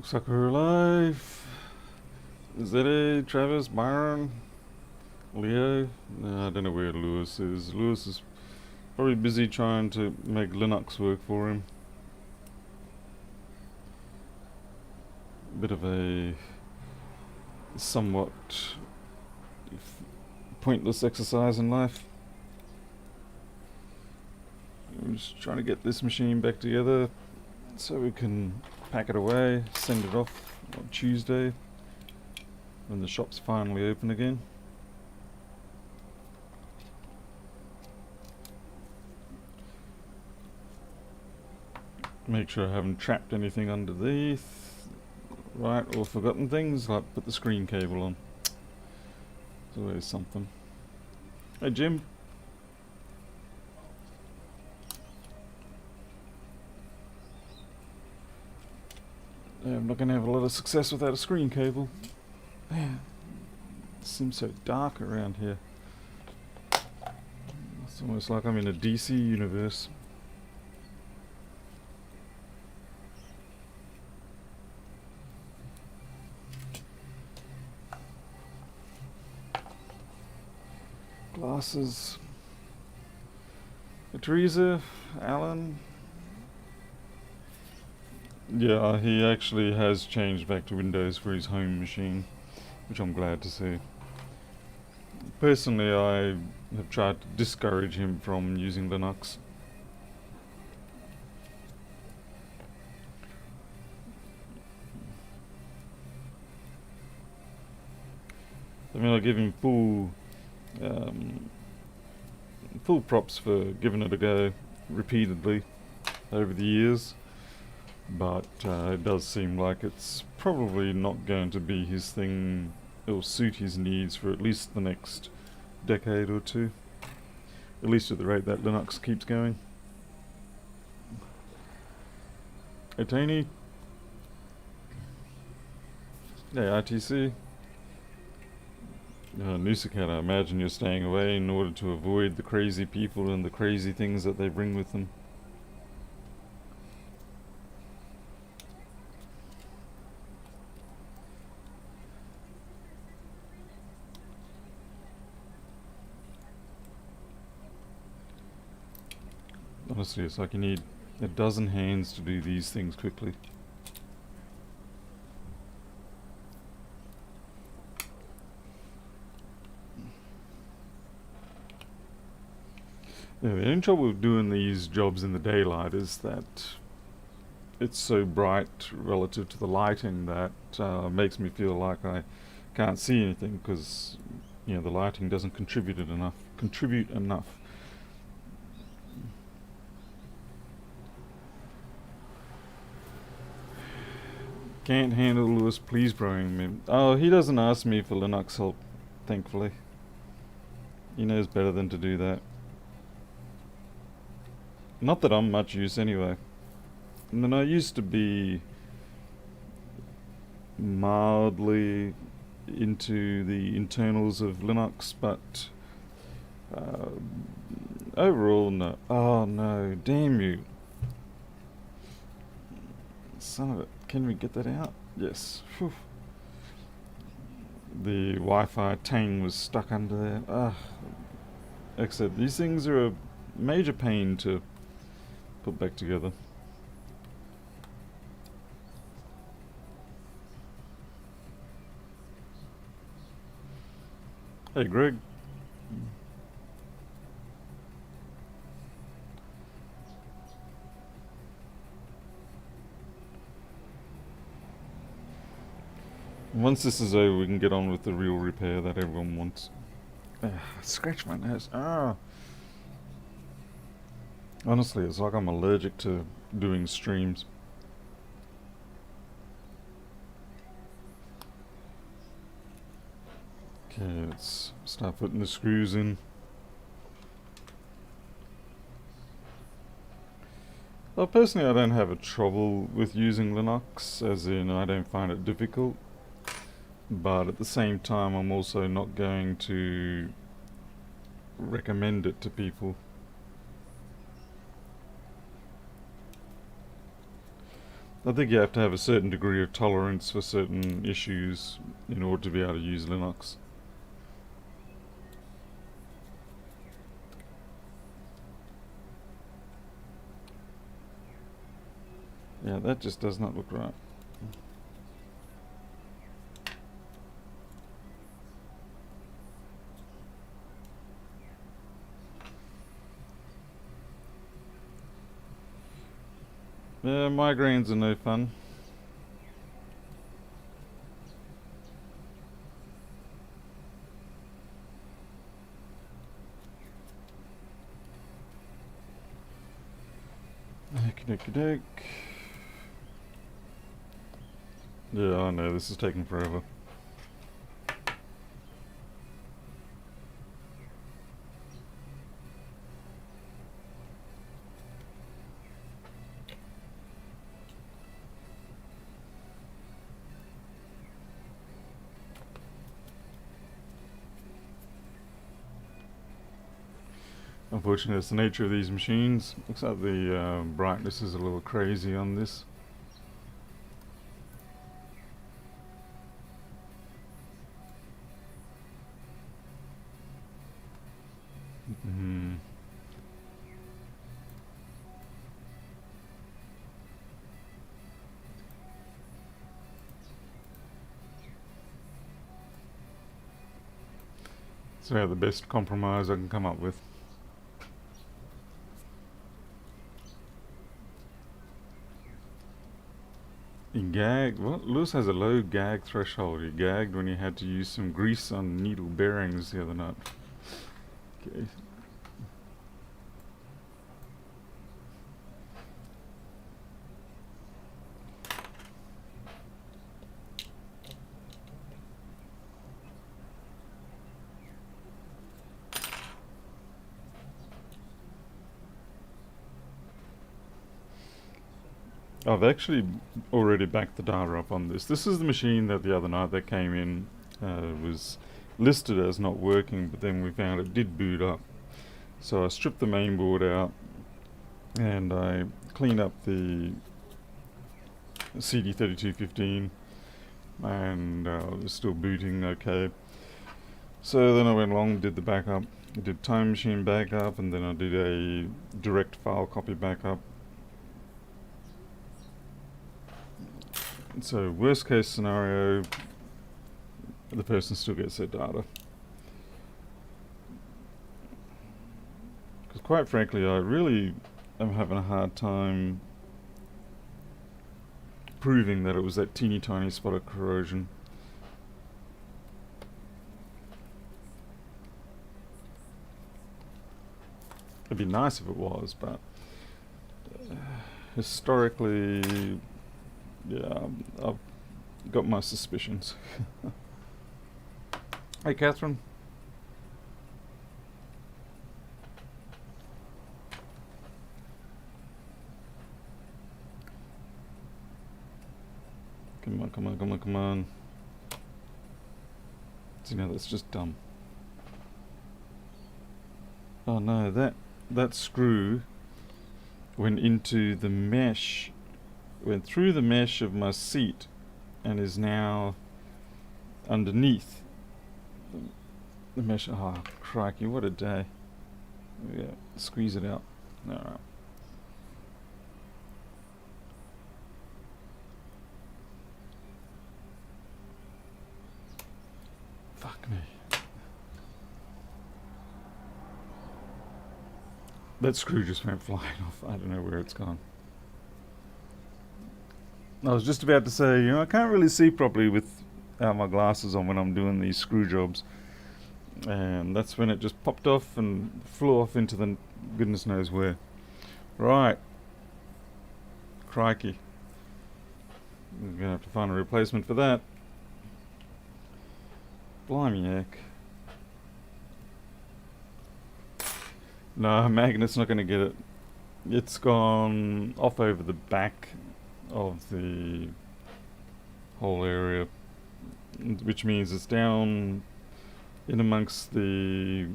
Sucker alive. Zeddy, Travis, Byron, Leo. No, I don't know where Lewis is. Lewis is probably busy trying to make Linux work for him. Bit of a somewhat pointless exercise in life. I'm just trying to get this machine back together so we can pack it away, send it off on Tuesday when the shop's finally open again. Make sure I haven't trapped anything underneath, right, or forgotten things, like put the screen cable on. There's always something. Hey Jim. Yeah, I'm not going to have a lot of success without a screen cable. Man, it seems so dark around here. It's almost like I'm in a DC universe. Glasses. Teresa, Alan. Yeah, he actually has changed back to Windows for his home machine, which I'm glad to see. Personally, I have tried to discourage him from using Linux. I mean, I give him full props for giving it a go repeatedly over the years. But it does seem like it's probably not going to be his thing. It'll suit his needs for at least the next decade or two. At least at the rate that Linux keeps going. Hey Tony. Hey ITC. Nusacat, I imagine you're staying away in order to avoid the crazy people and the crazy things that they bring with them. Honestly, it's like you need a dozen hands to do these things quickly. Yeah, the only trouble with doing these jobs in the daylight is that it's so bright relative to the lighting that makes me feel like I can't see anything because the lighting doesn't contribute enough. Can't handle Lewis, please bring me. Oh, he doesn't ask me for Linux help, thankfully. He knows better than to do that. Not that I'm much use anyway. And then I used to be mildly into the internals of Linux, but overall, no. Oh no, damn you. Son of it. Can we get that out? Yes. Whew. The Wi-Fi tang was stuck under there. Except these things are a major pain to put back together. Hey Greg. Once this is over, we can get on with the real repair that everyone wants. Scratch my nose. Honestly, it's like I'm allergic to doing streams. Okay, let's start putting the screws in. Well, personally, I don't have a trouble with using Linux, as in I don't find it difficult. But at the same time, I'm also not going to recommend it to people. I think you have to have a certain degree of tolerance for certain issues in order to be able to use Linux. Yeah, that just does not look right. Yeah, migraines are no fun. Okey-dokey-doke. Yeah, I know, this is taking forever. Unfortunately, it's the nature of these machines. Looks like the brightness is a little crazy on this. Mm. So yeah, the best compromise I can come up with. He gagged. What? Lewis has a low gag threshold. He gagged when he had to use some grease on needle bearings the other night. Okay. I've actually already backed the data up on this. This is the machine that the other night that came in was listed as not working, but then we found it did boot up. So I stripped the main board out and I cleaned up the CD3215 and it was still booting okay. So then I went along, did the backup. I did time machine backup, and then I did a direct file copy backup. So worst case scenario, the person still gets their data. Because quite frankly, I really am having a hard time proving that it was that teeny tiny spot of corrosion. It'd be nice if it was, but historically, yeah, I've got my suspicions. Hey, Catherine. Come on, come on, come on, come on. See, now that's just dumb. Oh no, that screw went into the mesh, went through the mesh of my seat and is now underneath the mesh. Oh, crikey, what a day. Yeah, squeeze it out. Alright. Fuck me. That screw just went flying off. I don't know where it's gone. I was just about to say, I can't really see properly without my glasses on when I'm doing these screw jobs. And that's when it just popped off and flew off into the goodness knows where. Right. Crikey. We're going to have to find a replacement for that. Blimey heck. No, magnet's not going to get it. It's gone off over the back of the whole area, which means it's down in amongst the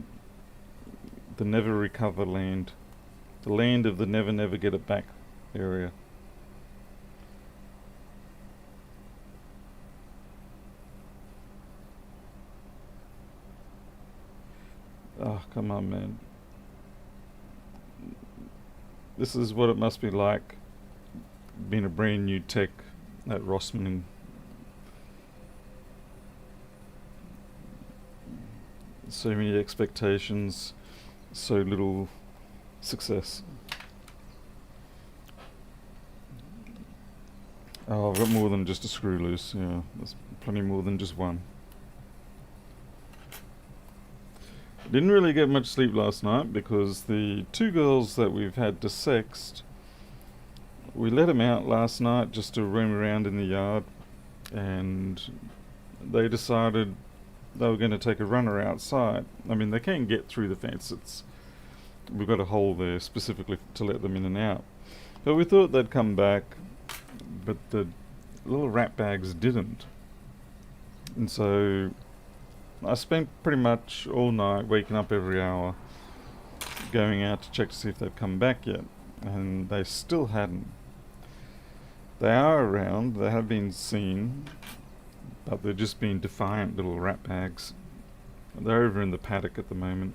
never recover land, the land of the never get it back area. Oh, come on, man. This is what it must be like being a brand new tech at Rossmann. So many expectations, so little success. Oh, I've got more than just a screw loose. Yeah, there's plenty more than just one. Didn't really get much sleep last night because the two girls that we've had to sext, we let them out last night just to roam around in the yard, and they decided they were going to take a runner outside. I mean, they can't get through the fence. We've got a hole there specifically to let them in and out. But we thought they'd come back, but the little rat bags didn't. And so I spent pretty much all night waking up every hour, going out to check to see if they'd come back yet. And they still hadn't. They are around, they have been seen, but they're just being defiant little rat bags. They're over in the paddock at the moment.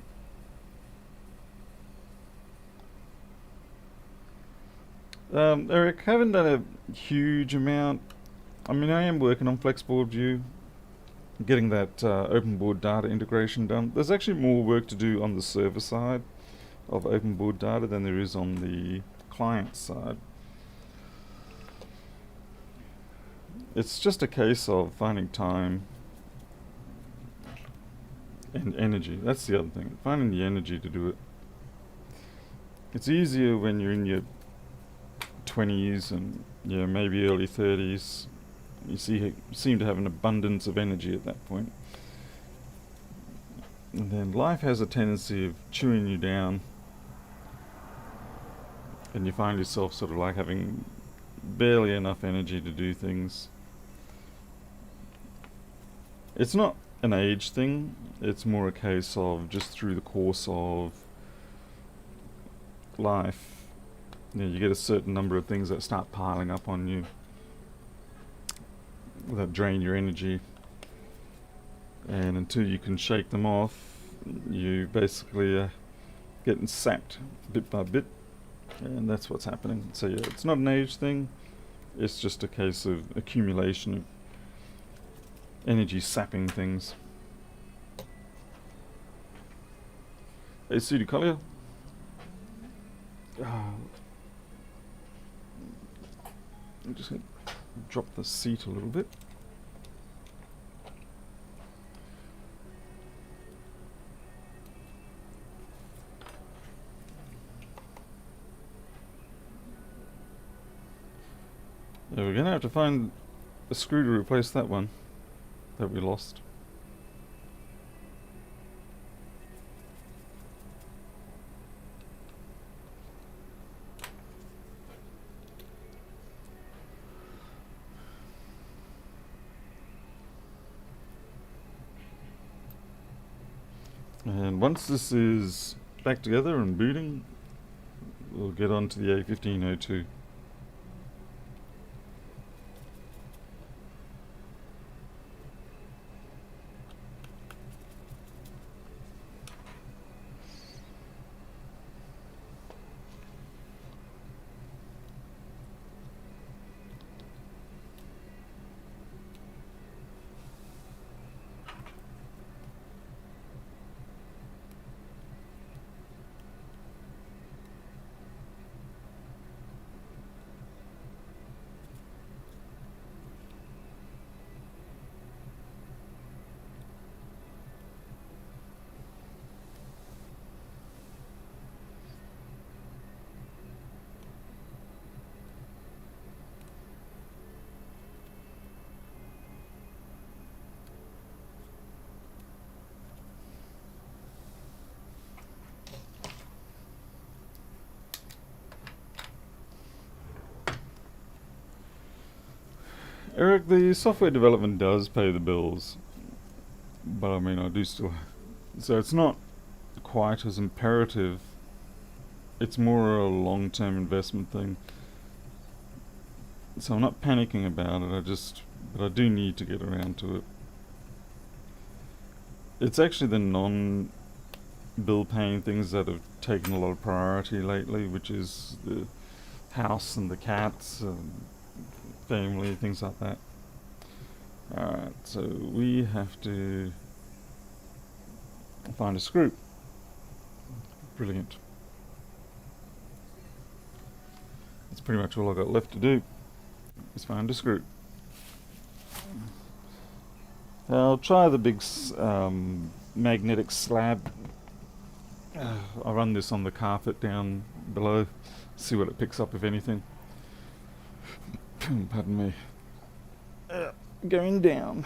Eric, haven't done a huge amount. I mean, I am working on FlexBoard View, getting that open board data integration done. There's actually more work to do on the server side of open board data than there is on the client side. It's just a case of finding time and energy. That's the other thing, finding the energy to do it. It's easier when you're in your 20s and maybe early 30s. You seem to have an abundance of energy at that point. And then life has a tendency of chewing you down, and you find yourself sort of like having barely enough energy to do things. It's not an age thing, it's more a case of just through the course of life, you get a certain number of things that start piling up on you that drain your energy, and until you can shake them off, you basically getting sapped bit by bit, and that's what's happening. So yeah, it's not an age thing, it's just a case of accumulation of energy sapping things. Hey, Sudi Collier. I'm just going to drop the seat a little bit. Yeah, we're going to have to find a screw to replace that one that we lost. And once this is back together and booting, we'll get on to the A1502. Eric, the software development does pay the bills, but I mean, I do still... So it's not quite as imperative. It's more a long-term investment thing. So I'm not panicking about it, but I do need to get around to it. It's actually the bill paying things that have taken a lot of priority lately, which is the house and the cats and family, things like that. Alright, so we have to find a screw. Brilliant. That's pretty much all I got left to do, is find a screw. I'll try the big magnetic slab. I'll run this on the carpet down below, see what it picks up, if anything. Pardon me. Going down.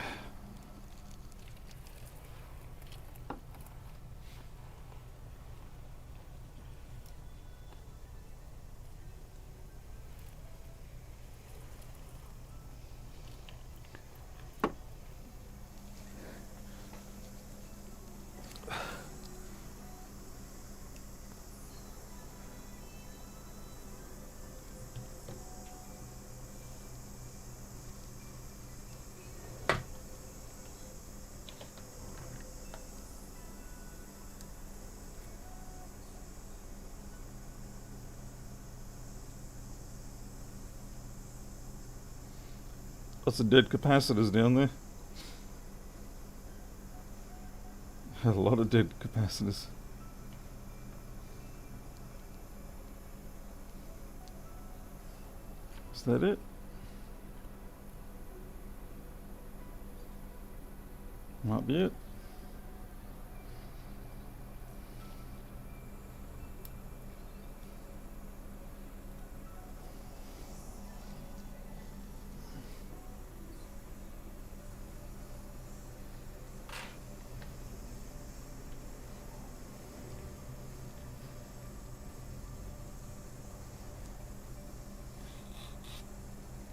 Lots of dead capacitors down there. A lot of dead capacitors. Is that it? Might be it.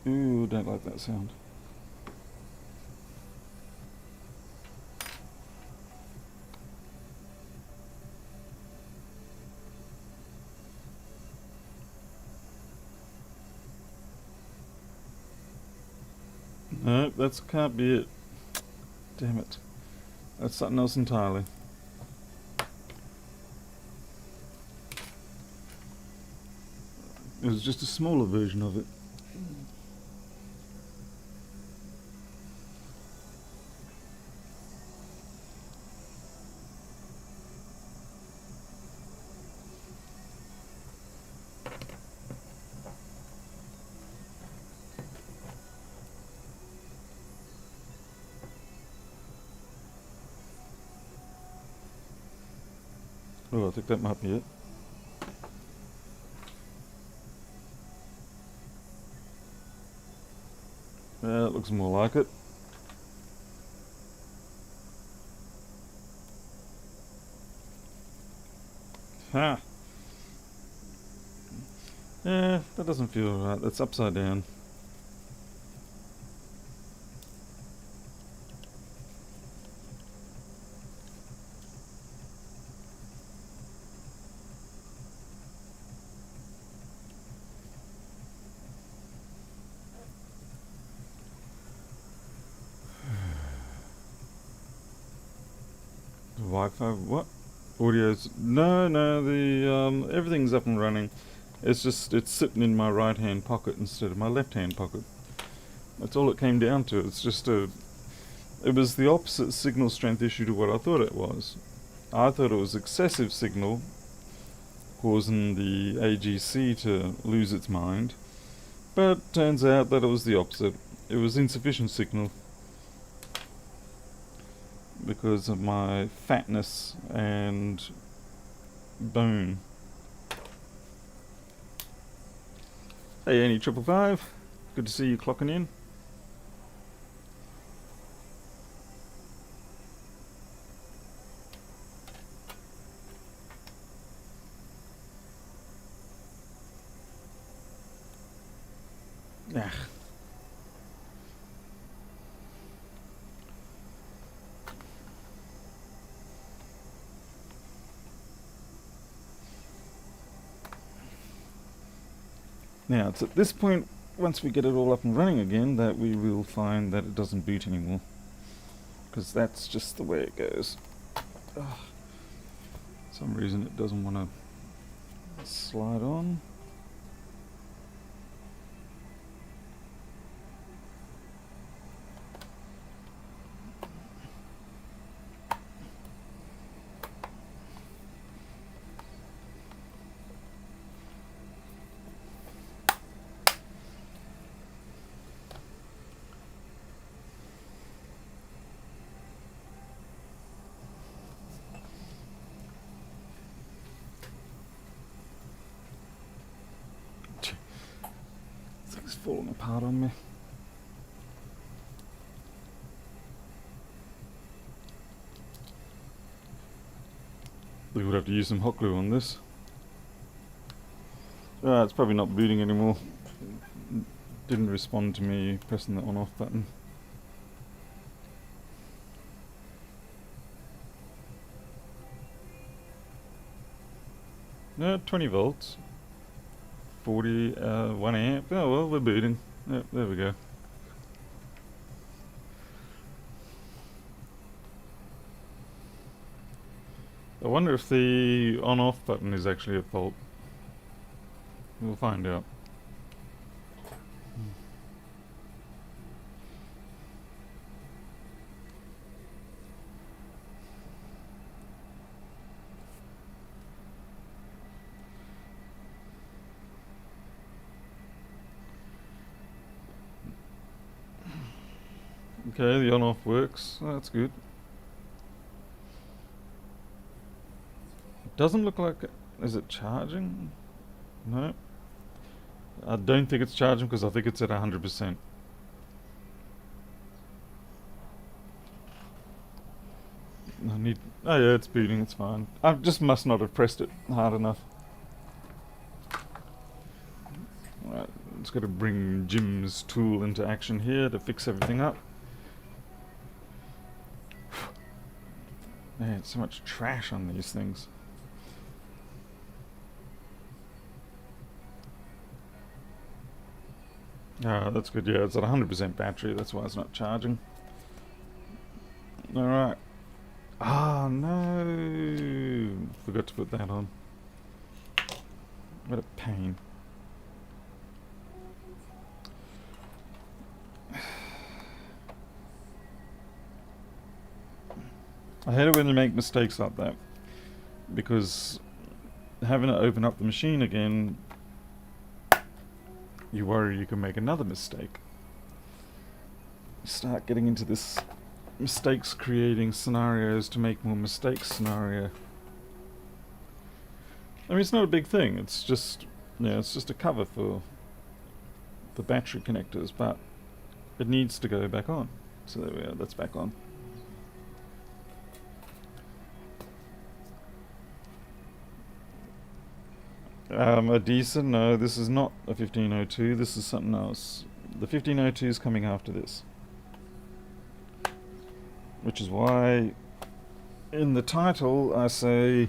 Ooh, don't like that sound. No, that can't be it. Damn it. That's something else entirely. It was just a smaller version of it. Oh, I think that might be it. Yeah, it looks more like it. Ha! Yeah, that doesn't feel right. That's upside down. Wi-Fi, what? Audio's, no, the, everything's up and running. It's just, it's sitting in my right hand pocket instead of my left hand pocket. That's all it came down to. It's just it was the opposite signal strength issue to what I thought it was. I thought it was excessive signal causing the AGC to lose its mind, but turns out that it was the opposite. It was insufficient signal because of my fatness and bone. Hey Annie 555, good to see you clocking in. Ah. Now, it's at this point, once we get it all up and running again, that we will find that it doesn't boot anymore. Because that's just the way it goes. Ugh. some reason it doesn't want to slide on. Thing's falling apart on me. We would have to use some hot glue on this. It's probably not booting anymore. Didn't respond to me pressing the on-off button. No, 20 volts. 1 amp. Oh well, we're booting. Yep, there we go. I wonder if the on-off button is actually at fault. We'll find out. Okay, the on-off works. Oh, that's good. It doesn't look like it. Is it charging? No. I don't think it's charging because I think it's at 100%. I need... Oh yeah, it's booting, it's fine. I just must not have pressed it hard enough. Alright, just got to bring Jim's tool into action here to fix everything up. Man, so much trash on these things. Ah, that's good. Yeah, it's at 100% battery. That's why it's not charging. Alright. Ah, no. Forgot to put that on. What a pain. I hate it when you make mistakes like that, because having to open up the machine again, you worry you can make another mistake. You start getting into this mistakes creating scenarios to make more mistakes scenario. I mean, it's not a big thing, it's just, it's just a cover for the battery connectors, but it needs to go back on. So there we are, that's back on. A decent? No, this is not a 1502, this is something else. The 1502 is coming after this. Which is why in the title I say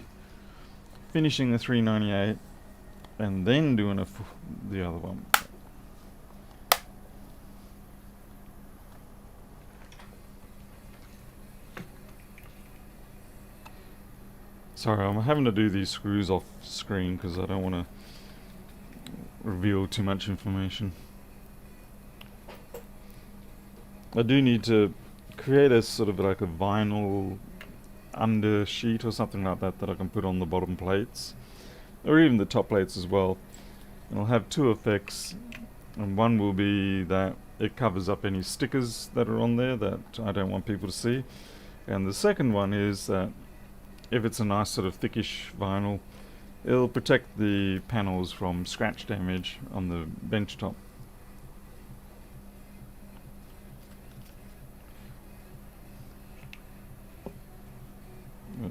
finishing the 398 and then doing the other one. Sorry, I'm having to do these screws off screen because I don't want to reveal too much information. I do need to create a sort of like a vinyl under sheet or something like that that I can put on the bottom plates, or even the top plates as well. And I'll have two effects, and one will be that it covers up any stickers that are on there that I don't want people to see, and the second one is that if it's a nice sort of thickish vinyl, it'll protect the panels from scratch damage on the bench top.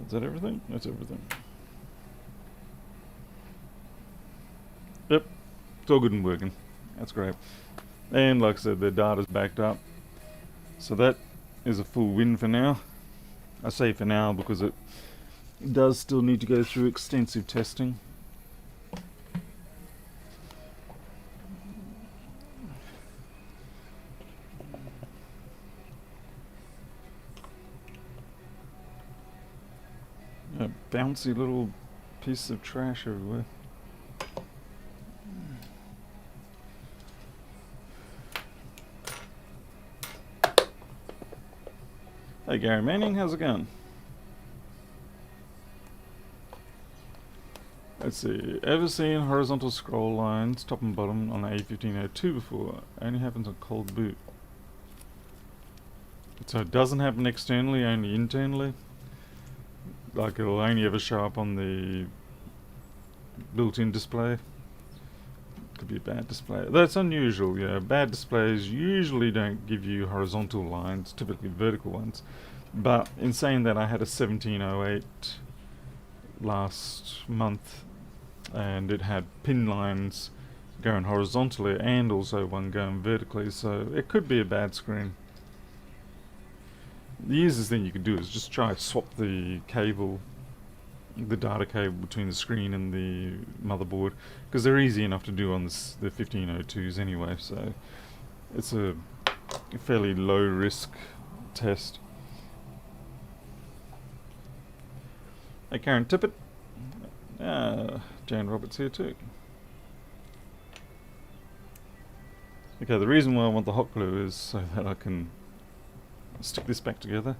Is that everything? That's everything. Yep, it's all good and working. That's great. And like I said, the data's backed up. So that is a full win for now. I say for now because it does still need to go through extensive testing. Yep. bouncy little pieces of trash everywhere. Hey Gary Manning, how's it going? Let's see, ever seen horizontal scroll lines top and bottom on an A1502 before? Only happens on cold boot. So it doesn't happen externally, only internally. Like it'll only ever show up on the built-in display. Could be a bad display. That's unusual, yeah. Bad displays usually don't give you horizontal lines, typically vertical ones. But in saying that, I had a 1708 last month, and it had pin lines going horizontally and also one going vertically, so it could be a bad screen. The easiest thing you could do is just try to swap the cable, the data cable between the screen and the motherboard, because they're easy enough to do on the 1502s anyway, so it's a fairly low risk test. Hey Karen Tippett, Jan Roberts here too. Okay, the reason why I want the hot glue is so that I can stick this back together.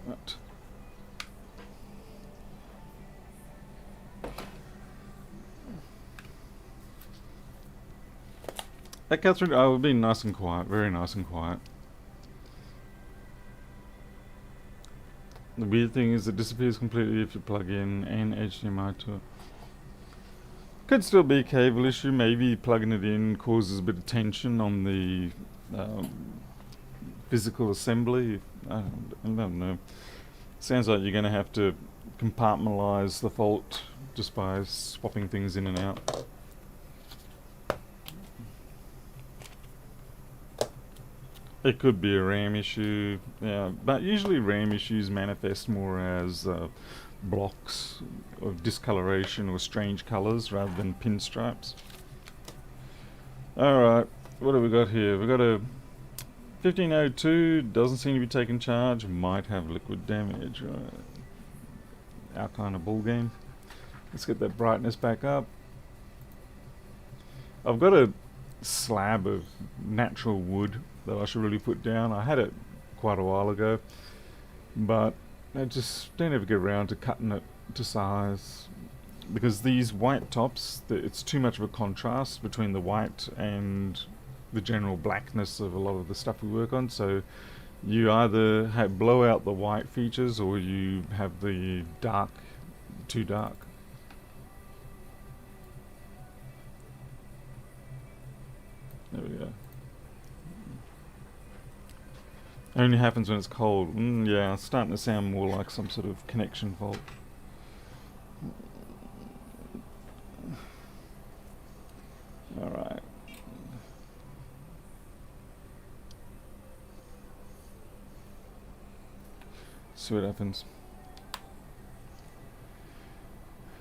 Right. Hey Catherine, I will be nice and quiet, very nice and quiet. The weird thing is it disappears completely if you plug in an HDMI to it. Could still be a cable issue, maybe plugging it in causes a bit of tension on the physical assembly. I don't know. Sounds like you're going to have to compartmentalize the fault just by swapping things in and out. It could be a RAM issue, yeah, but usually RAM issues manifest more as blocks of discoloration or strange colors rather than pinstripes. Alright, what have we got here? We've got a 1502, doesn't seem to be taking charge, might have liquid damage. Right. Our kind of ball game. Let's get that brightness back up. I've got a slab of natural wood that I should really put down. I had it quite a while ago, but I just don't ever get around to cutting it to size, because these white tops, it's too much of a contrast between the white and the general blackness of a lot of the stuff we work on, so you either blow out the white features or you have the dark too dark. There we go. Only happens when it's cold. Yeah, it's starting to sound more like some sort of connection fault. Alright. See what happens.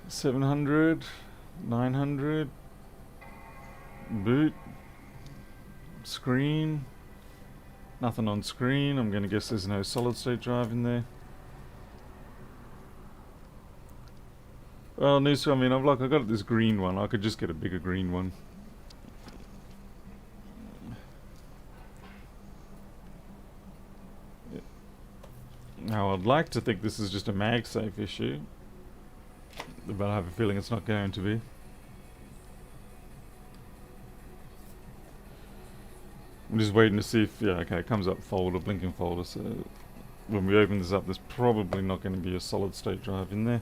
700, 900, boot, screen, nothing on screen. I'm going to guess there's no solid state drive in there. Well, I mean, I got this green one. I could just get a bigger green one. Now, I'd like to think this is just a MagSafe issue, but I have a feeling it's not going to be. I'm just waiting to see if, yeah, okay, it comes up folder, blinking folder, so when we open this up, there's probably not going to be a solid state drive in there.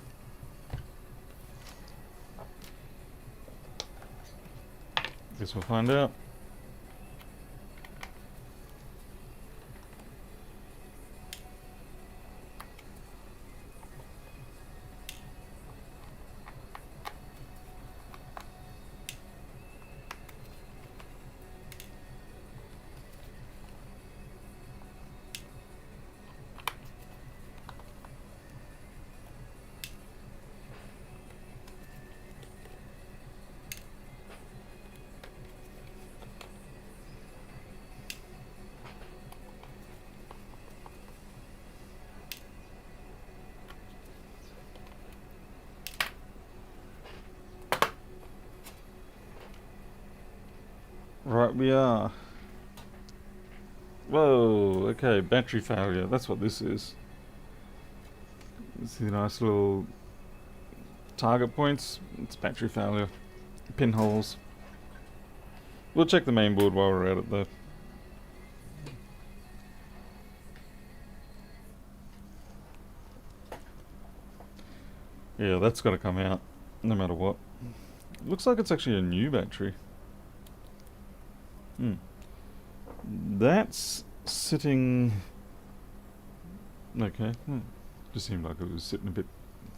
Guess we'll find out. Right, we are. Whoa, okay, battery failure. That's what this is. See the nice little target points? It's battery failure. Pinholes. We'll check the main board while we're at it though. Yeah, that's got to come out, no matter what. Looks like it's actually a new battery. That's sitting... Okay. Just seemed like it was sitting a bit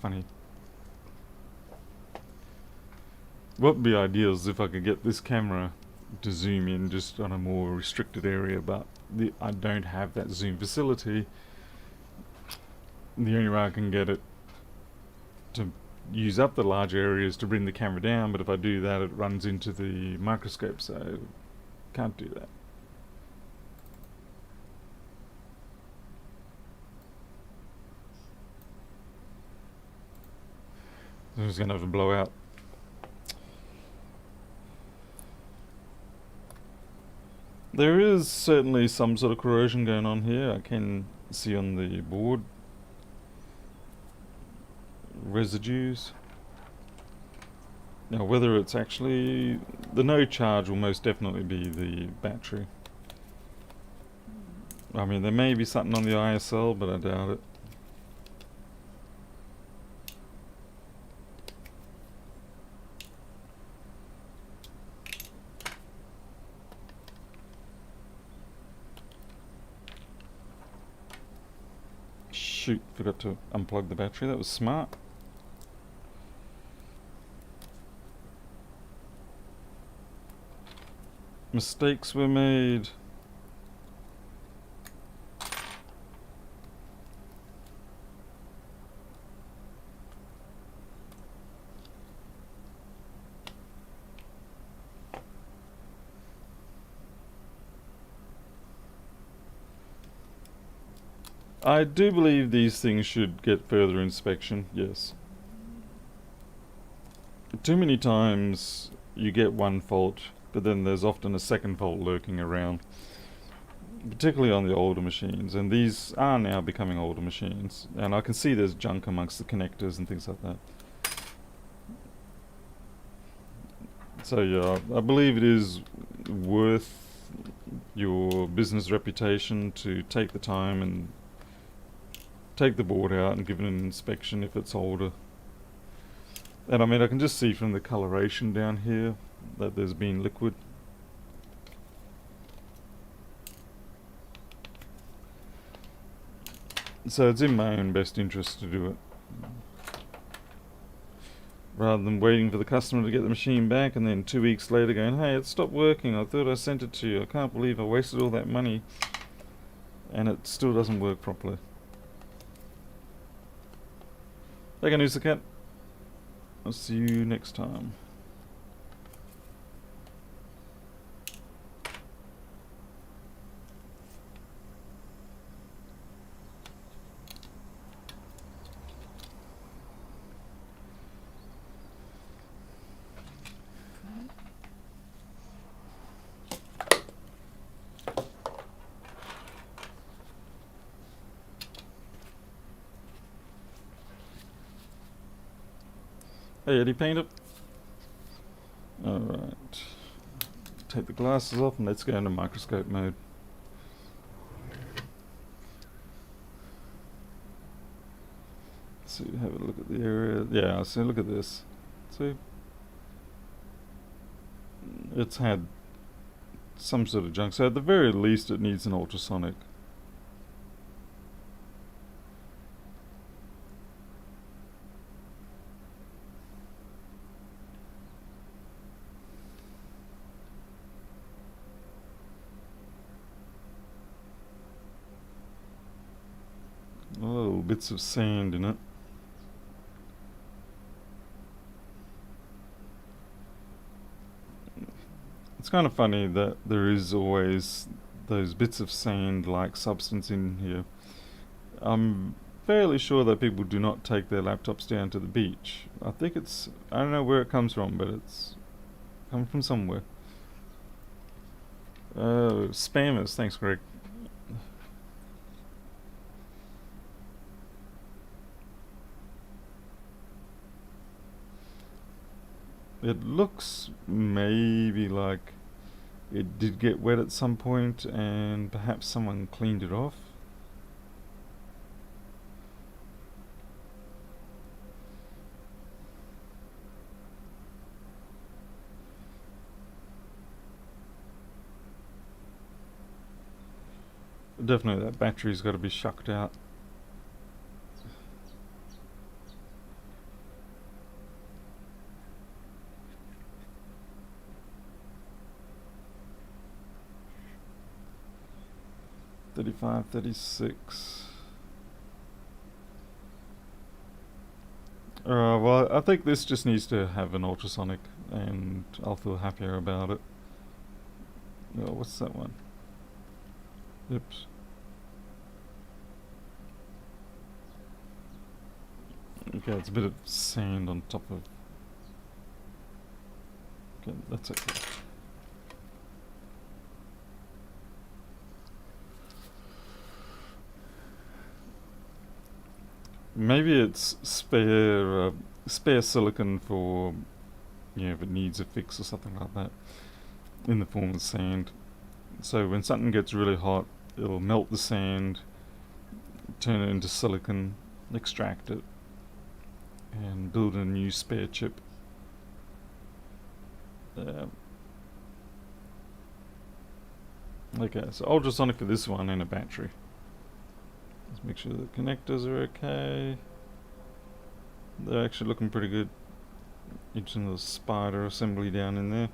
funny. What would be ideal is if I could get this camera to zoom in just on a more restricted area, but I don't have that zoom facility. The only way I can get it to use up the large areas to bring the camera down, but if I do that it runs into the microscope, so can't do that. I'm just going to have to blow out. There is certainly some sort of corrosion going on here. I can see on the board residues. Now whether it's actually... the no charge will most definitely be the battery. I mean, there may be something on the ISL, but I doubt it. Shoot, forgot to unplug the battery. That was smart. Mistakes were made. I do believe these things should get further inspection, yes. Too many times you get one fault, but then there's often a second fault lurking around, particularly on the older machines, and these are now becoming older machines, and I can see there's junk amongst the connectors and things like that. So yeah, I believe it is worth your business reputation to take the time and take the board out and give it an inspection if it's older. And I mean, I can just see from the coloration down here that there's been liquid. So it's in my own best interest to do it, rather than waiting for the customer to get the machine back and then 2 weeks later going, hey, it stopped working, I thought I sent it to you, I can't believe I wasted all that money, and it still doesn't work properly. Okay, Noosacat. I'll see you next time. Hey, Eddie, paint it. Alright. Take the glasses off and let's go into microscope mode. So have a look at the area. Yeah, so look at this. See? It's had some sort of junk. So at the very least it needs an ultrasonic. Oh, bits of sand in it. It's kind of funny that there is always those bits of sand-like substance in here. I'm fairly sure that people do not take their laptops down to the beach. I think it's... I don't know where it comes from, but it's come from somewhere. Spammers, thanks Greg. It looks maybe like it did get wet at some point and perhaps someone cleaned it off. Definitely that battery's got to be shucked out. $35, $36. Well, I think this just needs to have an ultrasonic, and I'll feel happier about it. Oh, what's that one? Oops. Okay, it's a bit of sand on top of... Okay, that's okay. Maybe it's spare silicon for, if it needs a fix or something like that, in the form of sand. So when something gets really hot, it'll melt the sand, turn it into silicon, extract it, and build a new spare chip. Okay, so ultrasonic for this one and a battery. Let's make sure the connectors are okay. They're actually looking pretty good. Each little spider assembly down in there.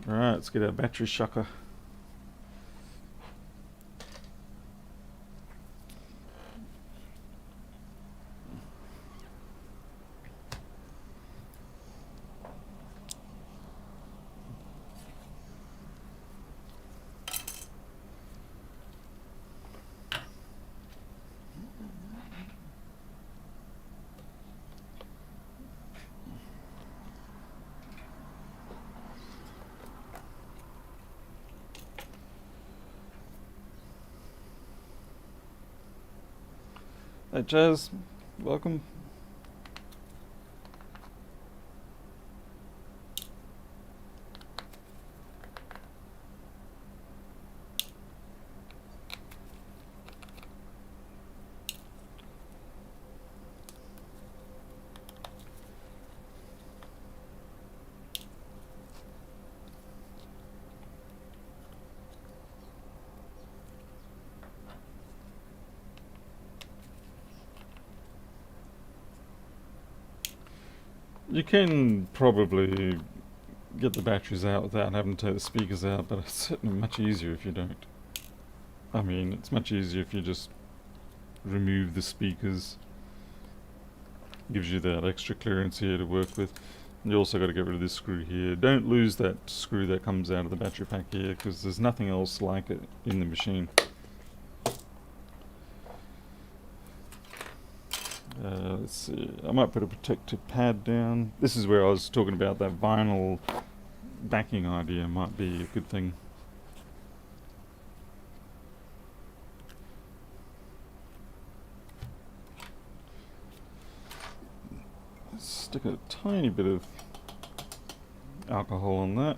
Alright, let's get our battery shucker. Hey Jazz, welcome. You can probably get the batteries out without having to take the speakers out, but it's certainly much easier if you don't. I mean, it's much easier if you just remove the speakers. Gives you that extra clearance here to work with. You also got to get rid of this screw here. Don't lose that screw that comes out of the battery pack here, because there's nothing else like it in the machine. Let's see, I might put a protective pad down. This is where I was talking about that vinyl backing idea, might be a good thing. Stick a tiny bit of alcohol on that.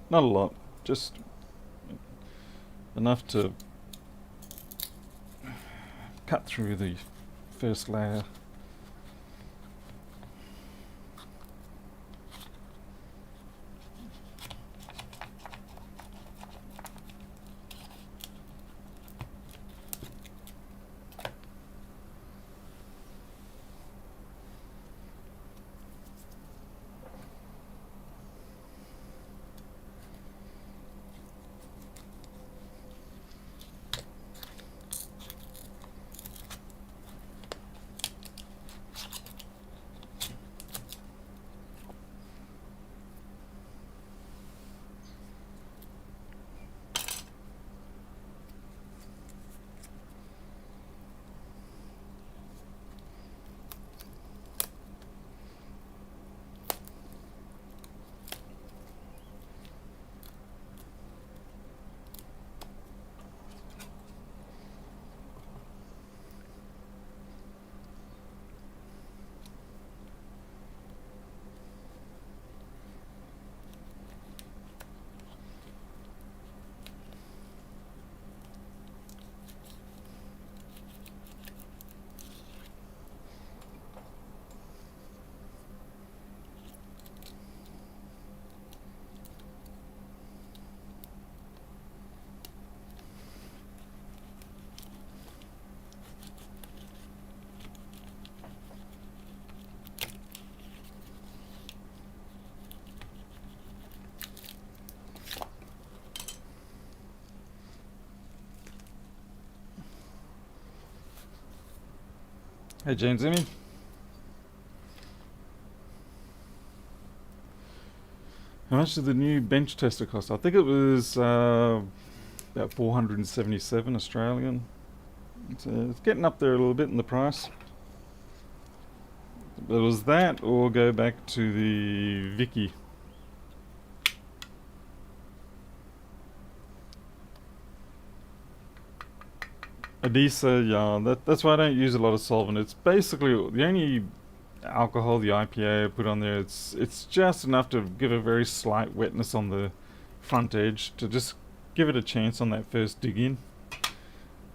Not a lot, just enough to cut through the first layer. Hey James Emmy. How much did the new bench tester cost? I think it was about 477 Australian. It's getting up there a little bit in the price. But it was that or go back to the Vicky. Adisa, yeah, that's why I don't use a lot of solvent. It's basically the only alcohol, the IPA I put on there. It's just enough to give a very slight wetness on the front edge to just give it a chance on that first dig in.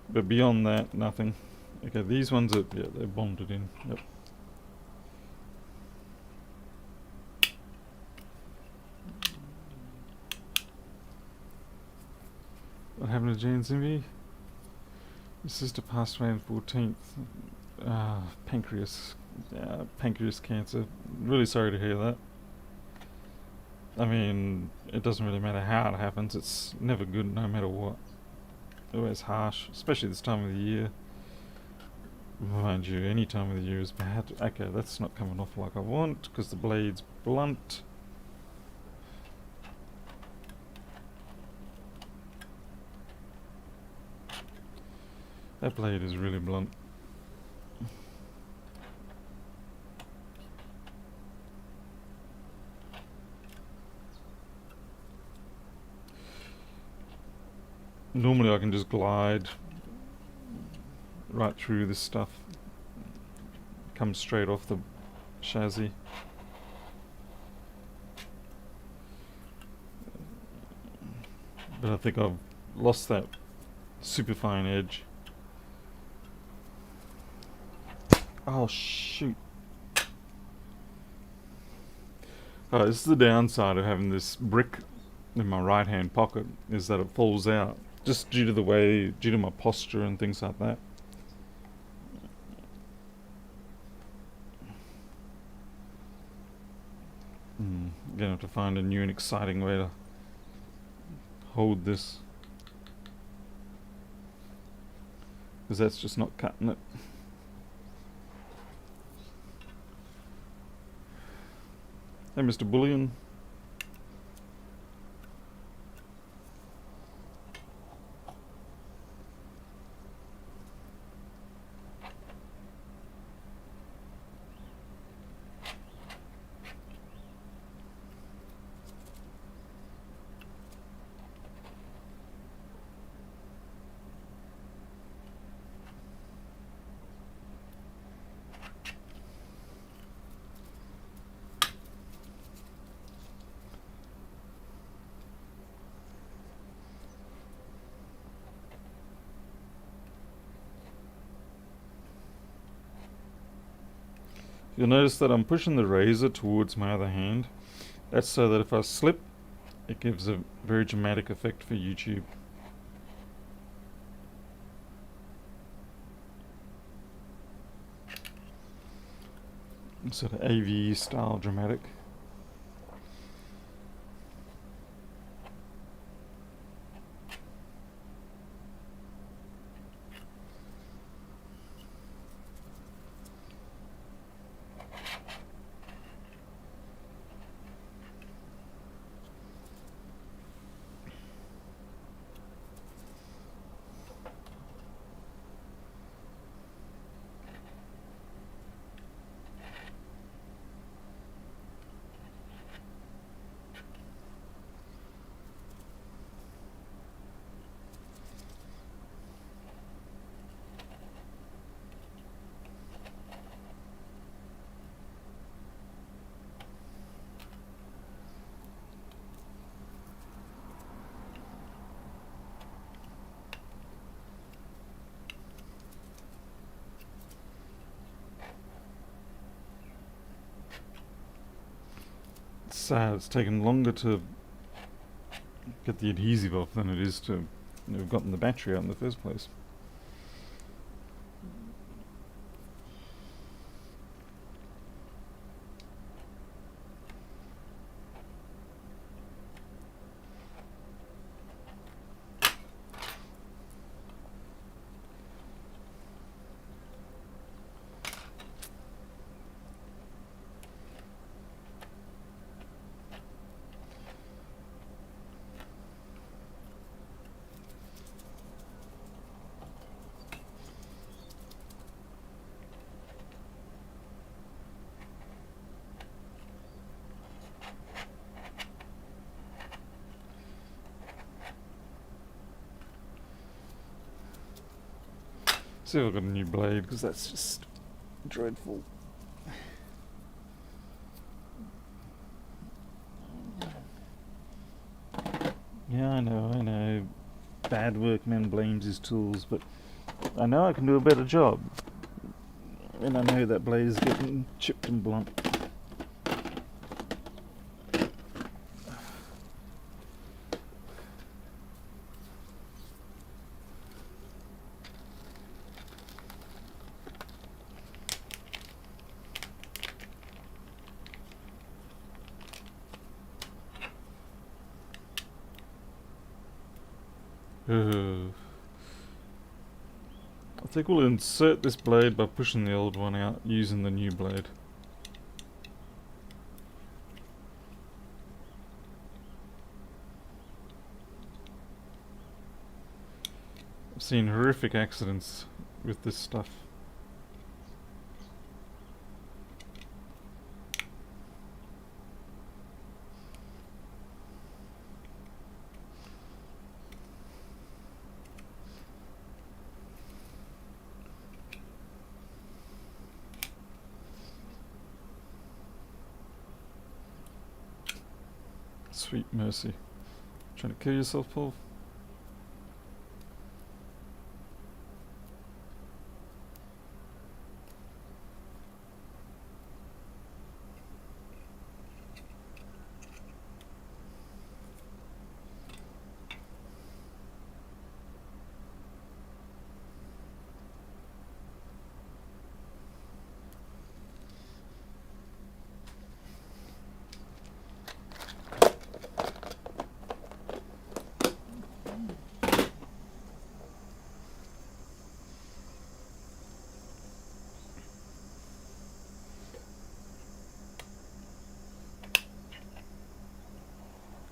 But beyond that, nothing. Okay, these ones are, yeah, they're bonded in. Yep. What happened to Jane's Envy? His sister passed away on the 14th. Pancreas cancer. Really sorry to hear that. I mean, it doesn't really matter how it happens. It's never good, no matter what. Always harsh, especially this time of the year. Mind you, any time of the year is bad. Okay, that's not coming off like I want because the blade's blunt. That blade is really blunt. Normally I can just glide right through this stuff. Comes straight off the chassis. But I think I've lost that super fine edge. Oh shoot. This is the downside of having this brick in my right hand pocket, is that it falls out. Just due to my posture and things like that. Gonna have to find a new and exciting way to hold this. Because that's just not cutting it. Hey Mr. Bullion. You'll notice that I'm pushing the razor towards my other hand. That's so that if I slip, it gives a very dramatic effect for YouTube. Sort of AV style dramatic. It's taken longer to get the adhesive off than it is to have gotten the battery out in the first place. See if I've got a new blade, because that's just dreadful. Yeah, I know. Bad workman blames his tools, but I know I can do a better job. And I know that blade is getting chipped and blunt. I think we'll insert this blade by pushing the old one out using the new blade. I've seen horrific accidents with this stuff. Sweet mercy. Trying to kill yourself, Paul?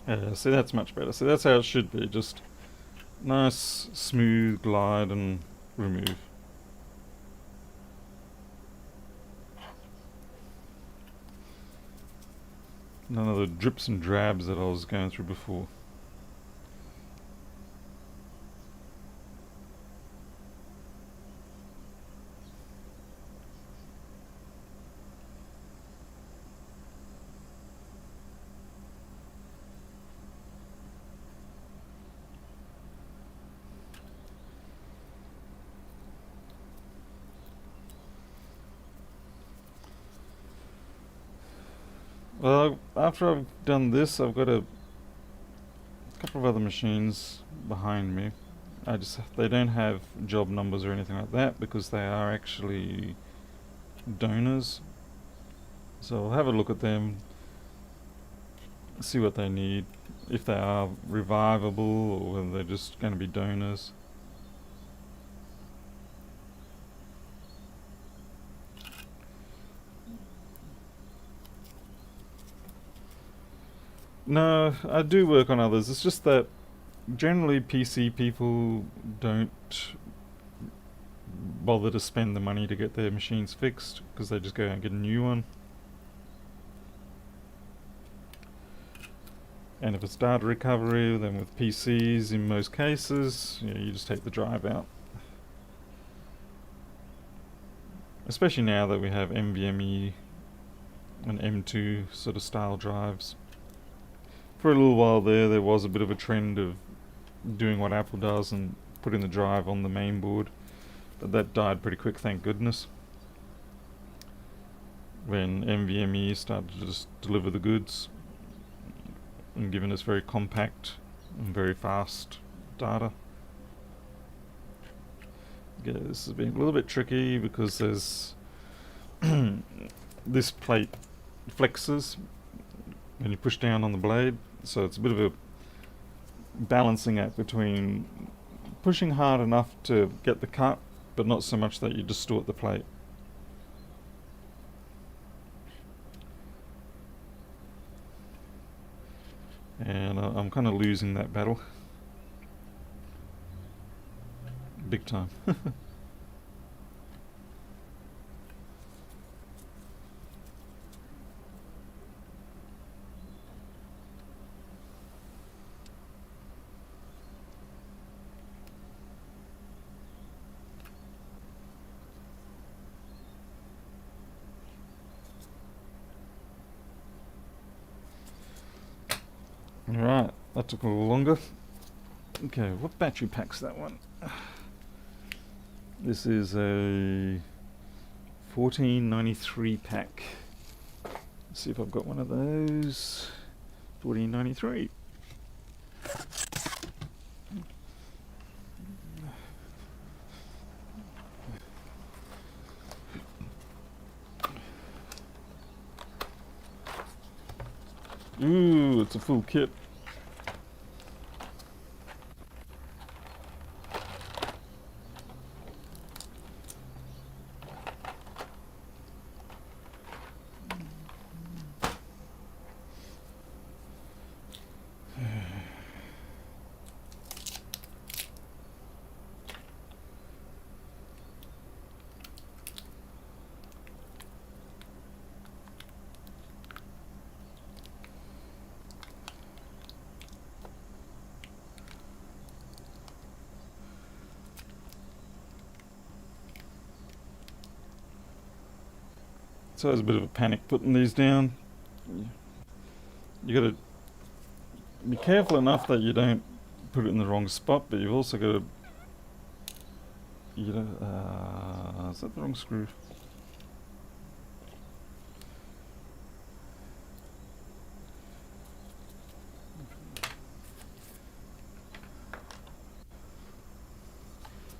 Yeah, see, that's much better. See, that's how it should be. Just nice, smooth glide and remove. None of the drips and drabs that I was going through before. Well, after I've done this, I've got a couple of other machines behind me. They don't have job numbers or anything like that because they are actually donors. So I'll have a look at them, see what they need, if they are revivable or whether they're just going to be donors. No, I do work on others. It's just that generally PC people don't bother to spend the money to get their machines fixed because they just go and get a new one. And if it's data recovery, then with PCs in most cases, you just take the drive out. Especially now that we have NVMe and M2 sort of style drives. For a little while there was a bit of a trend of doing what Apple does and putting the drive on the main board, but that died pretty quick, thank goodness, when NVMe started to just deliver the goods and giving us very compact and very fast data. Yeah, this has been a little bit tricky because there's this plate flexes when you push down on the blade, so it's a bit of a balancing act between pushing hard enough to get the cut but not so much that you distort the plate. And I'm kind of losing that battle big time. Right, that took a little longer. Okay, what battery pack's that one? This is a 1493 pack. Let's see if I've got one of those. 1493. Ooh, it's a full kit. So it's a bit of a panic putting these down. You gotta be careful enough that you don't put it in the wrong spot, but you've also got to, is that the wrong screw?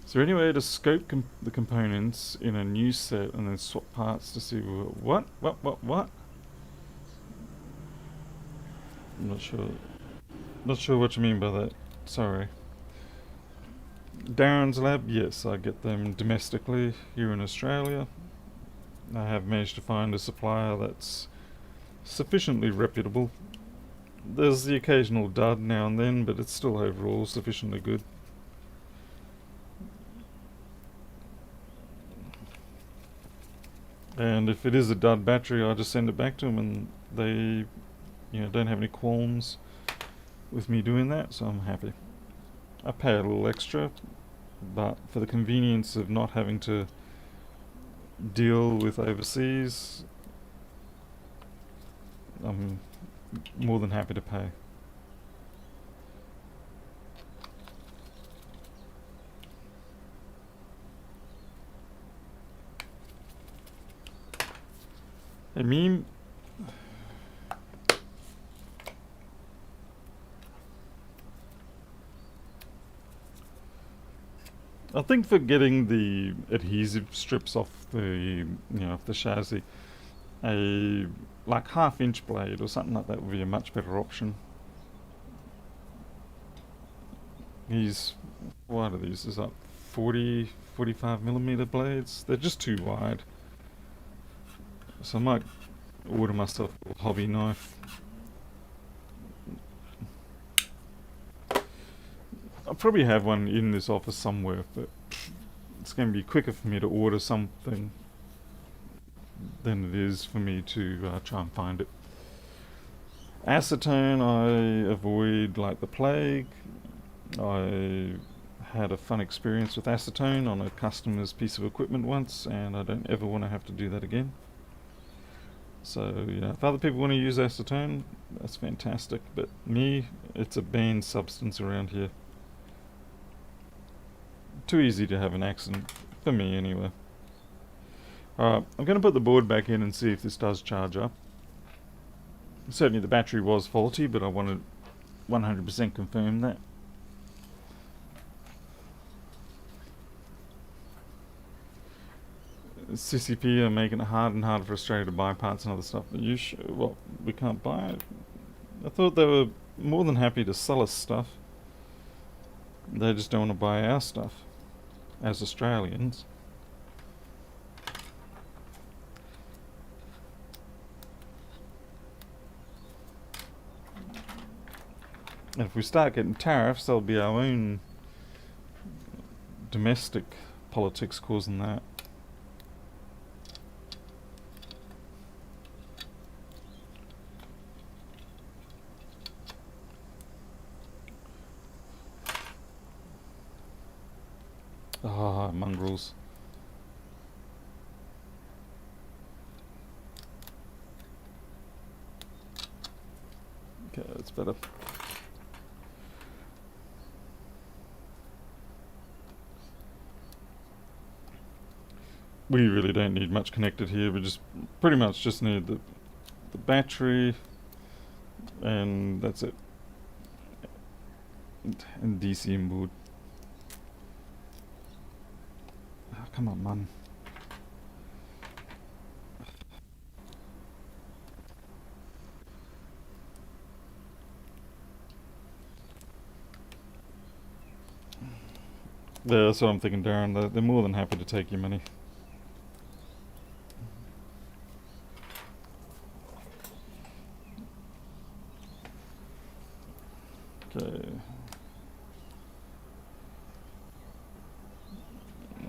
Is there any way to scope the components in a new set and then swap parts to see what? I'm not sure. Not sure what you mean by that. Sorry. Darren's Lab, yes, I get them domestically here in Australia. I have managed to find a supplier that's sufficiently reputable. There's the occasional dud now and then, but it's still overall sufficiently good. And if it is a dud battery, I just send it back to them, and they, don't have any qualms with me doing that, so I'm happy. I pay a little extra, but for the convenience of not having to deal with overseas, I'm more than happy to pay. Hey, meme. I think for getting the adhesive strips off the, off the chassis, a like half-inch blade or something like that would be a much better option. What are these? Is that 40, 45mm blades? They're just too wide. So I might order myself a hobby knife. I'll probably have one in this office somewhere, but it's going to be quicker for me to order something than it is for me to try and find it. Acetone I avoid like the plague. I had a fun experience with acetone on a customer's piece of equipment once, and I don't ever want to have to do that again. So, if other people want to use acetone, that's fantastic, but me, it's a banned substance around here. Too easy to have an accident, for me anyway. Alright, I'm going to put the board back in and see if this does charge up. Certainly the battery was faulty, but I want to 100% confirm that. CCP are making it harder and harder for Australia to buy parts and other stuff. But well, we can't buy it. I thought they were more than happy to sell us stuff. They just don't want to buy our stuff as Australians. And if we start getting tariffs, there'll be our own domestic politics causing that. Ah, mongrels. Okay, that's better. we really don't need much connected here. We just pretty much just need the battery, and that's it. And DC inboard. Oh, come on, man. Yeah, that's what I'm thinking, Darren. They're more than happy to take your money. Okay.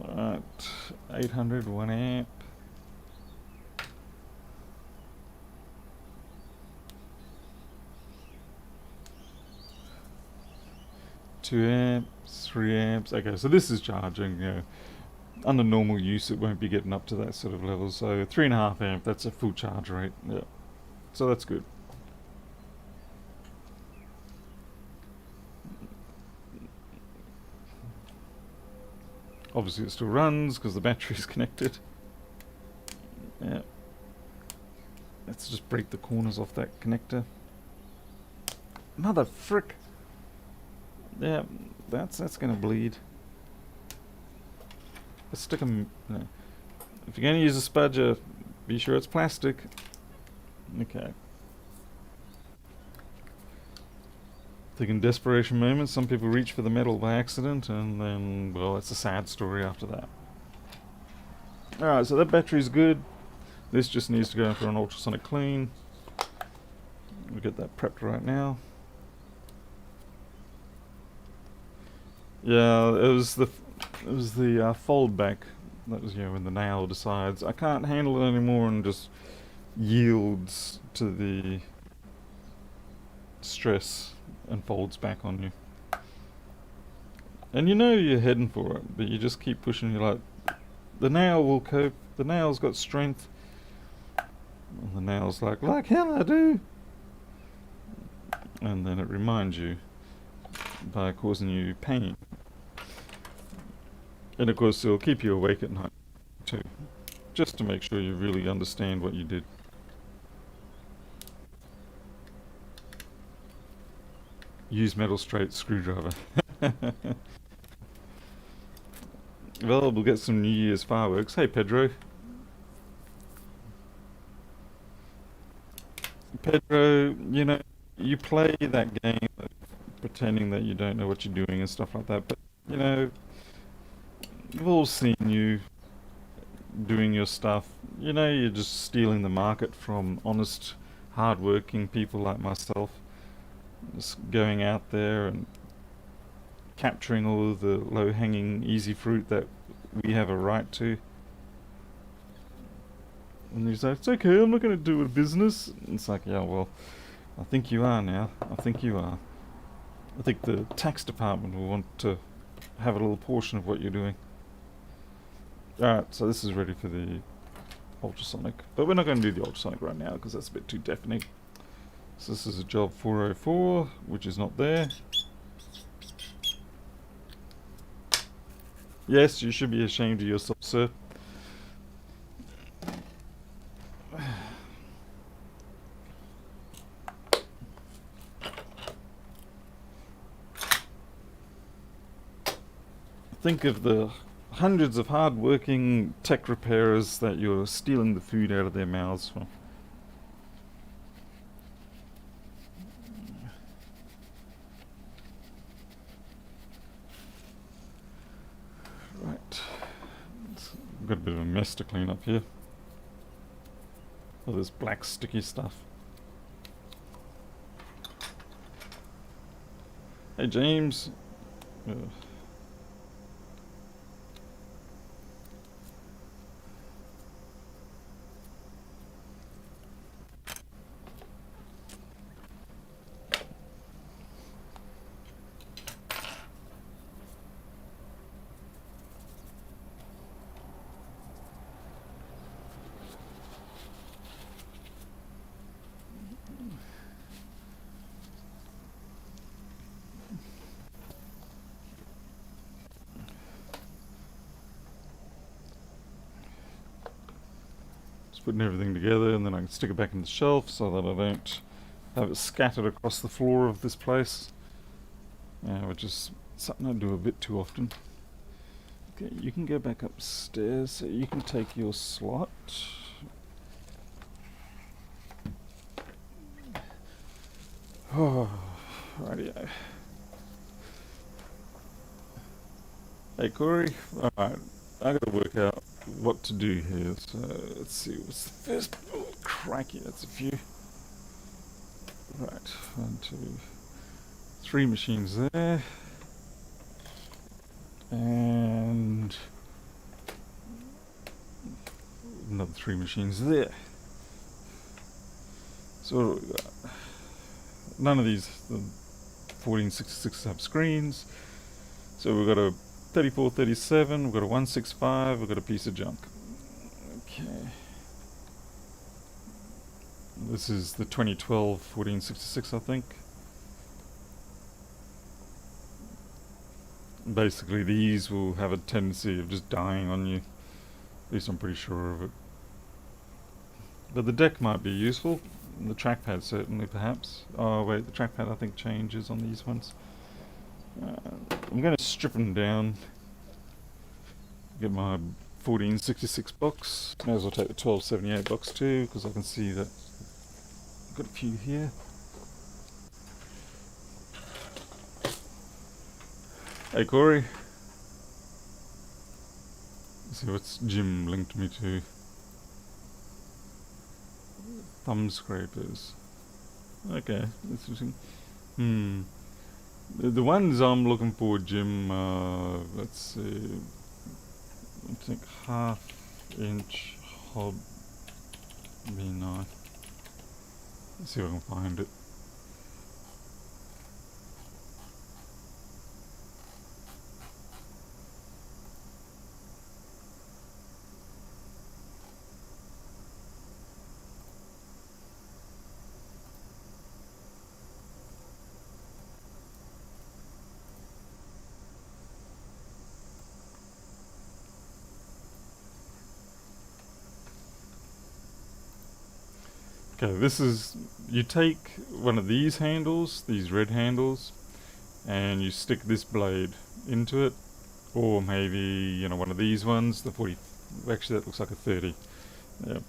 Alright. 800, 1 amp. 2 amps, 3 amps. Okay, so this is charging, under normal use it won't be getting up to that sort of level. So 3.5 amp, that's a full charge rate. Yeah. So that's good. Obviously it still runs because the battery's connected. Yeah. Let's just break the corners off that connector. Mother frick! Yeah, that's gonna bleed. Let's stick them. No. If you're gonna use a spudger, be sure it's plastic. Okay. I think in desperation moments, some people reach for the metal by accident, and then, well, it's a sad story after that. Alright, so that battery's good. This just needs to go in for an ultrasonic clean. We'll get that prepped right now. Yeah, it was the fold back. That was, when the nail decides I can't handle it anymore and just yields to the stress and folds back on you. And you're heading for it, but you just keep pushing. You're like, the nail will cope. The nail's got strength. And the nail's like hell I do. And then it reminds you by causing you pain. And of course it'll keep you awake at night too, just to make sure you really understand what you did. Use metal straight screwdriver. Well, we'll get some New Year's fireworks. Hey Pedro. Pedro, you play that game of pretending that you don't know what you're doing and stuff like that, but we've all seen you doing your stuff. You're just stealing the market from honest, hard-working people like myself. Just going out there and capturing all of the low-hanging, easy fruit that we have a right to. And you say, it's okay, I'm not going to do a business. And it's like, yeah, well, I think you are now. I think you are. I think the tax department will want to have a little portion of what you're doing. Alright, so this is ready for the ultrasonic. But we're not going to do the ultrasonic right now because that's a bit too deafening. So this is a job 404, which is not there. Yes, you should be ashamed of yourself, sir. Think of the hundreds of hard-working tech repairers that you're stealing the food out of their mouths from. Right. We've got a bit of a mess to clean up here. All this black sticky stuff. Hey James. putting everything together, and then I can stick it back in the shelf so that I don't have it scattered across the floor of this place, which is something I do a bit too often. Okay, you can go back upstairs, so you can take your slot. Oh, rightio. Hey Corey, alright, I gotta work out what to do here, so let's see, what's the first, oh crikey, that's a few. Right, 1, 2, 3 machines there, and another 3 machines there. So what do we got? None of these, the 1466 have screens, so we've got a 3437, we've got a 165, we've got a piece of junk. Okay. This is the 2012 1466, I think. Basically, these will have a tendency of just dying on you. At least I'm pretty sure of it. But the deck might be useful. The trackpad certainly, perhaps. Oh wait, the trackpad I think changes on these ones. I'm going to strip them down. Get my 1466 box. May as well take the 1278 box too, because I can see that I've got a few here. Hey Corey. Let's see what's Jim linked me to. Thumb scrapers. Okay, interesting. The ones I'm looking for, Jim, let's see. I think 1/2 inch hob be nice. Let's see if I can find it. Okay, this is, you take one of these handles, these red handles, and you stick this blade into it, or maybe, you know, one of these ones, the 40, actually that looks like a 30. Yeah.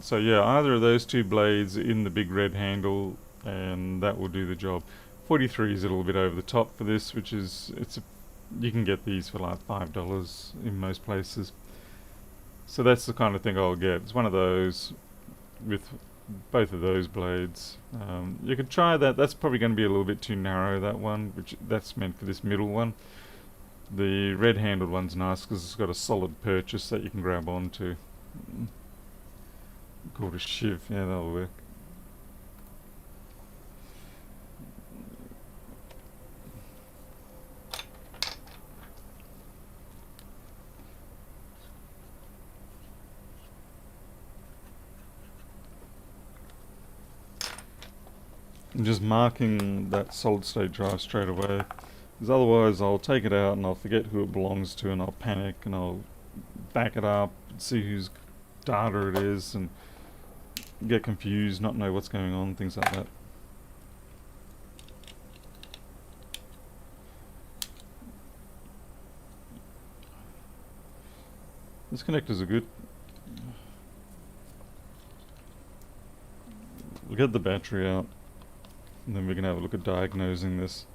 So yeah, either of those 2 blades in the big red handle, and that will do the job. 43 is a little bit over the top for this, which is, you can get these for like $5 in most places. So that's the kind of thing I'll get. It's one of those with both of those blades. You could try that. That's probably going to be a little bit too narrow, that one, that's meant for this middle one. The red handled one's nice because it's got a solid purchase that you can grab onto. Called a shiv, yeah, that'll work. I'm just marking that solid state drive straight away, because otherwise I'll take it out and I'll forget who it belongs to, and I'll panic and I'll back it up, see whose data it is, and get confused, not know what's going on, things like that. These connectors are good. We'll get the battery out, and then we can have a look at diagnosing this.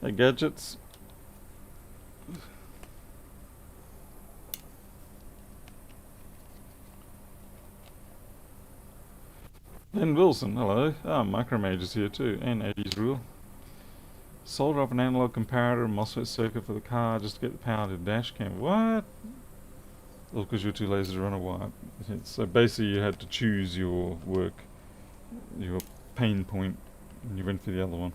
Hey gadgets. Ben Wilson, hello. Ah, Micromage is here too, and 80s Rule. Solder up an analog comparator and MOSFET circuit for the car just to get the power to the dash cam. What? Well, because you're too lazy to run a wire. So basically you had to choose your work, your pain point, and you went for the other one.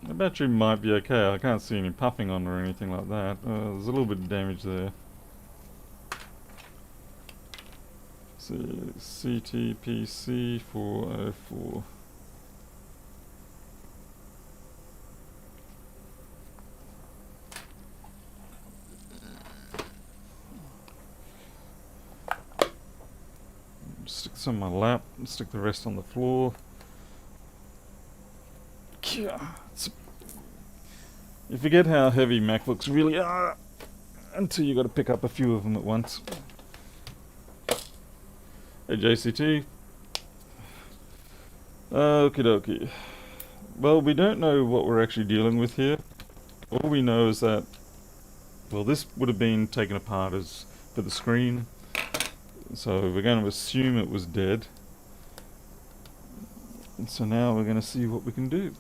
The battery might be okay. I can't see any puffing on or anything like that. There's a little bit of damage there. CTPC 404. stick this on my lap and stick the rest on the floor. You forget how heavy MacBooks really are until you got to pick up a few of them at once. Hey JCT. Okie dokie. Well, we don't know what we're actually dealing with here. All we know is that, well, this would have been taken apart as for the screen. So we're going to assume it was dead. And so now we're going to see what we can do.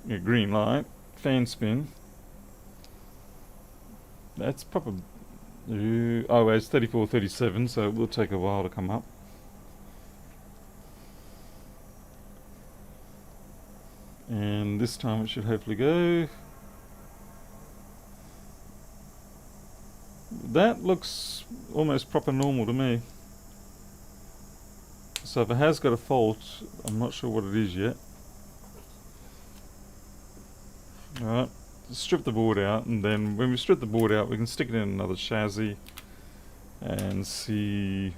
Yeah, green light, fan spin. That's proper. Oh, it's 3437, so it will take a while to come up. And this time it should hopefully go. That looks almost proper normal to me. So if it has got a fault, I'm not sure what it is yet. Alright, strip the board out, and then when we strip the board out we can stick it in another chassis and see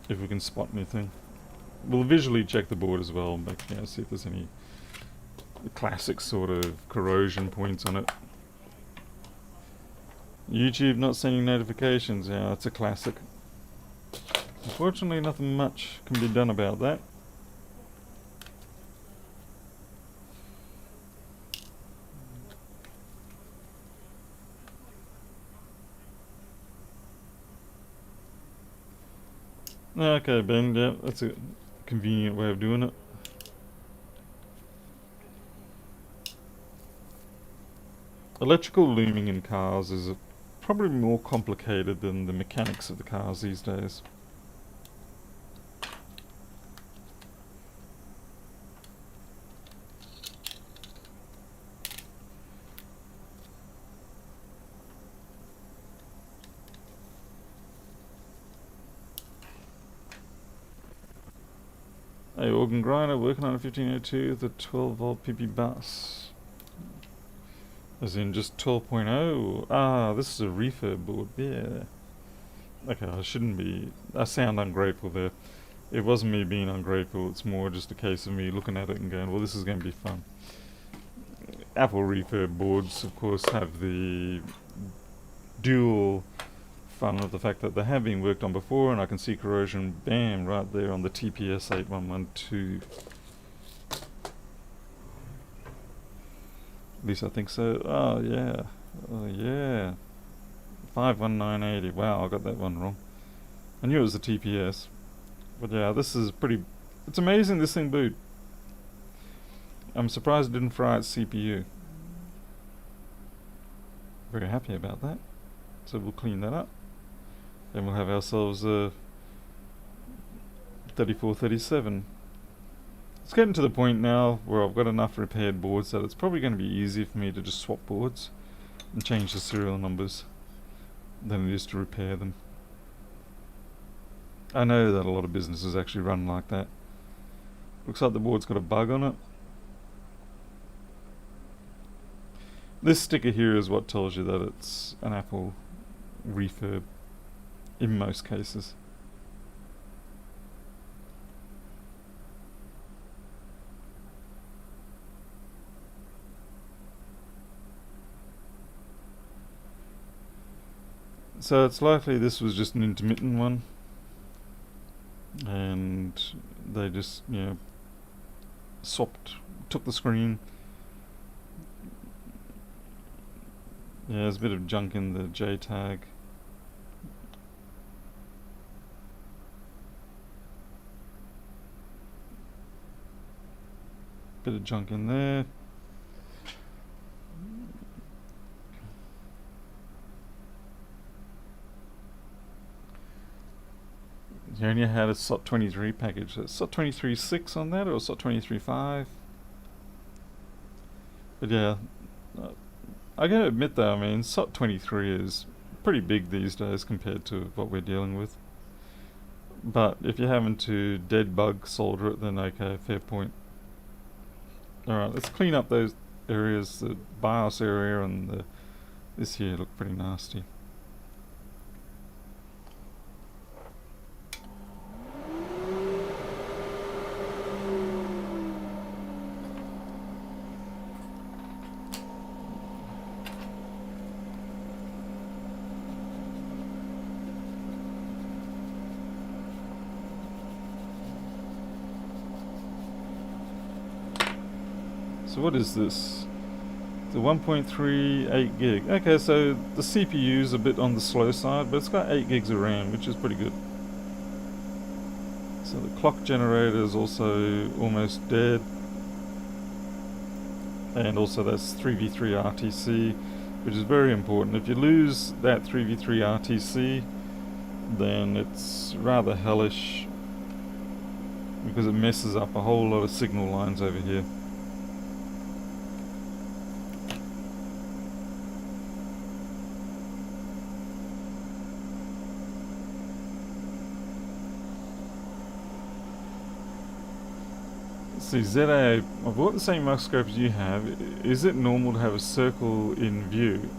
if we can spot anything. We'll visually check the board as well, but see if there's any classic sort of corrosion points on it. YouTube not sending notifications, yeah, it's a classic. Unfortunately nothing much can be done about that. Okay, Ben, yeah, that's a convenient way of doing it. Electrical looming in cars is probably more complicated than the mechanics of the cars these days. Hey, organ grinder working on a 1502 with a 12 volt PP bus. As in just 12.0? Ah, this is a refurb board, yeah. Okay, I shouldn't be... I sound ungrateful there. It wasn't me being ungrateful, it's more just a case of me looking at it and going, well, this is going to be fun. Apple refurb boards, of course, have the dual fun of the fact that they have been worked on before, and I can see corrosion, bam, right there on the TPS 8112. At least I think so. Oh yeah, oh yeah. 51980. Wow, I got that one wrong. I knew it was the TPS, but yeah, this is pretty. It's amazing this thing boot. I'm surprised it didn't fry its CPU. Very happy about that. So we'll clean that up. Then we'll have ourselves a 3437. It's getting to the point now where I've got enough repaired boards that it's probably going to be easier for me to just swap boards and change the serial numbers than it is to repair them. I know that a lot of businesses actually run like that. Looks like the board's got a bug on it. This sticker here is what tells you that it's an Apple refurb in most cases. So it's likely this was just an intermittent one, and they just, took the screen. Yeah, there's a bit of junk in the J tag. Bit of junk in there. You only had a SOT 23 package. So SOT 23.6 on that, or SOT 23.5? But yeah, I gotta admit though, I mean, SOT 23 is pretty big these days compared to what we're dealing with. But if you're having to dead bug solder it, then okay, fair point. Alright, let's clean up those areas, the BIOS area and the This here looked pretty nasty. So what is this? The 1.38 gig. Okay, so the CPU is a bit on the slow side, but it's got 8 gigs of RAM, which is pretty good. So the clock generator is also almost dead. And also that's 3v3 RTC, which is very important. If you lose that 3v3 RTC, then it's rather hellish because it messes up a whole lot of signal lines over here. See, ZA, I've bought the same microscope as you have. Is it normal to have a circle in view?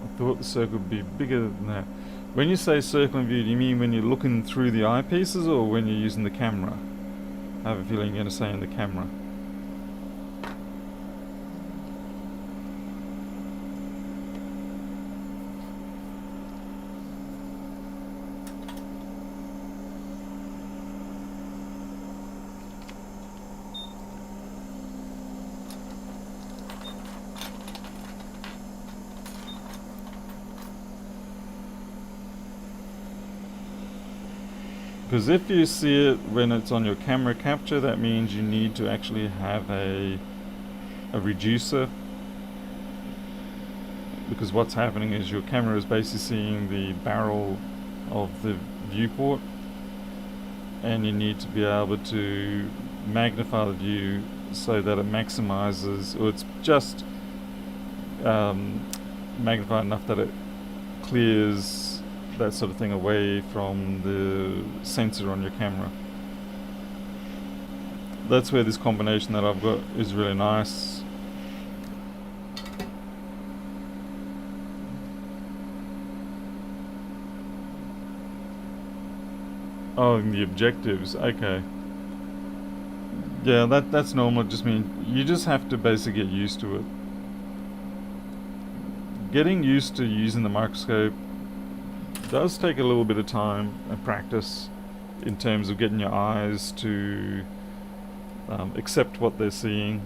I thought the circle would be bigger than that. When you say circle in view, do you mean when you're looking through the eyepieces or when you're using the camera? I have a feeling you're going to say in the camera. Because if you see it when it's on your camera capture, that means you need to actually have a reducer. Because what's happening is your camera is basically seeing the barrel of the viewport, and you need to be able to magnify the view so that it maximizes, or it's just magnified enough that it clears that sort of thing away from the sensor on your camera. That's where this combination that I've got is really nice. Oh, and the objectives, okay. Yeah, that's normal. It just means you just have to basically get used to it. Getting used to using the microscope does take a little bit of time and practice in terms of getting your eyes to accept what they're seeing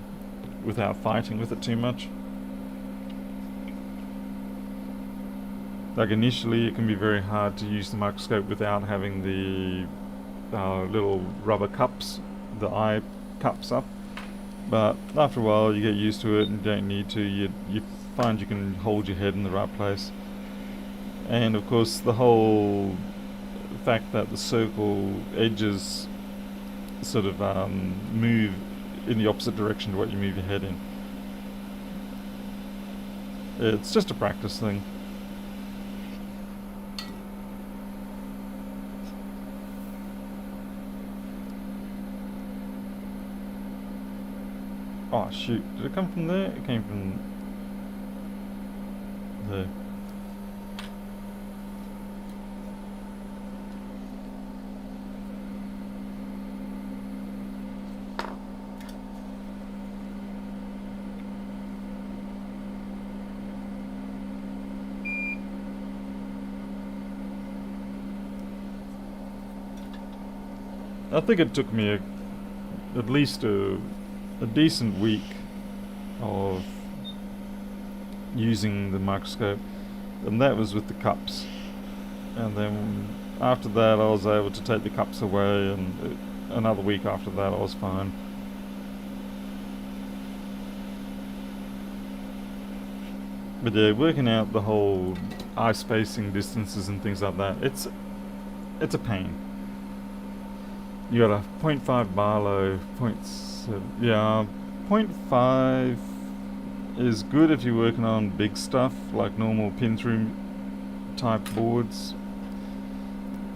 without fighting with it too much. Like initially it can be very hard to use the microscope without having the little rubber cups, the eye cups up, but after a while you get used to it and don't need to. You find you can hold your head in the right place. And of course the whole fact that the circle edges sort of move in the opposite direction to what you move your head in. It's just a practice thing. Oh shoot, did it come from there? It came from there. I think it took me at least a decent week of using the microscope, and that was with the cups. And then after that I was able to take the cups away, and another week after that I was fine. But yeah, working out the whole eye spacing distances and things like that, it's a pain. You got a 0.5 Barlow, 0.7, yeah, 0.5 is good if you're working on big stuff like normal pin through type boards.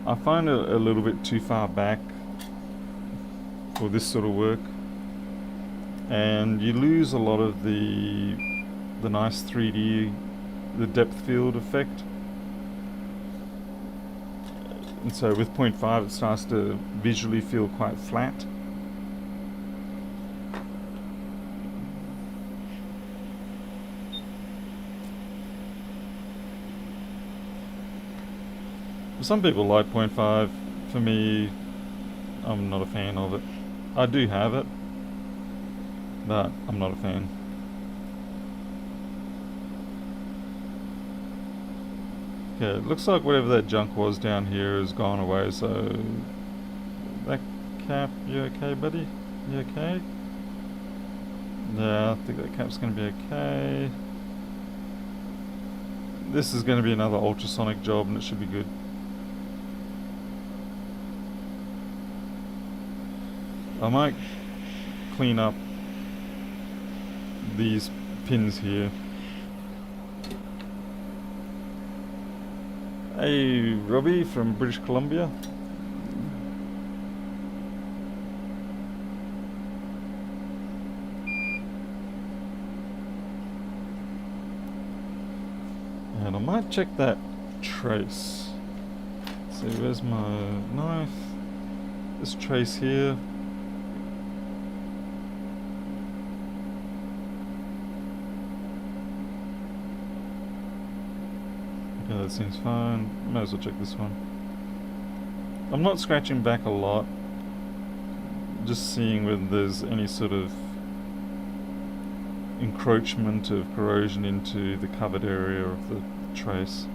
I find it a little bit too far back for this sort of work, and you lose a lot of the nice 3D the depth field effect. And so with 0.5 it starts to visually feel quite flat. Some people like 0.5. For me, I'm not a fan of it. I do have it, but I'm not a fan. Okay, it looks like whatever that junk was down here has gone away, so... That cap, you okay, buddy? You okay? Yeah, I think that cap's gonna be okay. This is gonna be another ultrasonic job and it should be good. I might clean up these pins here. Hey, Robbie from British Columbia. And I might check that trace. Let's see, where's my knife? This trace here. Okay, that seems fine. Might as well check this one. I'm not scratching back a lot. Just seeing whether there's any sort of encroachment of corrosion into the covered area of the trace.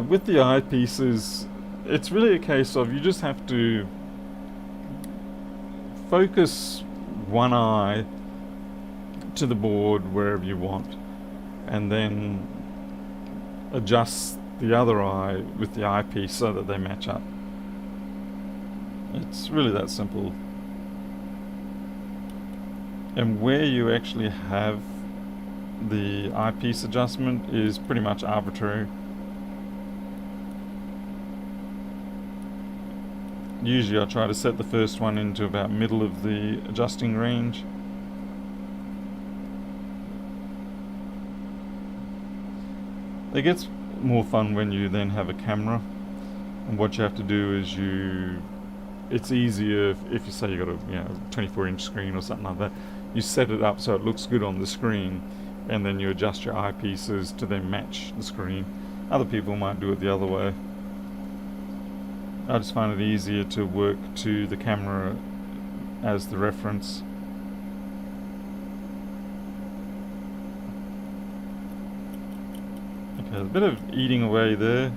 With the eyepieces, it's really a case of you just have to focus one eye to the board wherever you want, and then adjust the other eye with the eyepiece so that they match up. It's really that simple. And where you actually have the eyepiece adjustment is pretty much arbitrary. Usually I try to set the first one into about middle of the adjusting range. It gets more fun when you then have a camera, and what you have to do is it's easier if you say you got a 24-inch screen or something like that. You set it up so it looks good on the screen, and then you adjust your eyepieces to then match the screen. Other people might do it the other way. I just find it easier to work to the camera as the reference. Okay, there's a bit of eating away there,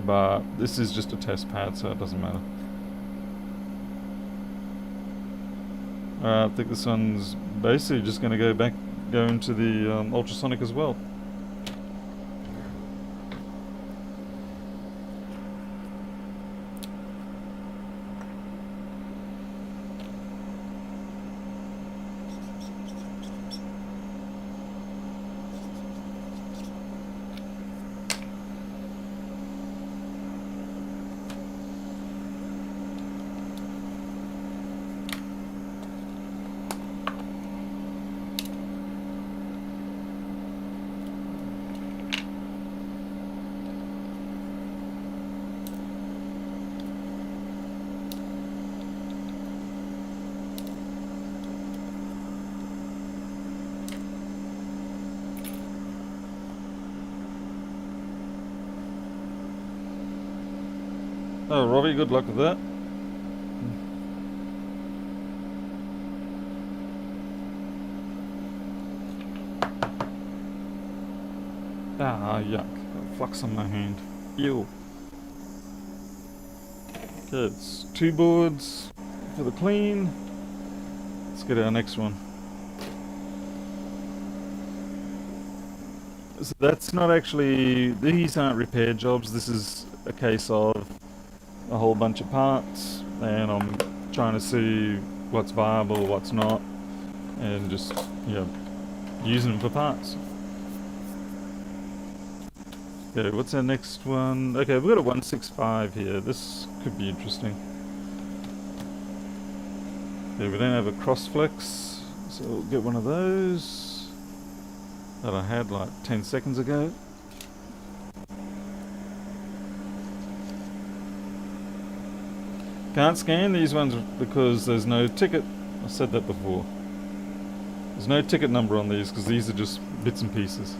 but this is just a test pad, so it doesn't matter. I think this one's basically just going to go into the ultrasonic as well. Oh, Robbie, good luck with that. Ah, yuck. Got flux on my hand. Ew. Okay, it's 2 boards for the clean. Let's get our next one. So that's not actually... These aren't repair jobs. This is a case of a whole bunch of parts, and I'm trying to see what's viable, what's not, and just using them for parts. Okay, what's our next one? Okay, we've got a 165 here. This could be interesting. Okay, we don't have a cross flex, so we'll get one of those that I had like 10 seconds ago. Can't scan these ones because there's no ticket. I said that before. There's no ticket number on these because these are just bits and pieces.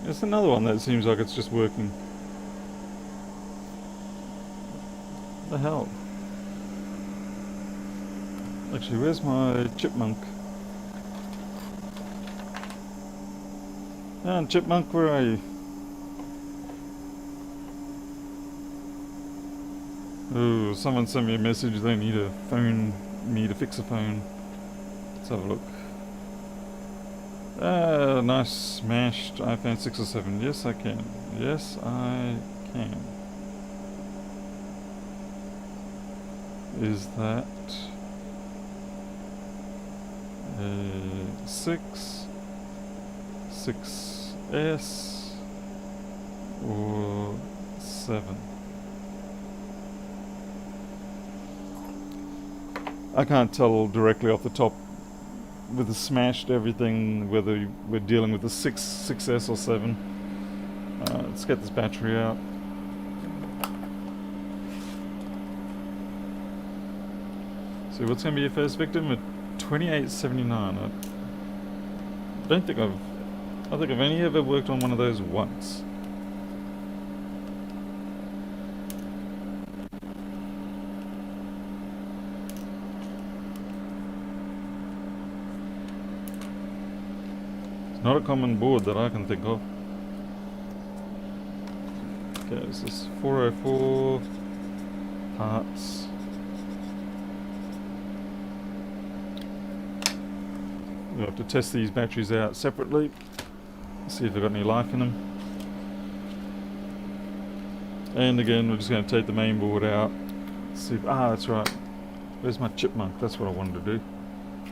There's another one that seems like it's just working. What the hell? Actually, where's my chipmunk? Ah, chipmunk, where are you? Oh, someone sent me a message. They need a phone, me to fix a phone. Let's have a look. Ah, nice smashed iPhone 6 or 7. Yes, I can. Yes, I can. Is that a 6, 6S, or 7? I can't tell directly off the top with the smashed everything whether we're dealing with a 6S or 7. Let's get this battery out. So what's going to be your first victim? A 2879. I don't think I think I've only ever worked on one of those once. It's not a common board that I can think of. Okay, this is 404 parts. We'll have to test these batteries out separately. See if they've got any life in them. And again, we're just going to take the main board out. See if, that's right. Where's my chipmunk? That's what I wanted to do.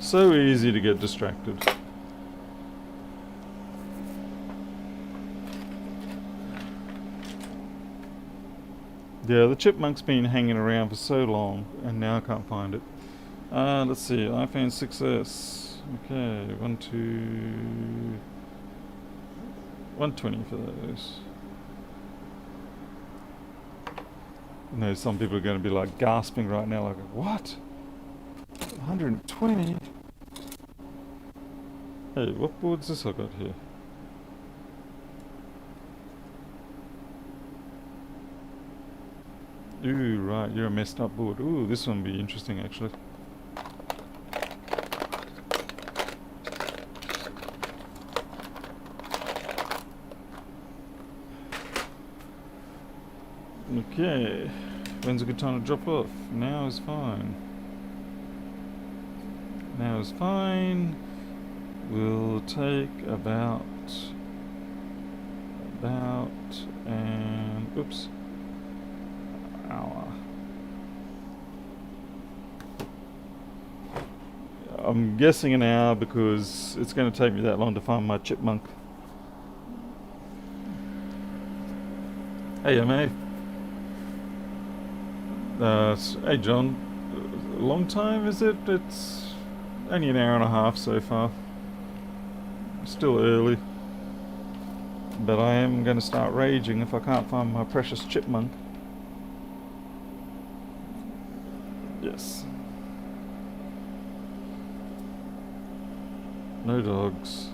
So easy to get distracted. Yeah, the chipmunk's been hanging around for so long, and now I can't find it. Let's see, iPhone 6S. Okay, 120 for those. I know some people are going to be like gasping right now, like, what? 120? Hey, what board's this I got here? Ooh, right, you're a messed up board. Ooh, this one will be interesting actually. Okay, when's a good time to drop off? Now is fine. Now is fine. We'll take about and oops, hour. I'm guessing an hour because it's going to take me that long to find my chipmunk. Hey, mate. Hey, John. Long time, is it? It's only an hour and a half so far. Still early. But I am going to start raging if I can't find my precious chipmunk. Yes. No dogs.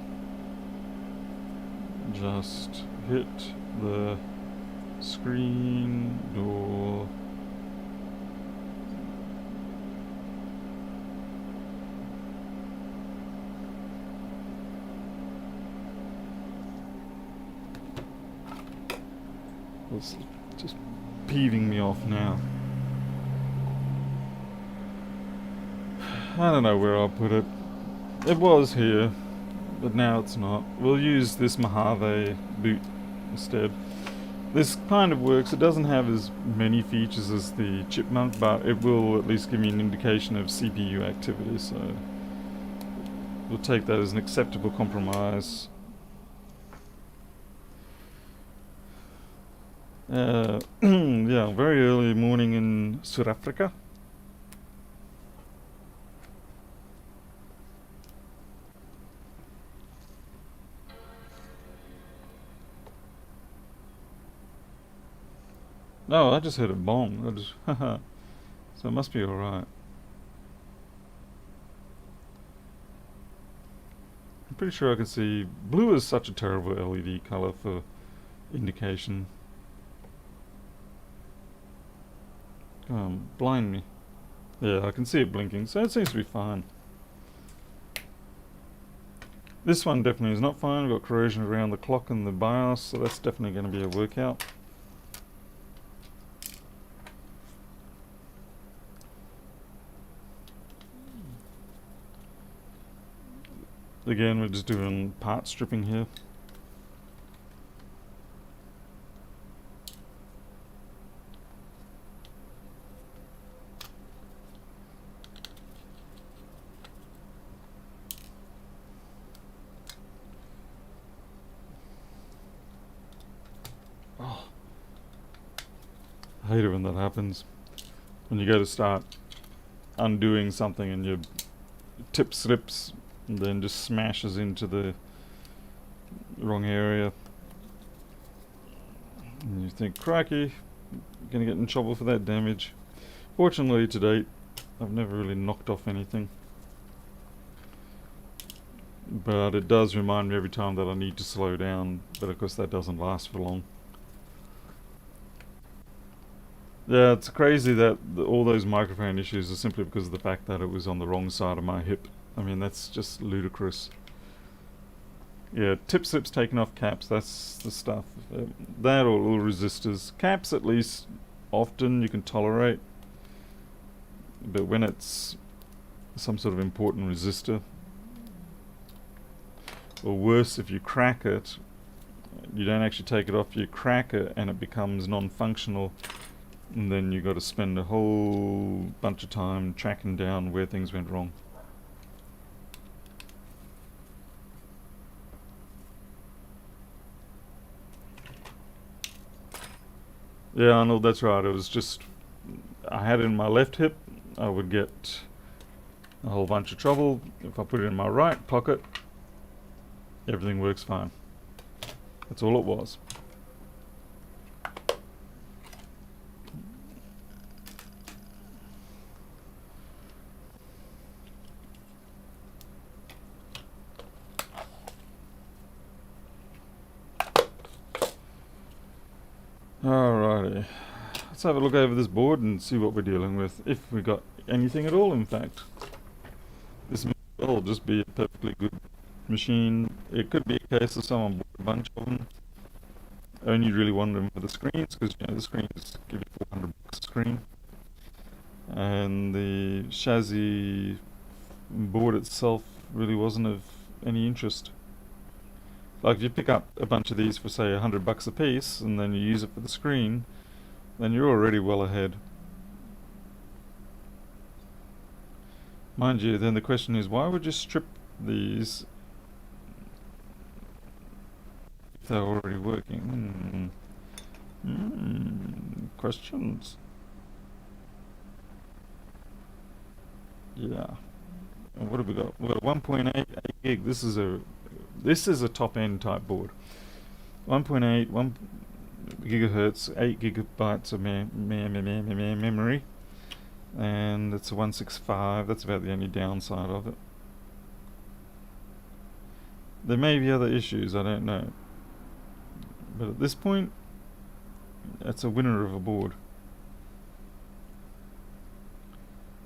Just hit the screen door. It's just peeving me off now. I don't know where I'll put it. It was here, but now it's not. We'll use this Mojave boot instead. This kind of works. It doesn't have as many features as the Chipmunk, but it will at least give me an indication of CPU activity, so we'll take that as an acceptable compromise. Yeah, very early morning in South Africa. No, I just heard a bong. I just, so it must be alright. I'm pretty sure I can see. Blue is such a terrible LED color for indication. Blind me. Yeah, I can see it blinking, so it seems to be fine. This one definitely is not fine. We've got corrosion around the clock and the BIOS, so that's definitely going to be a workout. Again, we're just doing part stripping here. Oh, I hate it when that happens. When you go to start undoing something and your tip slips and then just smashes into the wrong area. And you think, crikey, you're going to get in trouble for that damage. Fortunately, to date, I've never really knocked off anything. But it does remind me every time that I need to slow down, but of course that doesn't last for long. Yeah, it's crazy that all those microphone issues are simply because of the fact that it was on the wrong side of my hip. I mean, that's just ludicrous. Yeah, tip slips taken off caps, that's the stuff. That or all resistors. Caps at least often you can tolerate. But when it's some sort of important resistor, or worse, if you crack it, you don't actually take it off, you crack it and it becomes non-functional, and then you got to spend a whole bunch of time tracking down where things went wrong. Yeah, Arnold, that's right. It was just, I had it in my left hip, I would get a whole bunch of trouble. If I put it in my right pocket, everything works fine. That's all it was. Alrighty. Let's have a look over this board and see what we're dealing with. If we got anything at all, in fact. This may well just be a perfectly good machine. It could be a case of someone bought a bunch of them. Only really wanted them for the screens, because you know the screens give you $400 a screen. And the chassis board itself really wasn't of any interest. Like if you pick up a bunch of these for say $100 a piece and then you use it for the screen, then you're already well ahead. Mind you, then the question is, why would you strip these if they're already working? Questions? Yeah. And what have we got? We've got a 1.8 gig. This is a top end type board. 1.8, 1 gigahertz, 8 gigabytes of memory, and it's a 165. That's about the only downside of it. There may be other issues, I don't know, but at this point it's a winner of a board.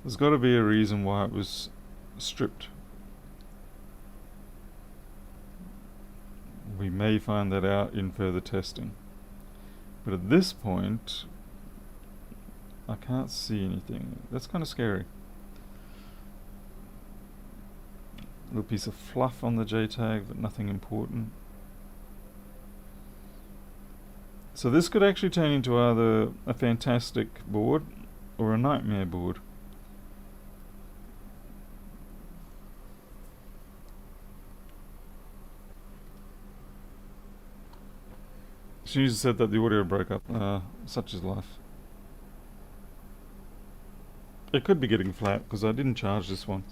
There's got to be a reason why it was stripped. We may find that out in further testing. But at this point, I can't see anything. That's kind of scary. Little piece of fluff on the JTAG, but nothing important. So this could actually turn into either a fantastic board or a nightmare board. She said that the audio broke up. Such is life. It could be getting flat because I didn't charge this one.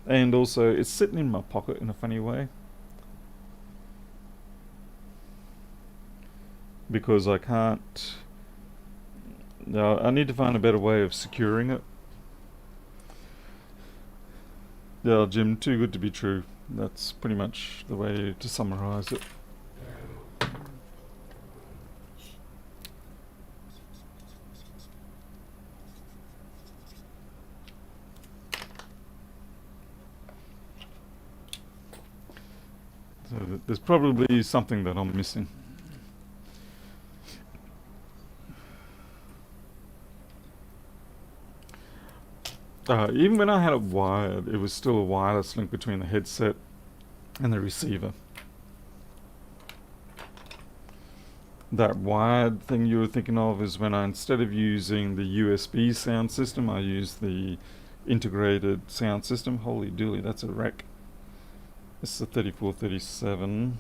And also, it's sitting in my pocket in a funny way. Because I can't... I need to find a better way of securing it. Yeah, Jim, too good to be true. That's pretty much the way to summarize it. So there's probably something that I'm missing. Even when I had it wired, it was still a wireless link between the headset and the receiver. That wired thing you were thinking of is when I, instead of using the USB sound system, I use the integrated sound system. Holy dooly, that's a wreck. This is a 3437.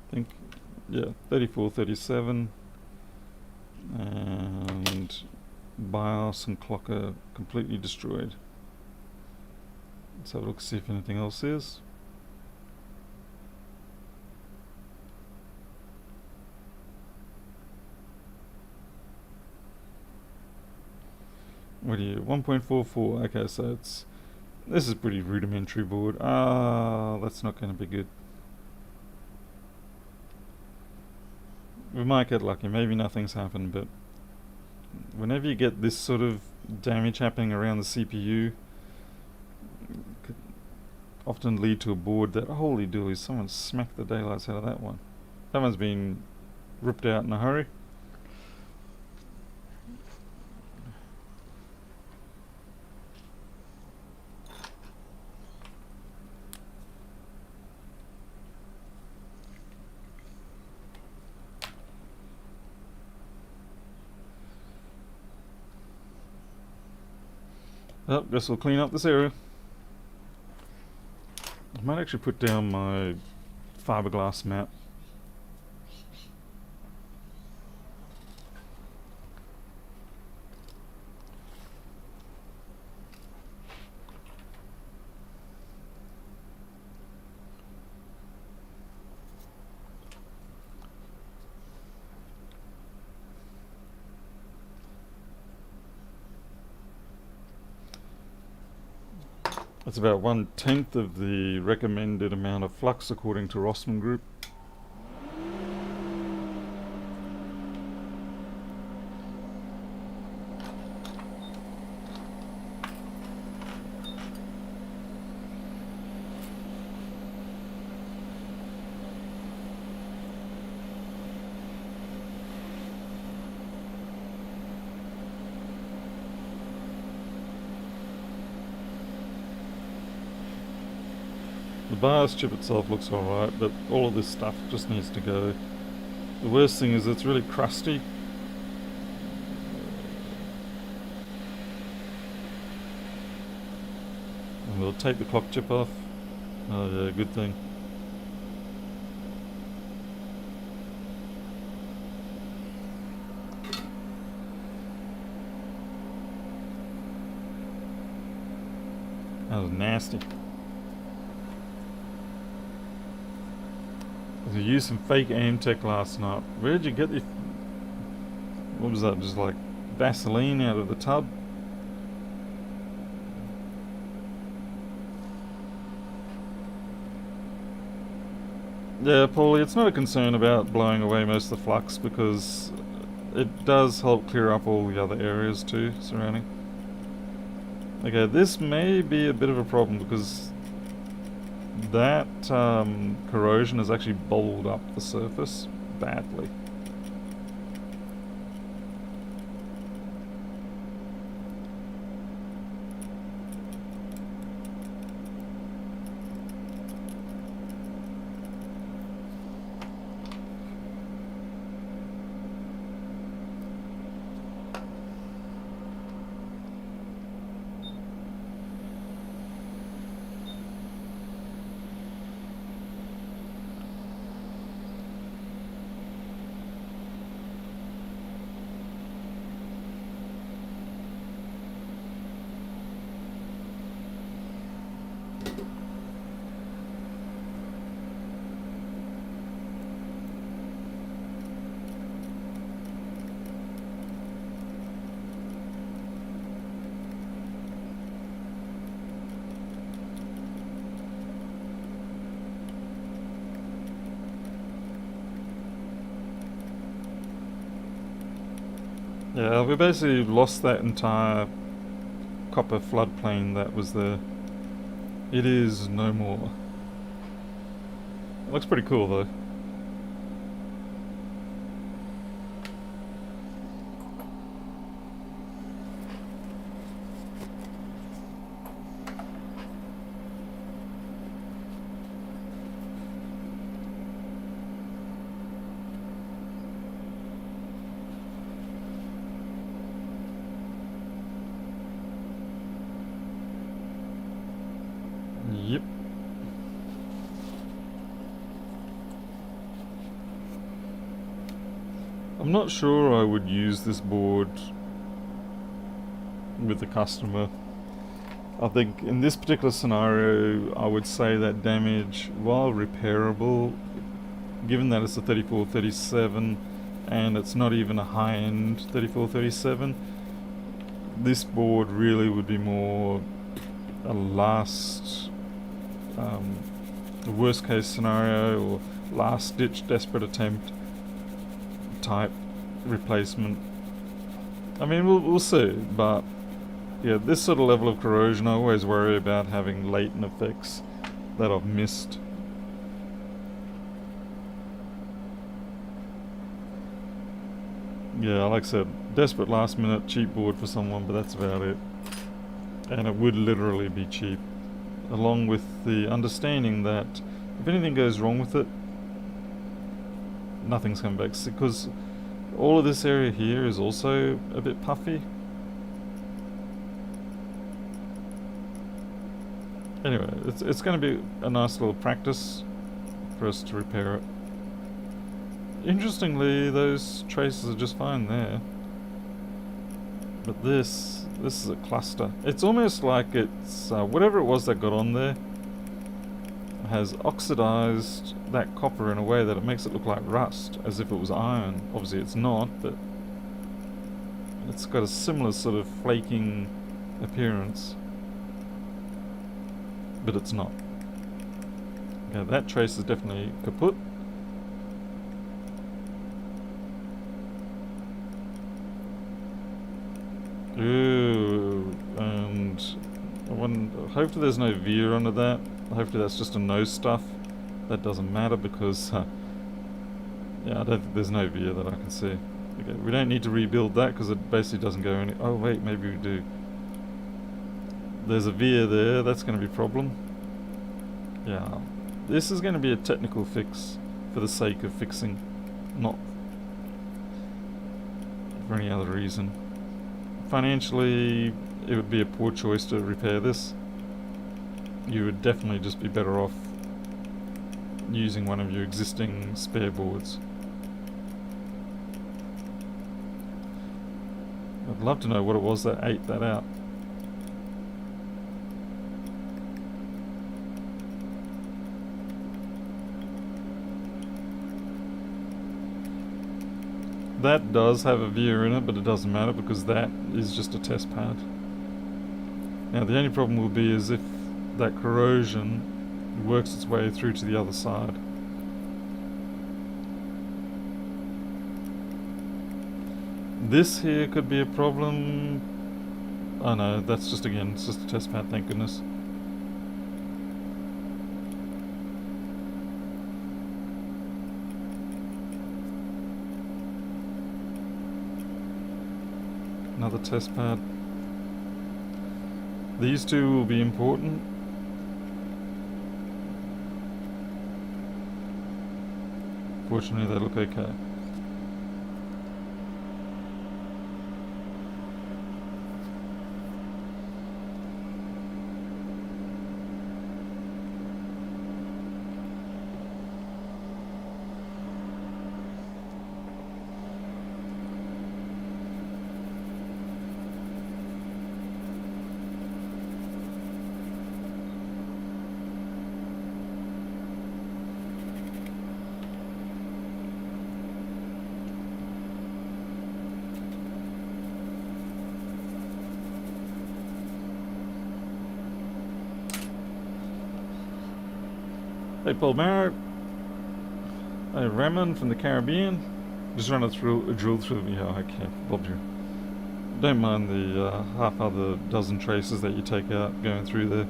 I think, yeah, 3437. And BIOS and clock are completely destroyed. Let's have a look, see if anything else is. What do you, 1.44, okay, so this is pretty rudimentary board. That's not going to be good. We might get lucky, maybe nothing's happened, but whenever you get this sort of damage happening around the CPU, it could often lead to a board that, holy dooly, someone smacked the daylights out of that one. That one's been ripped out in a hurry. Oh, guess we'll clean up this area. I might actually put down my fiberglass mat. That's about 1/10 of the recommended amount of flux according to Rossmann Group. The BIOS chip itself looks alright, but all of this stuff just needs to go. The worst thing is it's really crusty. And we'll take the clock chip off. Oh yeah, good thing. That was nasty. I used some fake aim tech last night. Where did you get the... What was that? Just like Vaseline out of the tub? Yeah, Paulie, it's not a concern about blowing away most of the flux because it does help clear up all the other areas too surrounding. Okay, this may be a bit of a problem because that corrosion has actually bowled up the surface badly. Yeah, we basically lost that entire copper floodplain that was there. It is no more. It looks pretty cool though. Yep. I'm not sure I would use this board with the customer. I think in this particular scenario, I would say that damage, while repairable, given that it's a 3437 and it's not even a high-end 3437, this board really would be more a last, worst case scenario or last ditch desperate attempt type replacement. I mean, we'll see, but yeah, this sort of level of corrosion, I always worry about having latent effects that I've missed. Yeah, like I said, desperate last minute cheap board for someone, but that's about it. And it would literally be cheap, along with the understanding that if anything goes wrong with it, nothing's coming back, because all of this area here is also a bit puffy. Anyway, it's going to be a nice little practice for us to repair it. Interestingly, those traces are just fine there. But this is a cluster. It's almost like it's whatever it was that got on there has oxidized that copper in a way that it makes it look like rust, as if it was iron. Obviously it's not, but it's got a similar sort of flaking appearance. But it's not. Okay, that trace is definitely kaput. Ooh, and hopefully there's no veer under that. Hopefully that's just a nose stuff. That doesn't matter because, yeah, I don't think there's no veer that I can see. Okay, we don't need to rebuild that because it basically doesn't go any. Oh wait, maybe we do. There's a veer there. That's going to be a problem. Yeah, this is going to be a technical fix for the sake of fixing, not for any other reason. Financially, it would be a poor choice to repair this. You would definitely just be better off using one of your existing spare boards. I'd love to know what it was that ate that out. That does have a veer in it, but it doesn't matter because that is just a test pad. Now the only problem will be is if that corrosion works its way through to the other side. This here could be a problem. Oh no, that's just, again, it's just a test pad, thank goodness. Another test pad. These two will be important. Fortunately, they look okay. Hey Paul Merritt. Hey Raymond from the Caribbean. Just run a drill through the... Yeah, okay, Bob here. don't mind the half other dozen traces that you take out going through there.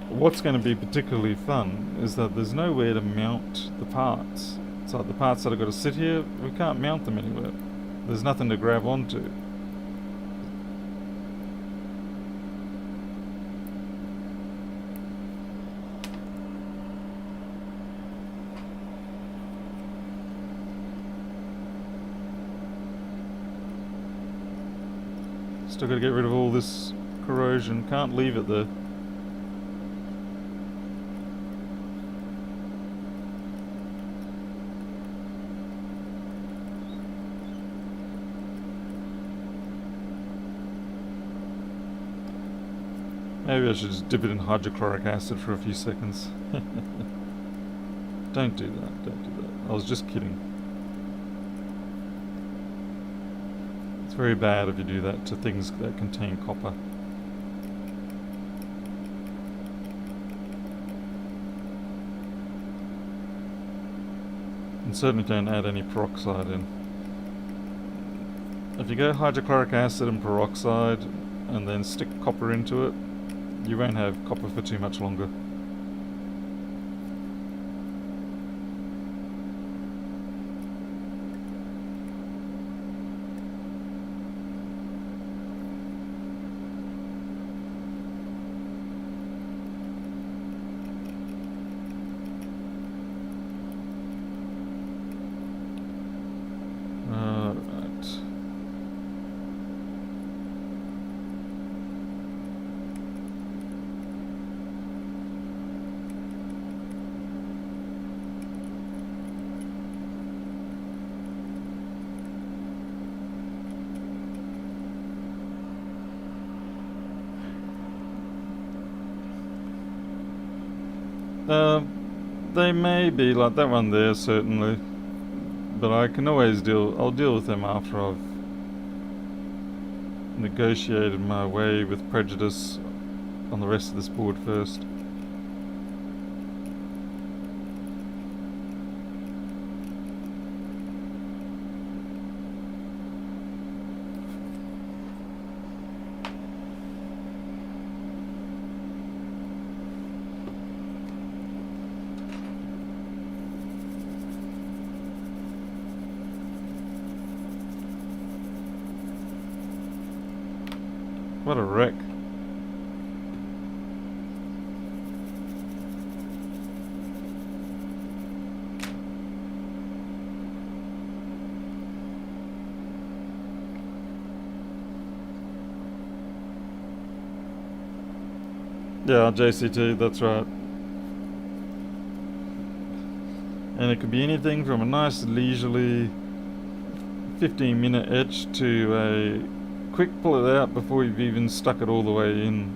What's going to be particularly fun is that there's nowhere to mount the parts. So the parts that have got to sit here, we can't mount them anywhere. There's nothing to grab onto. Still got to get rid of all this corrosion. Can't leave it there. Maybe I should just dip it in hydrochloric acid for a few seconds. Don't do that, don't do that. I was just kidding. It's very bad if you do that to things that contain copper. And certainly don't add any peroxide in. If you go hydrochloric acid and peroxide and then stick copper into it, you won't have copper for too much longer. They may be like that one there, certainly, but I can always I'll deal with them after I've negotiated my way with prejudice on the rest of this board first. What a wreck. Yeah, JCT, that's right. And it could be anything from a nice leisurely 15-minute etch to a quick pull it out before you've even stuck it all the way in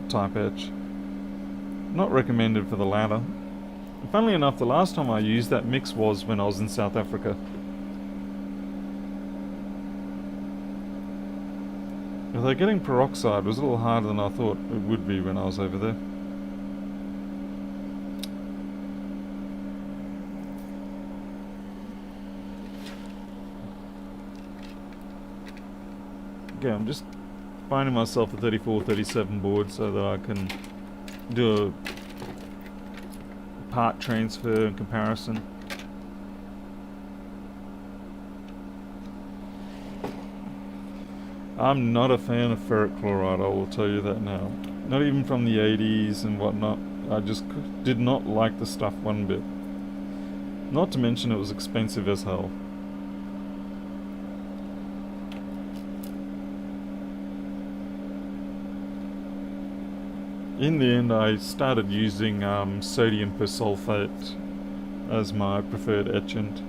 type etch. Not recommended for the latter. Funnily enough, the last time I used that mix was when I was in South Africa. Although getting peroxide was a little harder than I thought it would be when I was over there. Okay, I'm just finding myself a 3437 board so that I can do a part transfer and comparison. I'm not a fan of ferric chloride, I will tell you that now. Not even from the 80s and whatnot. I just did not like the stuff one bit. Not to mention it was expensive as hell. In the end, I started using sodium persulfate as my preferred etchant.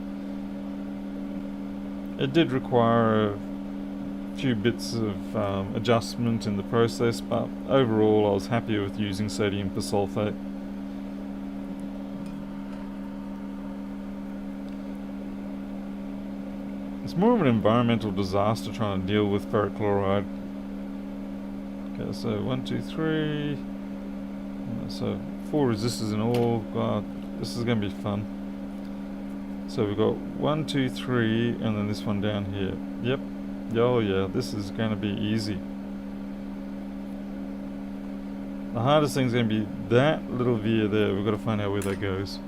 It did require a few bits of adjustment in the process, but overall I was happy with using sodium persulfate. It's more of an environmental disaster trying to deal with ferric chloride. Okay, so 1, 2, 3. So 4 resistors in all. God, this is going to be fun. So we've got 1, 2, 3, and then this one down here. Yep. Oh yeah, this is going to be easy. The hardest thing's going to be that little veer there. We've got to find out where that goes.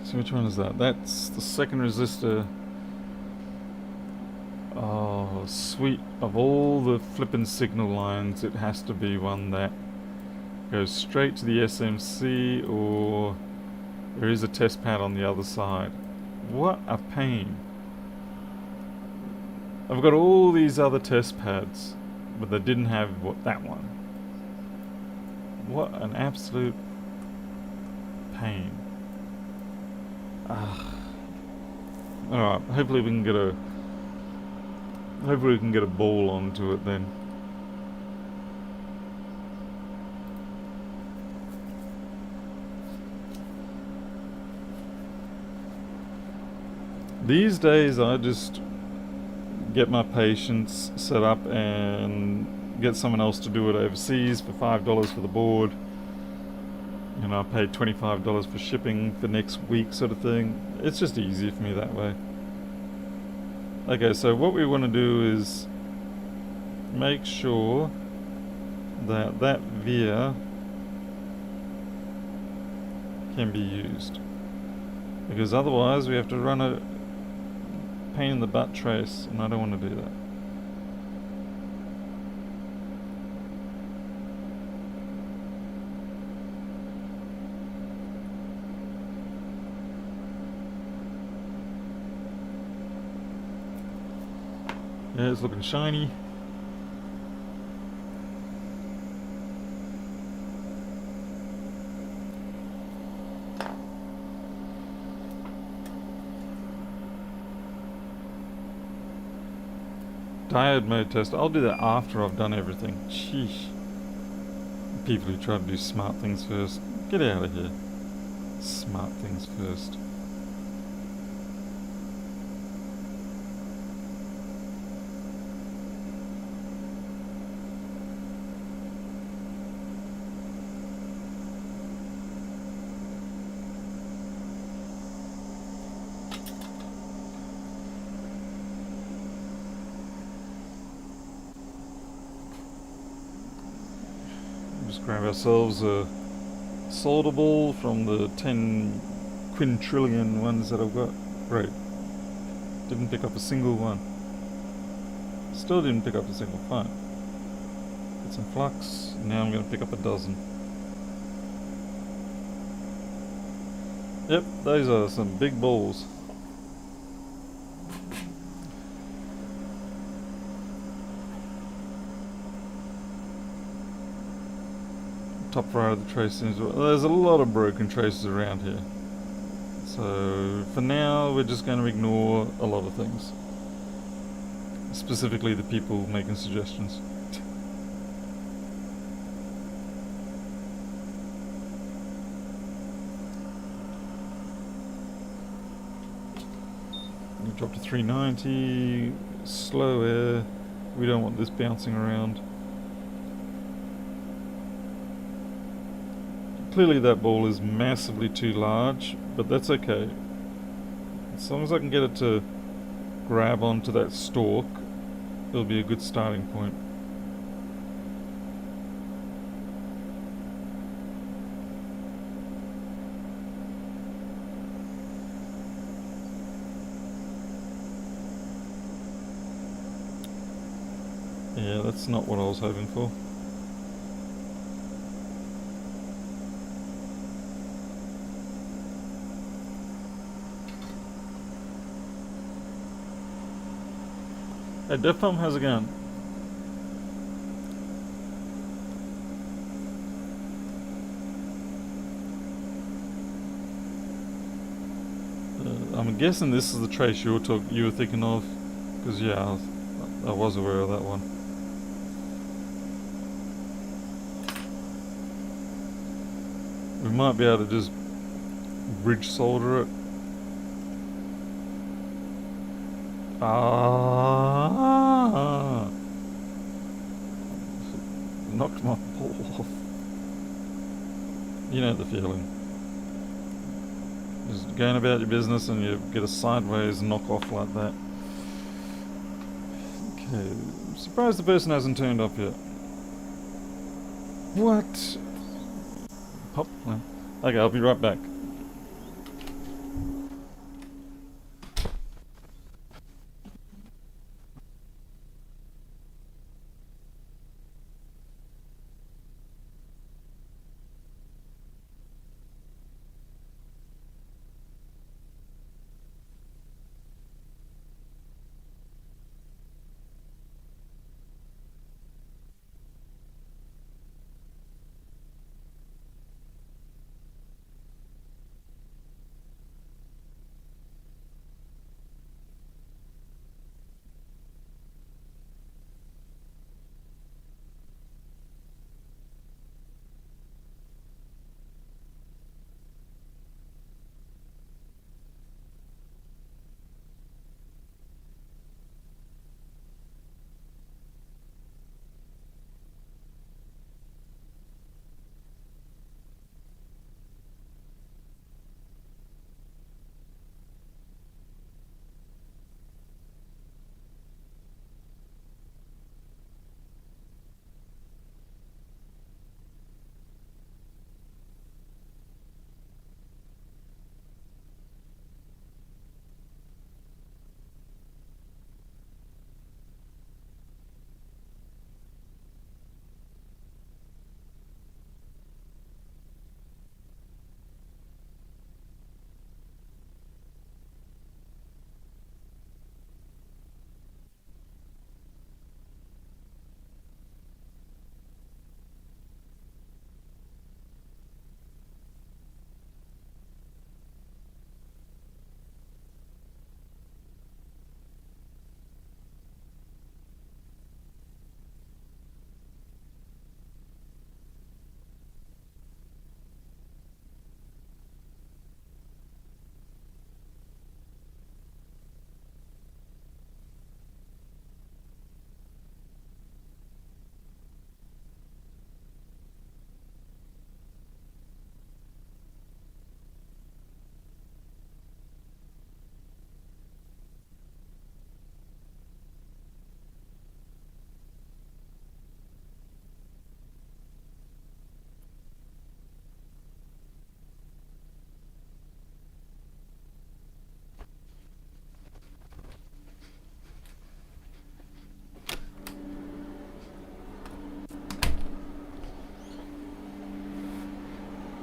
So which one is that? That's the second resistor. Oh, sweet. Of all the flippin' signal lines, it has to be one that goes straight to the SMC, or there is a test pad on the other side. What a pain. I've got all these other test pads, but they didn't have that one. What an absolute pain. Alright, hopefully we can get a ball onto it then. These days I just get my patients set up and get someone else to do it overseas for $5 for the board. You know, I pay $25 for shipping for next week, sort of thing. It's just easier for me that way. Okay, so what we want to do is make sure that that veer can be used, because otherwise we have to run a pain in the butt trace, and I don't want to do that. Yeah, it's looking shiny. Diode mode test. I'll do that after I've done everything. Sheesh. People who try to do smart things first. Get out of here. Smart things first. Just grab ourselves a solder ball from the 10 quintillion ones that I've got. Great. Didn't pick up a single one. Still didn't pick up a single. Fine. Get some flux. Now I'm going to pick up a dozen. Yep, those are some big balls. Top right of the trace as well. There's a lot of broken traces around here. So for now we're just going to ignore a lot of things. Specifically the people making suggestions. We dropped to 390, slow air. We don't want this bouncing around. Clearly that ball is massively too large, but that's okay. As long as I can get it to grab onto that stalk, it'll be a good starting point. Yeah, that's not what I was hoping for. Hey, Defcom, how's it going? guessing this is the trace you were thinking of, because yeah, I was aware of that one. We might be able to just bridge solder it. Ah! Knocked my ball off. You know the feeling. Just going about your business and you get a sideways knock off like that. Okay, I'm surprised the person hasn't turned up yet. What? Pop. Okay, I'll be right back.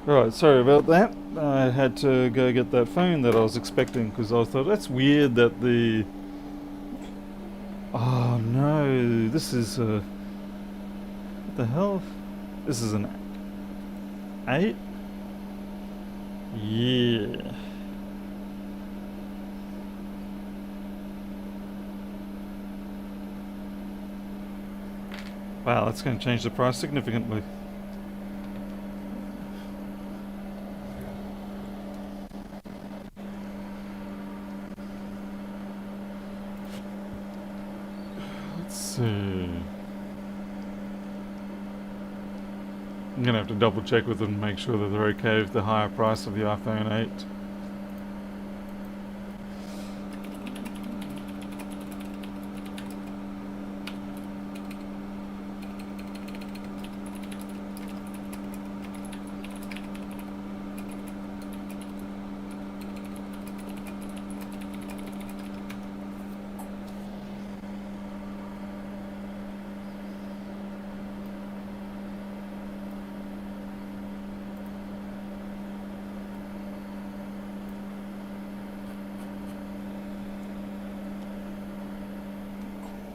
Right, sorry about that. I had to go get that phone that I was expecting because I thought that's weird that the. Oh no, this is what the hell? This is an 8? Yeah. Wow, that's going to change the price significantly. Let's see. I'm going to have to double check with them and make sure that they're okay with the higher price of the iPhone 8.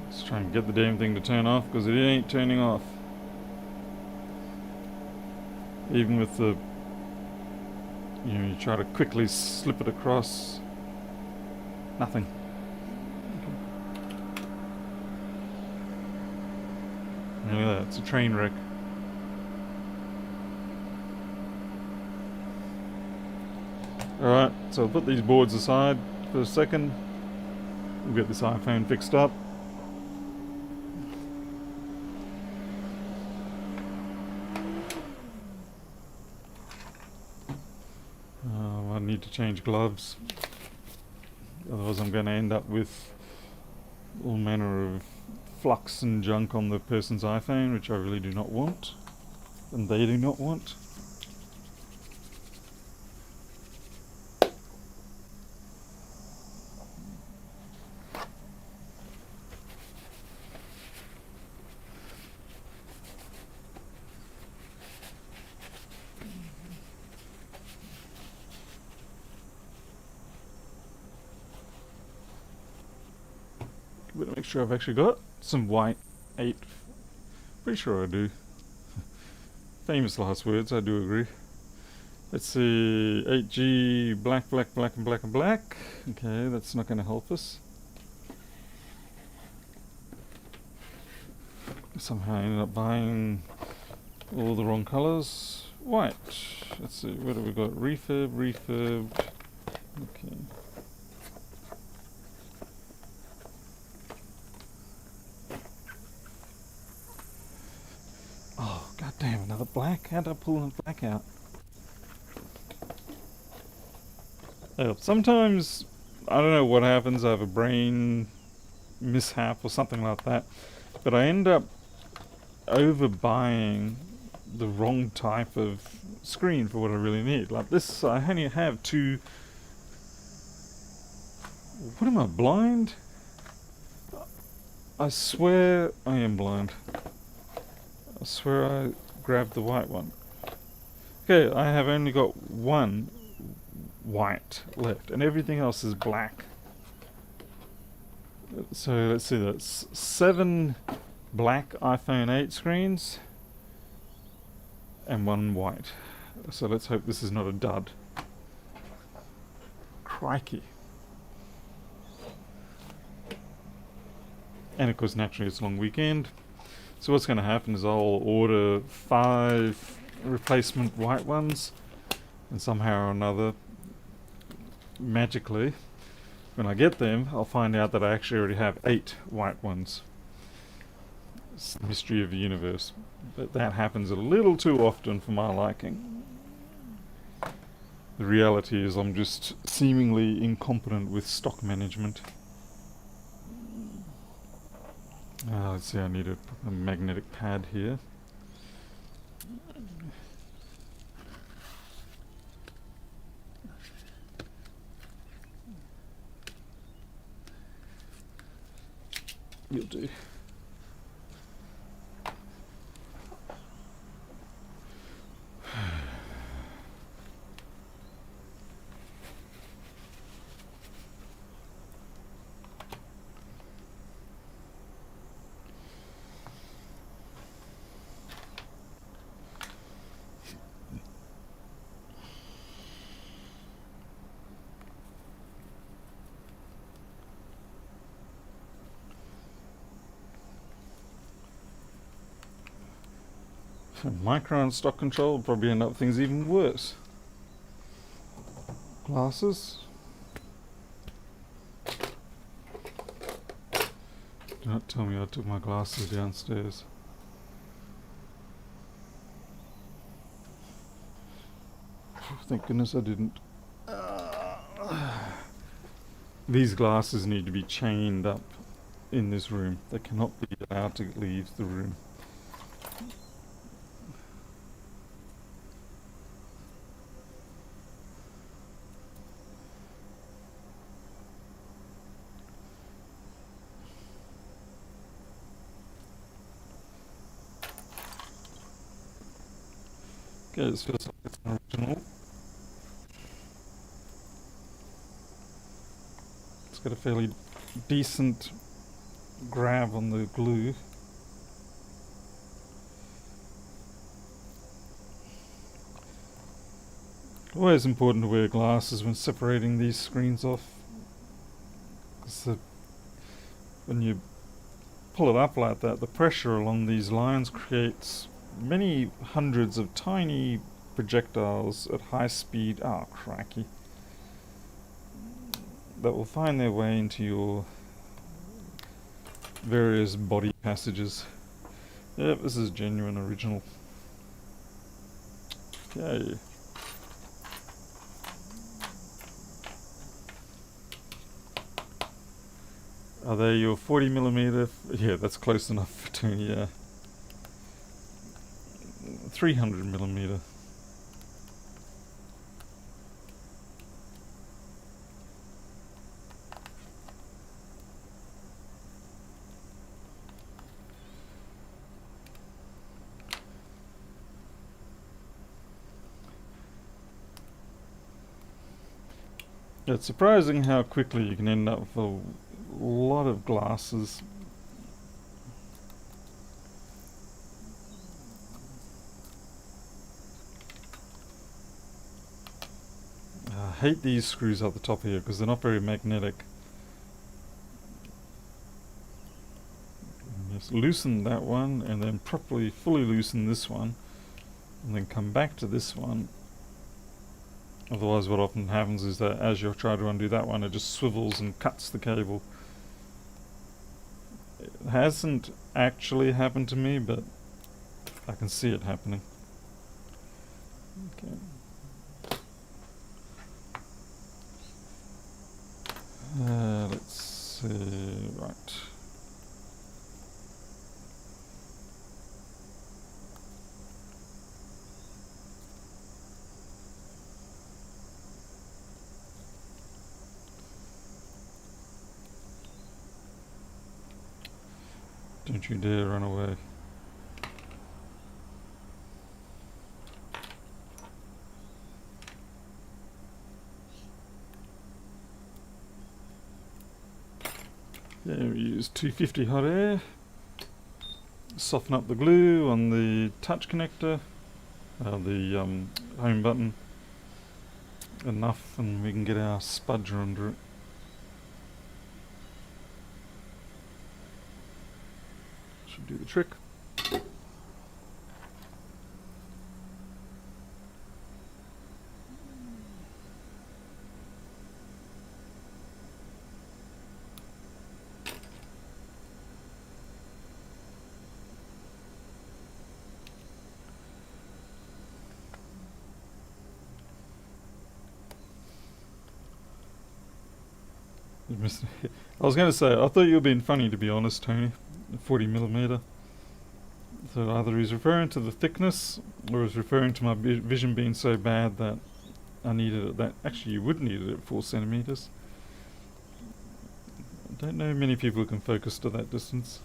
Let's try and get the damn thing to turn off because it ain't turning off. Even with the, you try to quickly slip it across. Nothing. Look at that, it's a train wreck. Alright, so I'll put these boards aside for a second. We'll get this iPhone fixed up. I need to change gloves. Otherwise I'm going to end up with all manner of flux and junk on the person's iPhone, which I really do not want. And they do not want. Better make sure I've actually got some white 8. Pretty sure I do. Famous last words, I do agree. Let's see, 8G, black, black, black, and black, and black. Okay, that's not going to help us. Somehow I ended up buying all the wrong colours. White. Let's see, what have we got? Refurbed. Okay. Oh, god damn, another black? How'd I pull the black out? Oh, sometimes, I don't know what happens, I have a brain mishap or something like that, but I end up overbuying the wrong type of screen for what I really need. Like this, I only have 2... What am I, blind? I swear I am blind. I swear I grabbed the white one. Okay, I have only got one white left, and everything else is black. So let's see, that's 7 black iPhone 8 screens and 1 white. So let's hope this is not a dud. Crikey. And of course, naturally, it's a long weekend. So what's going to happen is I'll order 5 replacement white ones, and somehow or another, magically, when I get them, I'll find out that I actually already have 8 white ones. It's the mystery of the universe. But that happens a little too often for my liking. The reality is I'm just seemingly incompetent with stock management. Let's see, I need a magnetic pad here. You'll do. Micron stock control will probably end up things even worse. Glasses. Do not tell me I took my glasses downstairs. Thank goodness I didn't. These glasses need to be chained up in this room. They cannot be allowed to leave the room. Okay, this feels like it's an original. It's got a fairly decent grab on the glue. Always important to wear glasses when separating these screens off. So when you pull it up like that, the pressure along these lines creates many hundreds of tiny projectiles at high speed. Ah, cracky. That will find their way into your various body passages. Yep, this is genuine original. Okay. Are they your 40mm? Yeah, that's close enough to, yeah. 300mm. It's surprising how quickly you can end up with a lot of glasses. I hate these screws at the top here because they're not very magnetic. Just loosen that one and then properly fully loosen this one and then come back to this one. Otherwise what often happens is that as you're trying to undo that one, it just swivels and cuts the cable. It hasn't actually happened to me, but I can see it happening. Okay. Let's see, right. Don't you dare run away. Yeah, we use 250 hot air. Soften up the glue on the touch connector, the home button. Enough, and we can get our spudger under it. Should do the trick. I was going to say, I thought you were being funny, to be honest, Tony. 40mm. So either he's referring to the thickness, or he's referring to my vision being so bad that I needed it. That actually, you would need it at 4cm. I don't know many people who can focus to that distance.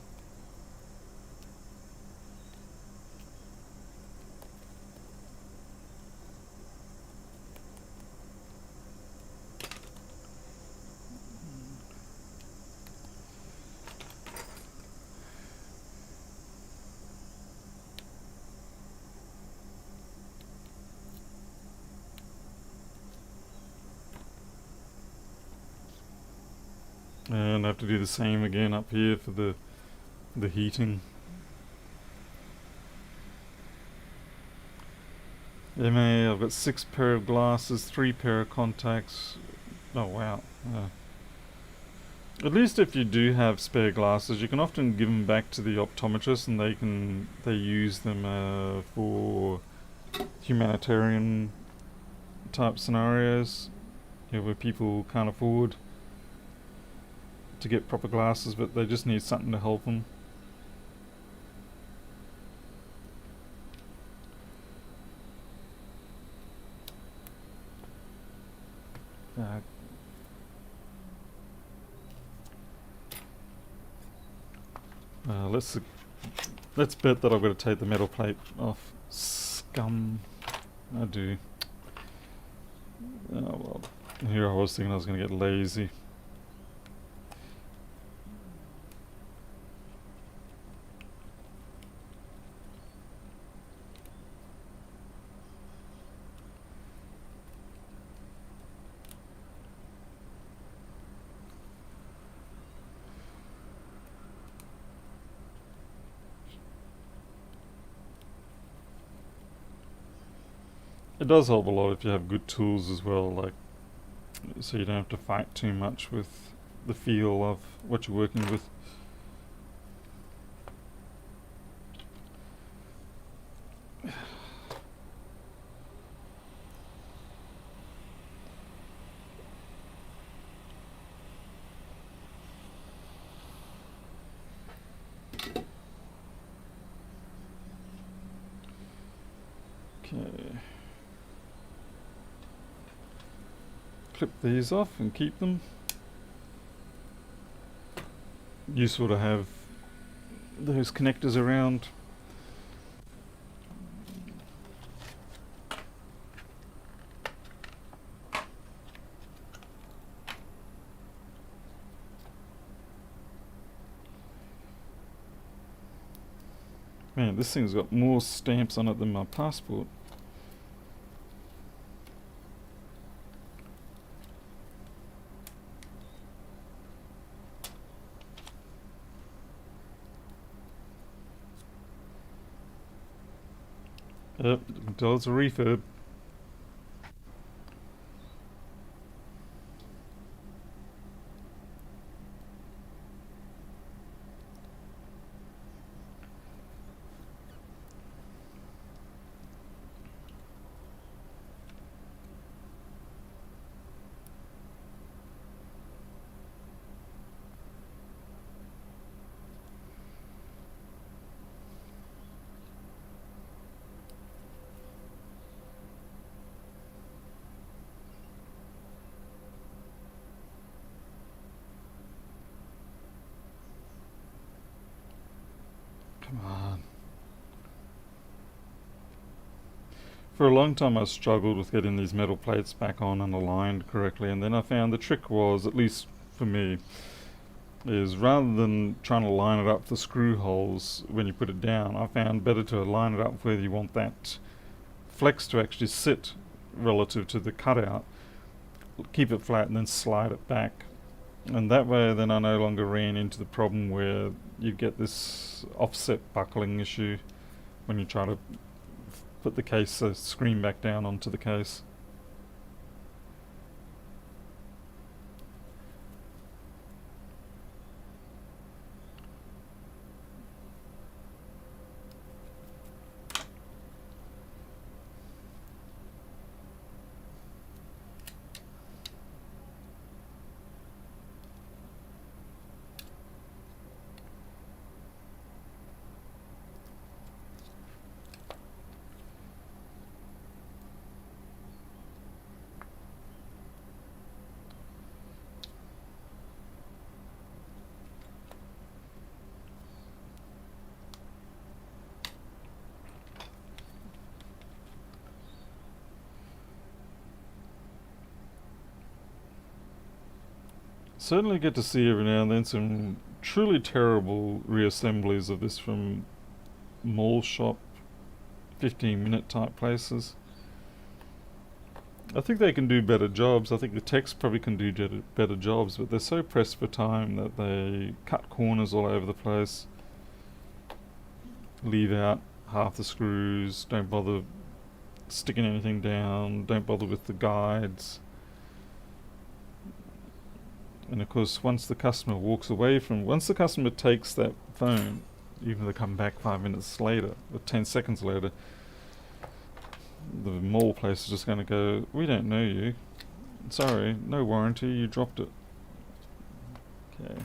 And I have to do the same again up here for the heating. MA, I've got 6 pair of glasses, 3 pair of contacts. Oh wow. At least if you do have spare glasses, you can often give them back to the optometrist and they use them for humanitarian type scenarios, where people can't afford to get proper glasses, but they just need something to help them. Let's bet that I've got to take the metal plate off. Scum. I do. Oh well. Here I was thinking I was going to get lazy. It does help a lot if you have good tools as well, like so you don't have to fight too much with the feel of what you're working with. Okay. Clip these off and keep them. Useful to have those connectors around. Man, this thing's got more stamps on it than my passport. Yep, you can tell it's a refurb. Come on. For a long time I struggled with getting these metal plates back on and aligned correctly, and then I found the trick was, at least for me, is rather than trying to line it up for screw holes when you put it down, I found better to line it up where you want that flex to actually sit relative to the cutout. Keep it flat and then slide it back. And that way then I no longer ran into the problem where you get this offset buckling issue when you try to put the case screen back down onto the case. Certainly get to see every now and then some truly terrible reassemblies of this from mall shop 15-minute type places. I think they can do better jobs. I think the techs probably can do better jobs, but they're so pressed for time that they cut corners all over the place, leave out half the screws, don't bother sticking anything down, don't bother with the guides. And of course, once the customer takes that phone, even if they come back 5 minutes later or 10 seconds later, the mall place is just going to go, we don't know you. Sorry, no warranty, you dropped it. Okay.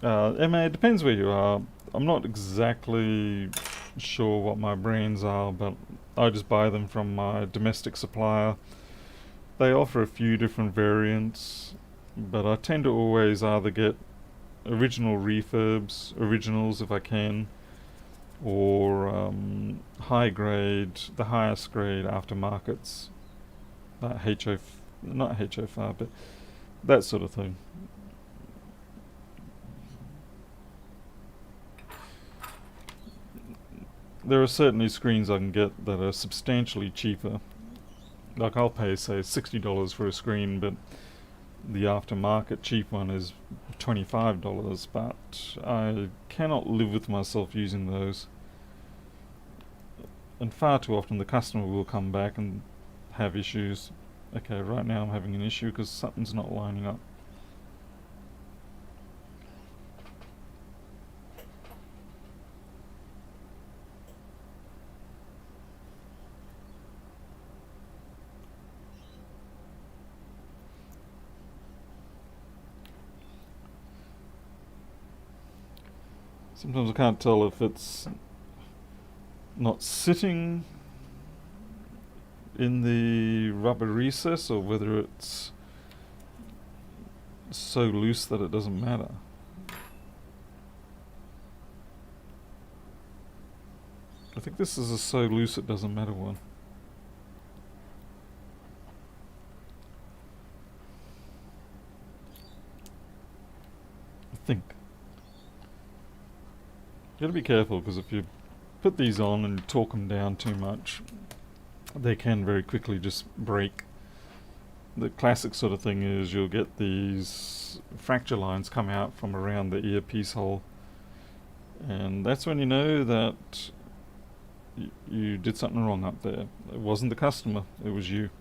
MA, it depends where you are. I'm not exactly sure what my brands are, but I just buy them from my domestic supplier. They offer a few different variants, but I tend to always either get original refurbs, originals if I can, or high grade, the highest grade aftermarkets, not HO5, but that sort of thing. There are certainly screens I can get that are substantially cheaper. Like I'll pay say $60 for a screen, but the aftermarket cheap one is $25, but I cannot live with myself using those. and far too often the customer will come back and have issues. Okay, right now I'm having an issue because something's not lining up. Sometimes I can't tell if it's not sitting in the rubber recess or whether it's so loose that it doesn't matter. I think this is a so loose it doesn't matter one. I think. You gotta be careful because if you put these on and torque them down too much, they can very quickly just break. The classic sort of thing is you'll get these fracture lines come out from around the earpiece hole, and that's when you know that you did something wrong up there. It wasn't the customer, it was you.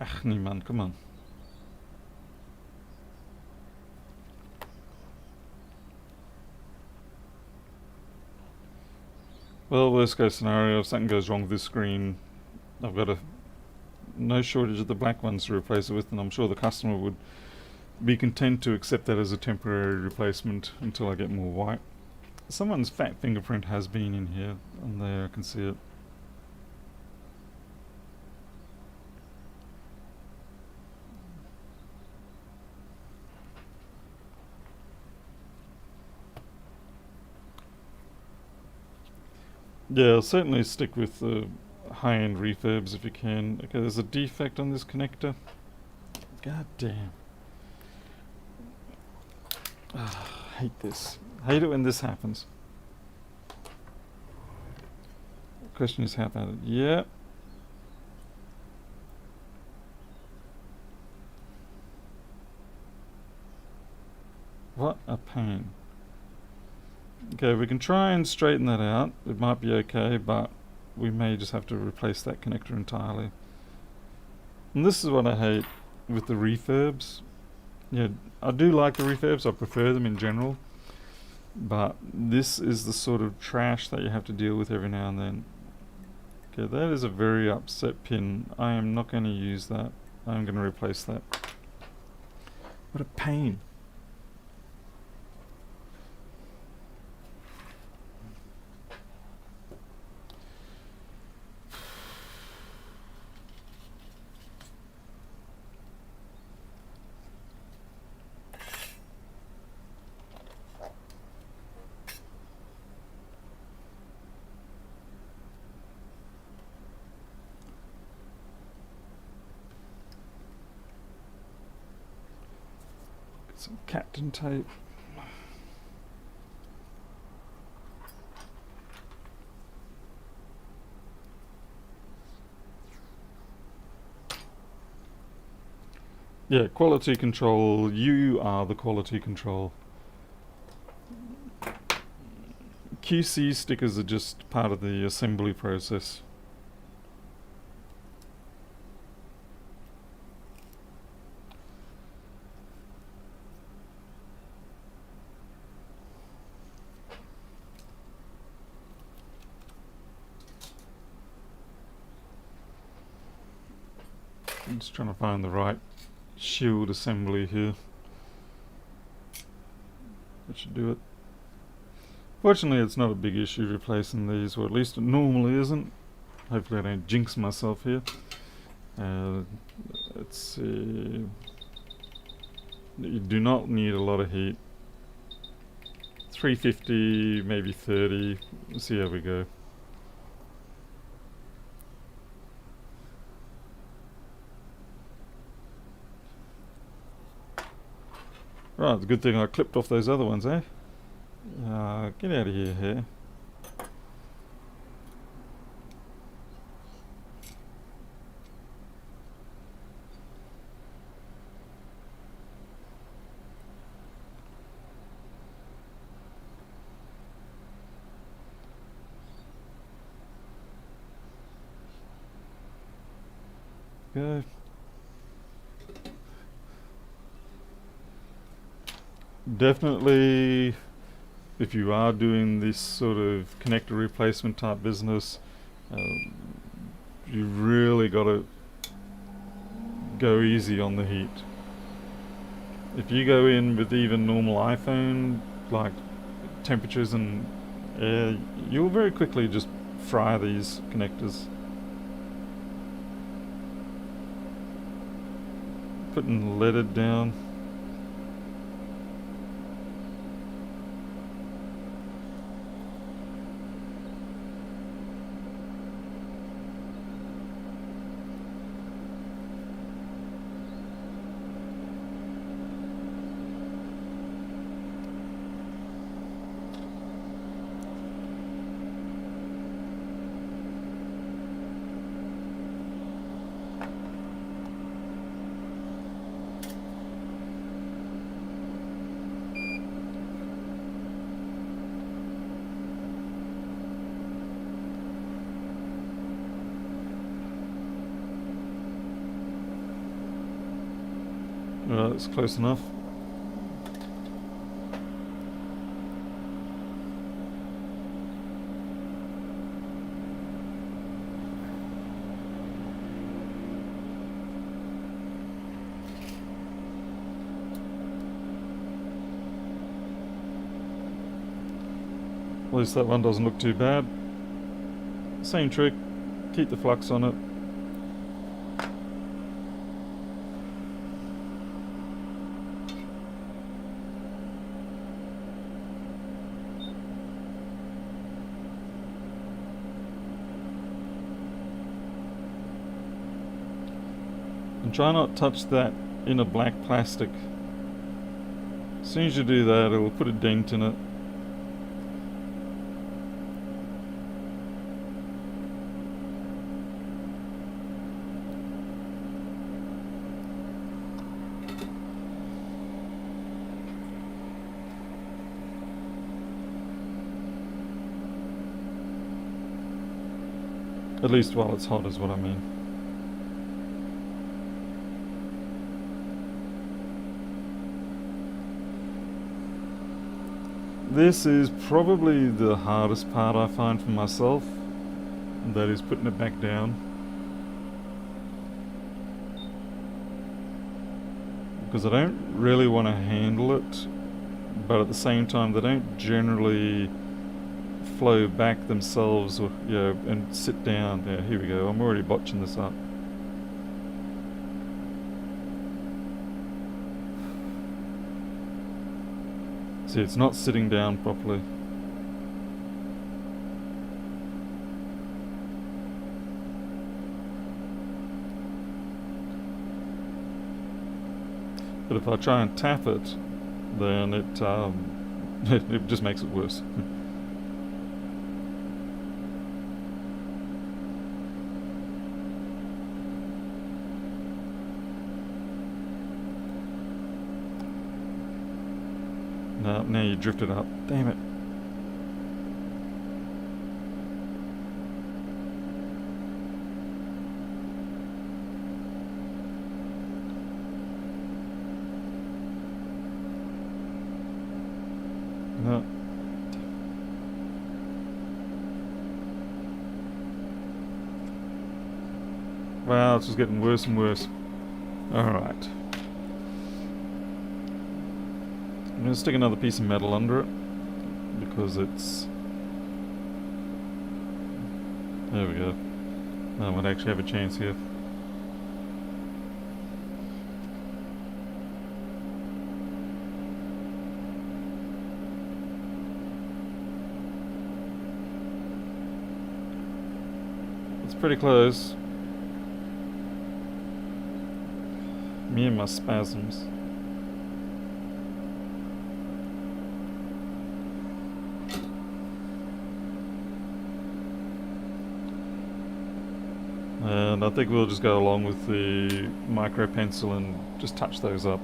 Ach nee man, come on. Well, worst case scenario, if something goes wrong with this screen, I've got no shortage of the black ones to replace it with, and I'm sure the customer would be content to accept that as a temporary replacement until I get more white. Someone's fat fingerprint has been in here, and there I can see it. Yeah, I'll certainly stick with the high-end refurbs if you can. Okay, there's a defect on this connector. God damn. I hate this. I hate it when this happens. The question is how about it? Yeah. What a pain. Okay, we can try and straighten that out. It might be okay, but we may just have to replace that connector entirely. And this is what I hate with the refurbs. Yeah, I do like the refurbs, I prefer them in general, but this is the sort of trash that you have to deal with every now and then. Okay, that is a very upset pin. I am not going to use that. I'm going to replace that. What a pain. Some Captain tape. Yeah, quality control. You are the quality control. QC stickers are just part of the assembly process. I'm just trying to find the right shield assembly here. That should do it. Fortunately, it's not a big issue replacing these, or at least it normally isn't. Hopefully I don't jinx myself here. Let's see. You do not need a lot of heat. 350, maybe 30. Let's see how we go. Right, it's a good thing I clipped off those other ones, eh? Get out of here. Go. Definitely, if you are doing this sort of connector replacement type business, you really got to go easy on the heat. If you go in with even normal iPhone like temperatures and air, you'll very quickly just fry these connectors. Putting leaded down. That's close enough. At least that one doesn't look too bad. Same trick, keep the flux on it. And try not to touch that inner black plastic. As soon as you do that, it will put a dent in it. At least while it's hot is what I mean. This is probably the hardest part I find for myself, and that is putting it back down. Because I don't really want to handle it, but at the same time they don't generally flow back themselves, or and sit down. Yeah, here we go. I'm already botching this up. See, it's not sitting down properly. But if I try and tap it, then it it just makes it worse. Now you drifted up. Damn it. No. Wow, it's just getting worse and worse. Alright. I'm going to stick another piece of metal under it, because it's... There we go. I might actually have a chance here. It's pretty close. Me and my spasms. And I think we'll just go along with the micro pencil and just touch those up.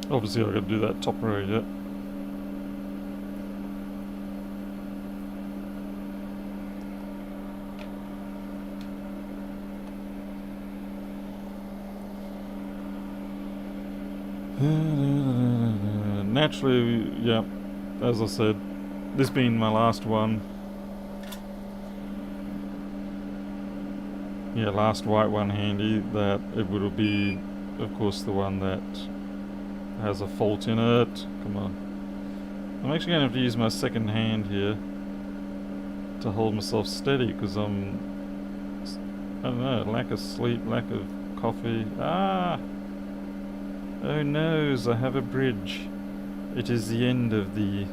Obviously I've got to do that top row yet. Naturally, yeah, as I said, this being my last one, yeah, last white one handy, that it would be, of course, the one that has a fault in it. Come on. I'm actually going to have to use my second hand here to hold myself steady, because I don't know, lack of sleep, lack of coffee. Ah! Oh noes, I have a bridge. It is the end of the...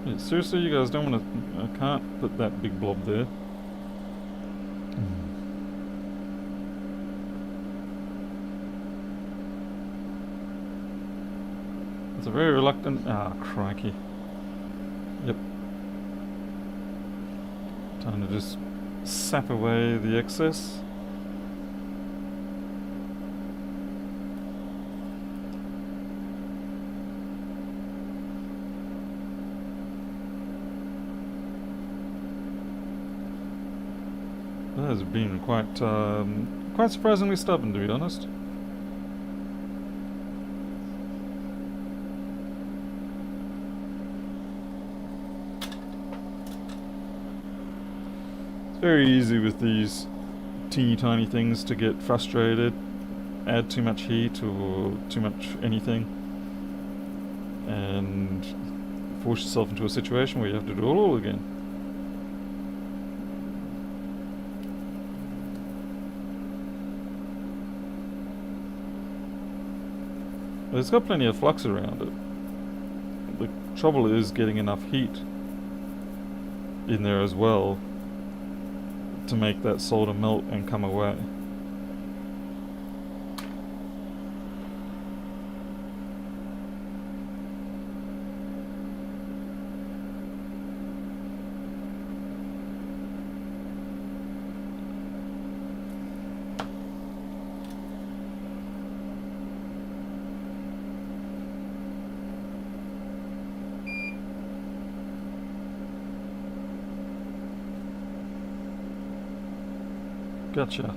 Yeah, seriously, you guys don't want to... I can't put that big blob there. It's a very reluctant... Ah, crikey. Yep. Time to just sap away the excess. That has been quite surprisingly stubborn, to be honest. It's very easy with these teeny tiny things to get frustrated, add too much heat or too much anything, and force yourself into a situation where you have to do it all again. But it's got plenty of flux around it. The trouble is getting enough heat in there as well to make that solder melt and come away. Gotcha.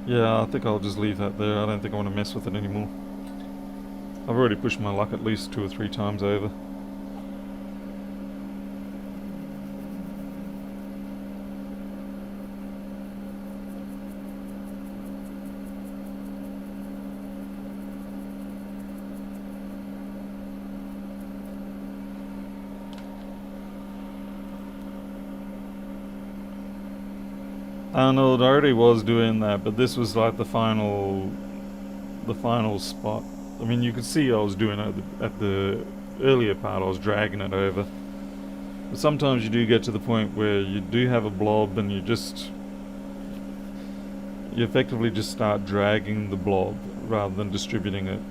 Yeah, I think I'll just leave that there. I don't think I want to mess with it anymore. I've already pushed my luck at least 2 or 3 times over. Arnold already was doing that, but this was like the final spot. I mean, you could see I was doing it at the earlier part. I was dragging it over. But sometimes you do get to the point where you do have a blob and you effectively just start dragging the blob rather than distributing it.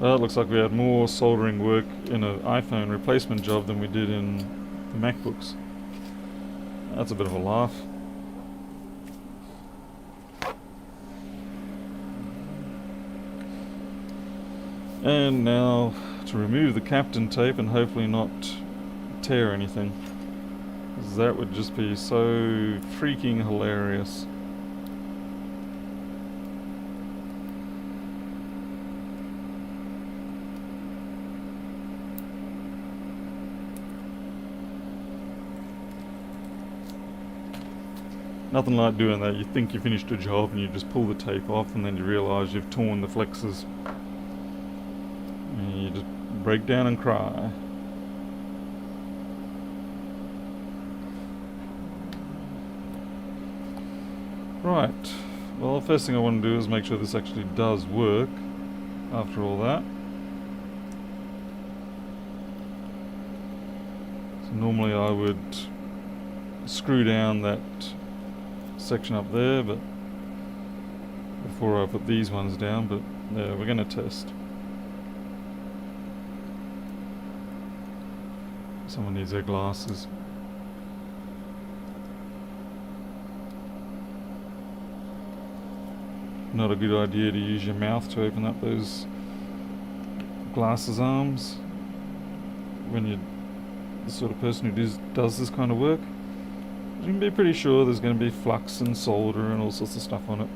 Well, it looks like we had more soldering work in an iPhone replacement job than we did in the MacBooks. That's a bit of a laugh. And now to remove the Captain tape and hopefully not tear anything. 'Cause that would just be so freaking hilarious. Nothing like doing that. You think you finished a job and you just pull the tape off and then you realise you've torn the flexes. And you just break down and cry. Right, well, the first thing I want to do is make sure this actually does work after all that. So normally I would screw down that section up there, but before I put these ones down, but yeah, we're going to test. Someone needs their glasses. Not a good idea to use your mouth to open up those glasses arms when you're the sort of person who does this kind of work. You can be pretty sure there's going to be flux and solder and all sorts of stuff on it.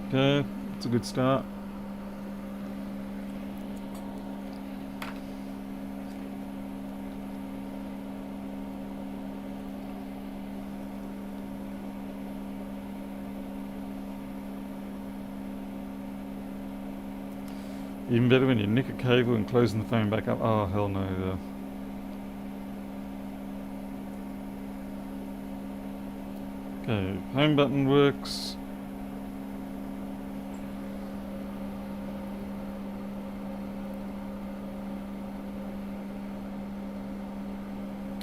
Okay, it's a good start. Even better when you nick a cable and closing the phone back up. Oh, hell no. Okay, home button works.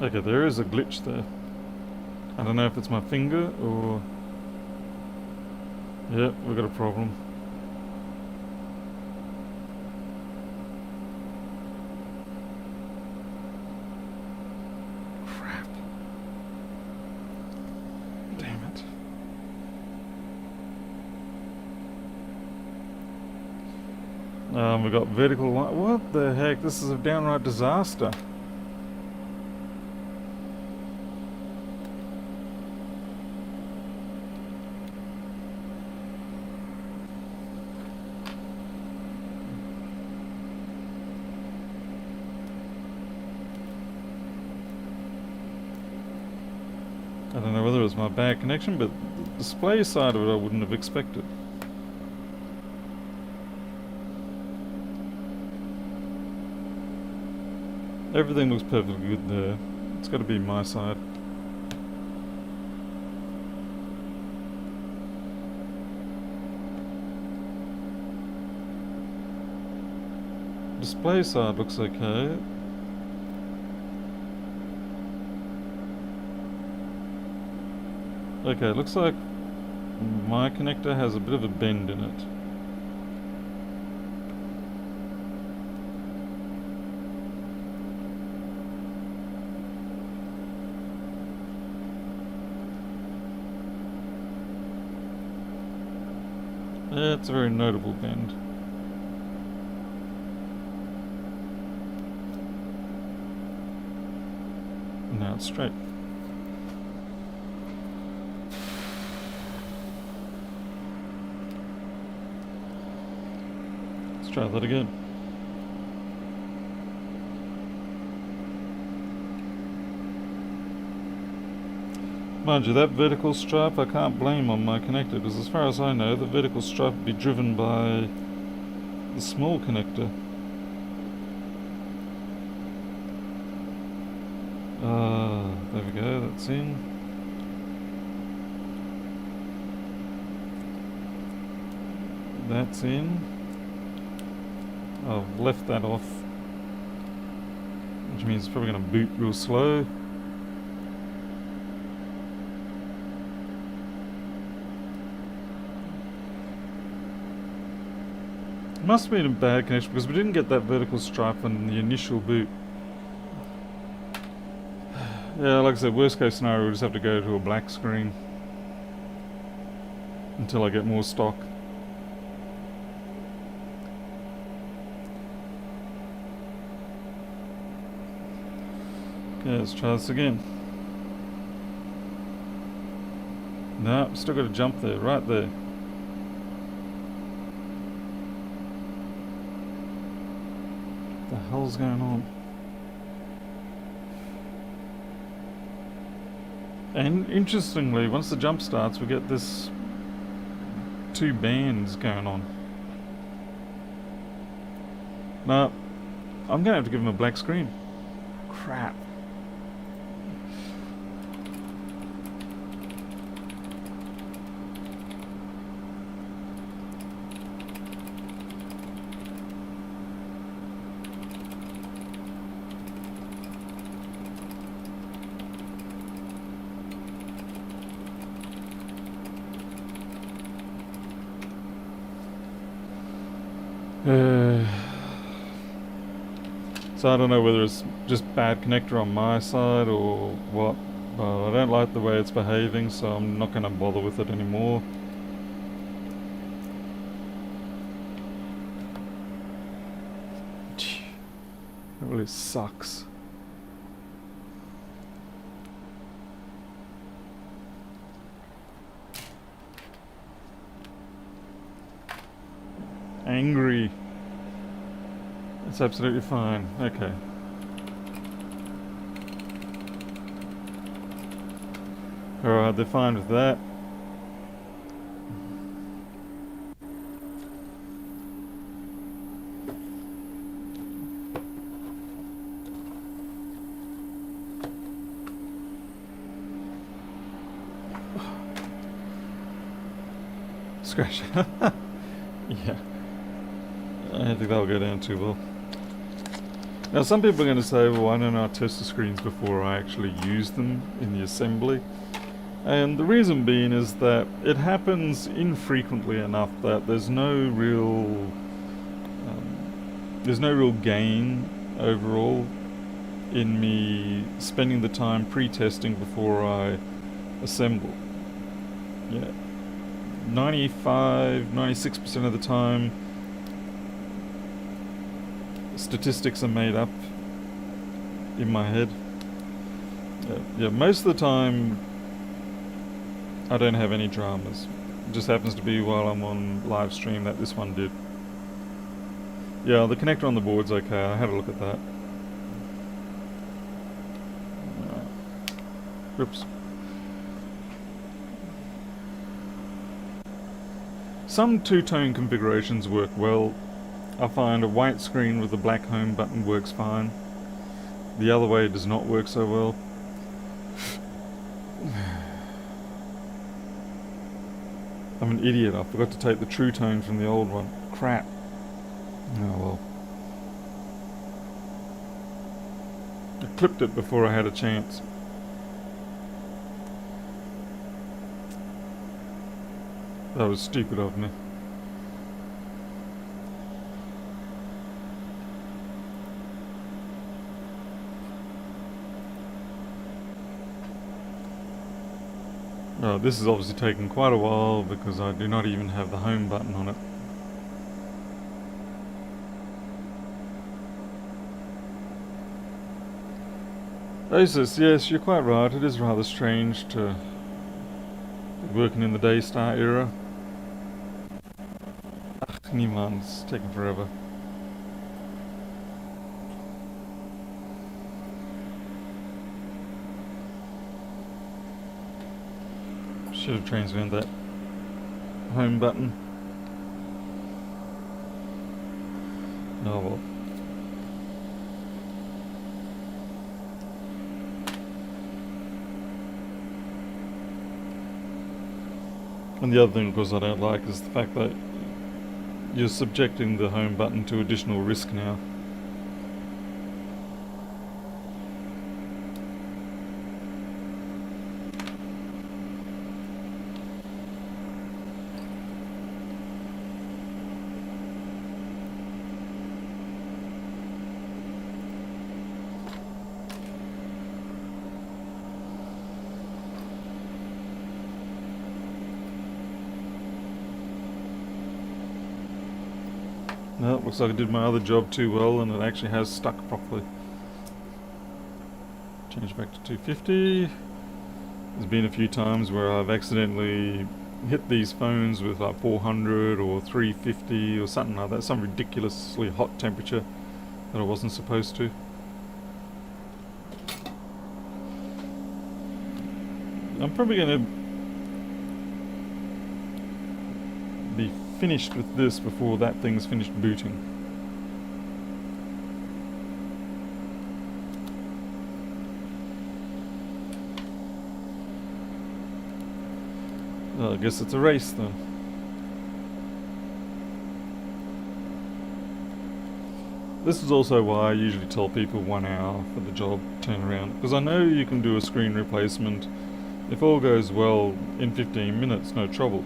Okay, there is a glitch there. I don't know if it's my finger or... Yep, we've got a problem. Crap. Damn it. We've got vertical line. What the heck? This is a downright disaster. I don't know whether it was my bad connection, but the display side of it I wouldn't have expected. Everything looks perfectly good there. It's got to be my side. Display side looks okay. Okay, it looks like my connector has a bit of a bend in it. Yeah, it's a very notable bend. Now it's straight. Let's try that again. Mind you, that vertical stripe I can't blame on my connector, because as far as I know, the vertical stripe would be driven by the small connector. There we go, that's in. That's in. I've left that off, which means it's probably going to boot real slow. It must have been a bad connection because we didn't get that vertical stripe on the initial boot. Yeah, like I said, worst case scenario, we'll just have to go to a black screen until I get more stock. Okay, let's try this again. No, still got a jump there, right there. What the hell's going on? And interestingly, once the jump starts, we get this two bands going on. No, I'm gonna have to give him a black screen. Crap. So I don't know whether it's just bad connector on my side or what, but I don't like the way it's behaving, so I'm not going to bother with it anymore. It really sucks. Angry. It's absolutely fine. Okay. Alright, they're fine with that. Scratch. Yeah. I don't think that'll go down too well. Now some people are going to say, well, why don't I test the screens before I actually use them in the assembly? And the reason being is that it happens infrequently enough that there's no real gain overall in me spending the time pre-testing before I assemble. Yeah, 96% of the time statistics are made up in my head. Yeah, most of the time I don't have any dramas. It just happens to be while I'm on live stream that this one did. Yeah, the connector on the board's okay. I had a look at that. Oops. Some two-tone configurations work well. I find a white screen with a black home button works fine. The other way does not work so well. I'm an idiot. I forgot to take the true tone from the old one. Crap. Oh well. I clipped it before I had a chance. That was stupid of me. This is obviously taking quite a while because I do not even have the home button on it. Osis, yes, you're quite right. It is rather strange to be working in the Daystar era. Ach, niemand, it's taking forever. Should have transferred that home button. Oh well. And the other thing, of course, I don't like is the fact that you're subjecting the home button to additional risk now. No, it looks like I did my other job too well and it actually has stuck properly. Change back to 250. There's been a few times where I've accidentally hit these phones with like 400 or 350 or something like that, some ridiculously hot temperature that I wasn't supposed to. I'm probably going to finished with this before that thing's finished booting. Well, I guess it's a race then. This is also why I usually tell people 1 hour for the job turnaround, because I know you can do a screen replacement, if all goes well, in 15 minutes, no trouble.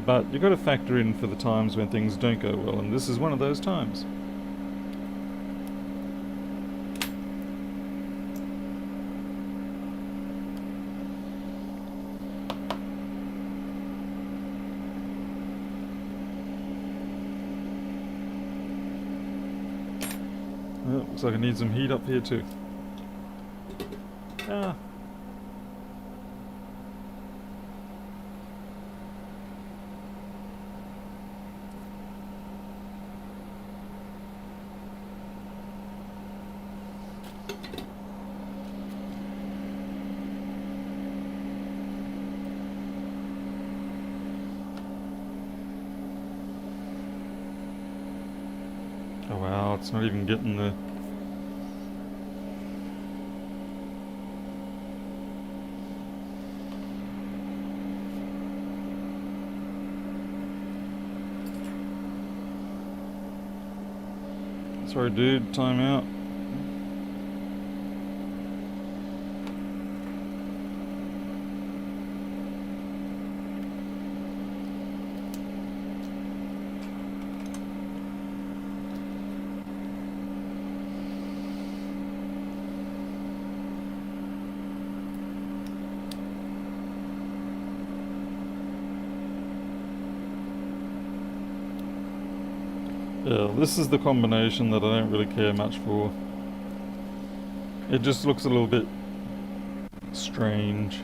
But you've got to factor in for the times when things don't go well, and this is one of those times. Well, looks like I need some heat up here too. Ah. Oh wow, it's not even getting there. Sorry dude, time out. Yeah, this is the combination that I don't really care much for. It just looks a little bit strange.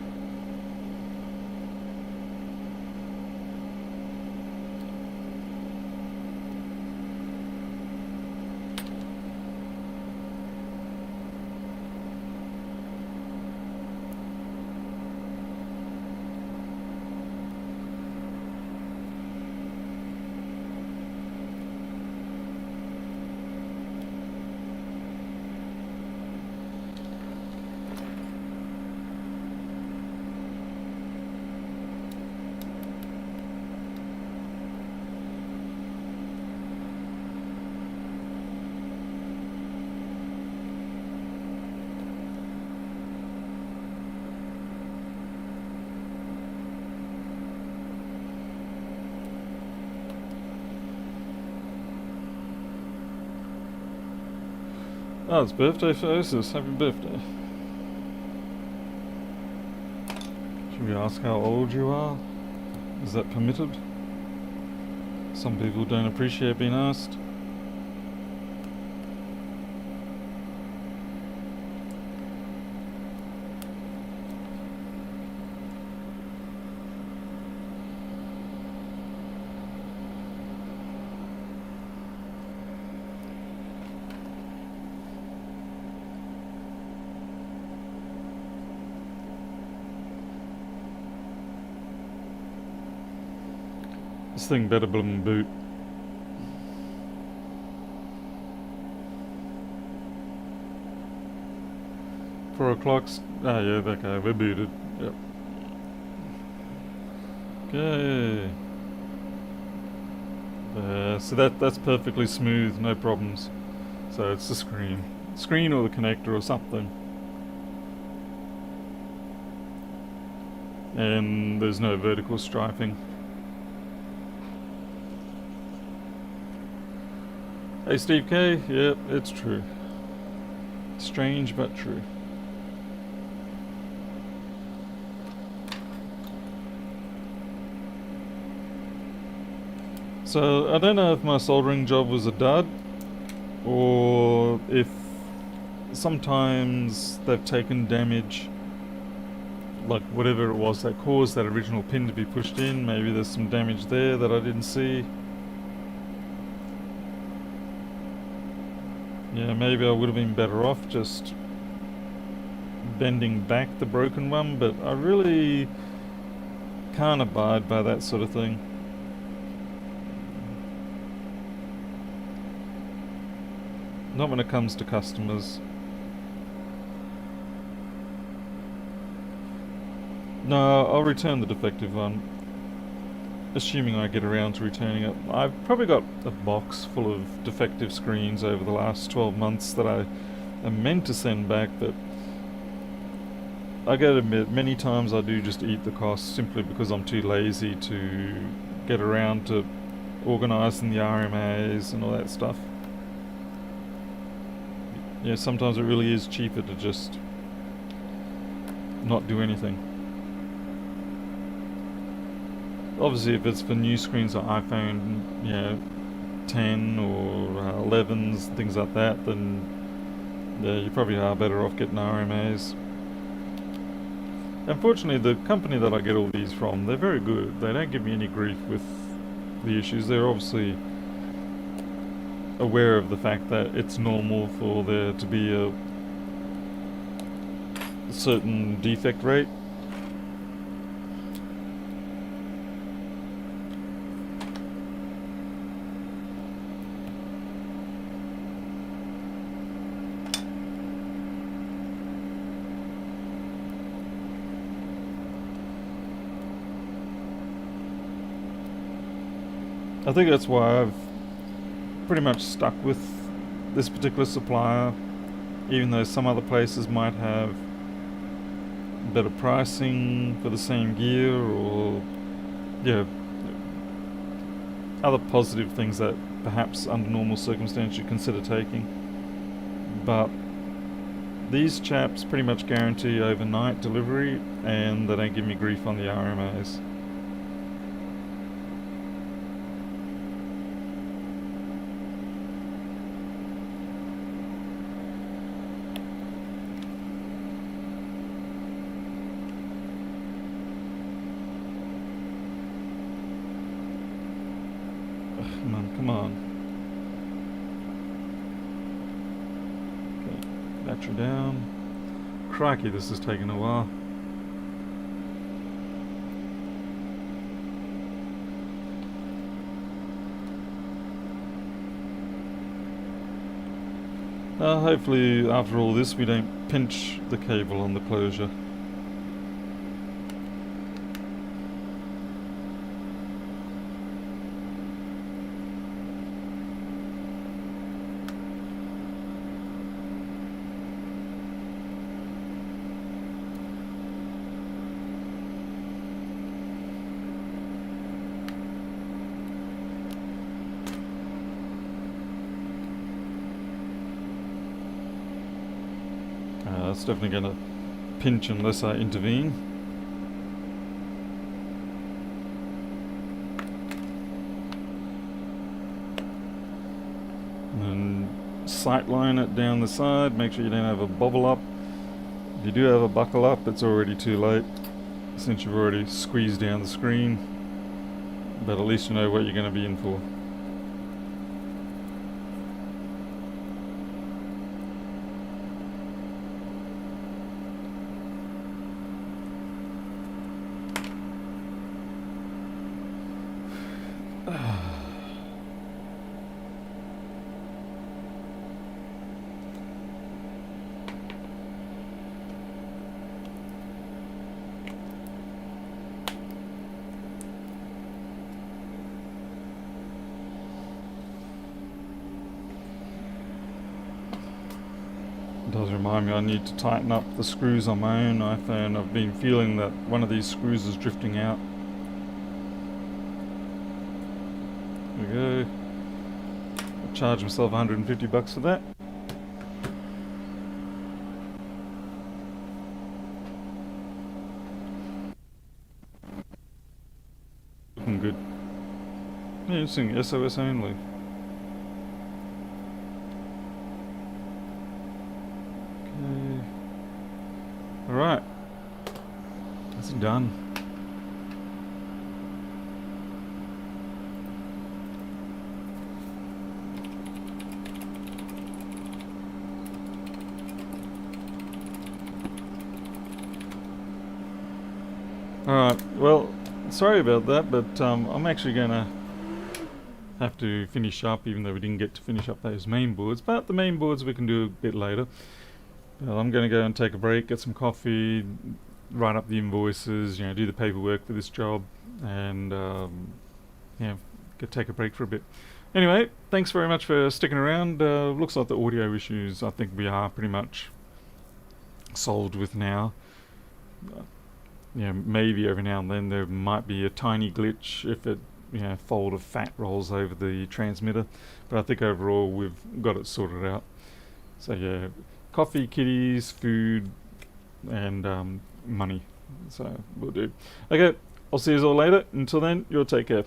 Oh, it's birthday for Osis. Happy birthday. Should we ask how old you are? Is that permitted? Some people don't appreciate being asked. This thing better bloom boot. Four o'clock's... Ah yeah, okay, we're booted. Yep. Okay. So that's perfectly smooth, no problems. So it's the screen. Screen or the connector or something. And there's no vertical striping. Hey Steve K, yep, it's true. Strange but true. So I don't know if my soldering job was a dud, or if sometimes they've taken damage, like whatever it was that caused that original pin to be pushed in. Maybe there's some damage there that I didn't see. Yeah, maybe I would have been better off just bending back the broken one, but I really can't abide by that sort of thing. Not when it comes to customers. No, I'll return the defective one, assuming I get around to returning it. I've probably got a box full of defective screens over the last 12 months that I am meant to send back, but I gotta admit, many times I do just eat the cost simply because I'm too lazy to get around to organising the RMAs and all that stuff. Yeah, sometimes it really is cheaper to just not do anything. Obviously, if it's for new screens like iPhone, 10 or 11s, things like that, then yeah, you probably are better off getting RMAs. Unfortunately, the company that I get all these from, they're very good. They don't give me any grief with the issues. They're obviously aware of the fact that it's normal for there to be a certain defect rate. I think that's why I've pretty much stuck with this particular supplier, even though some other places might have better pricing for the same gear, or yeah, other positive things that perhaps under normal circumstances you consider taking. But these chaps pretty much guarantee overnight delivery, and they don't give me grief on the RMAs. Come on. Okay, battery down. Crikey, this is taking a while. Hopefully after all this we don't pinch the cable on the closure. It's definitely going to pinch unless I intervene. And sightline it down the side, make sure you don't have a bobble up. If you do have a buckle up, it's already too late, since you've already squeezed down the screen, but at least you know what you're going to be in for. It does remind me I need to tighten up the screws on my own iPhone. I've been feeling that one of these screws is drifting out. There we go. I'll charge myself $150 for that. Looking good. Yeah, using SOS only. Alright, that's done. Alright, well, sorry about that, but I'm actually gonna have to finish up, even though we didn't get to finish up those main boards. But the main boards we can do a bit later. Well, I'm going to go and take a break, get some coffee, write up the invoices, do the paperwork for this job, and take a break for a bit. Anyway, thanks very much for sticking around. Looks like the audio issues, I think we are pretty much solved with now. Maybe every now and then there might be a tiny glitch if it, fold of fat rolls over the transmitter, but I think overall we've got it sorted out. So yeah, coffee, kitties, food, and money. So we'll do. Okay, I'll see you all later. Until then, you'll take care.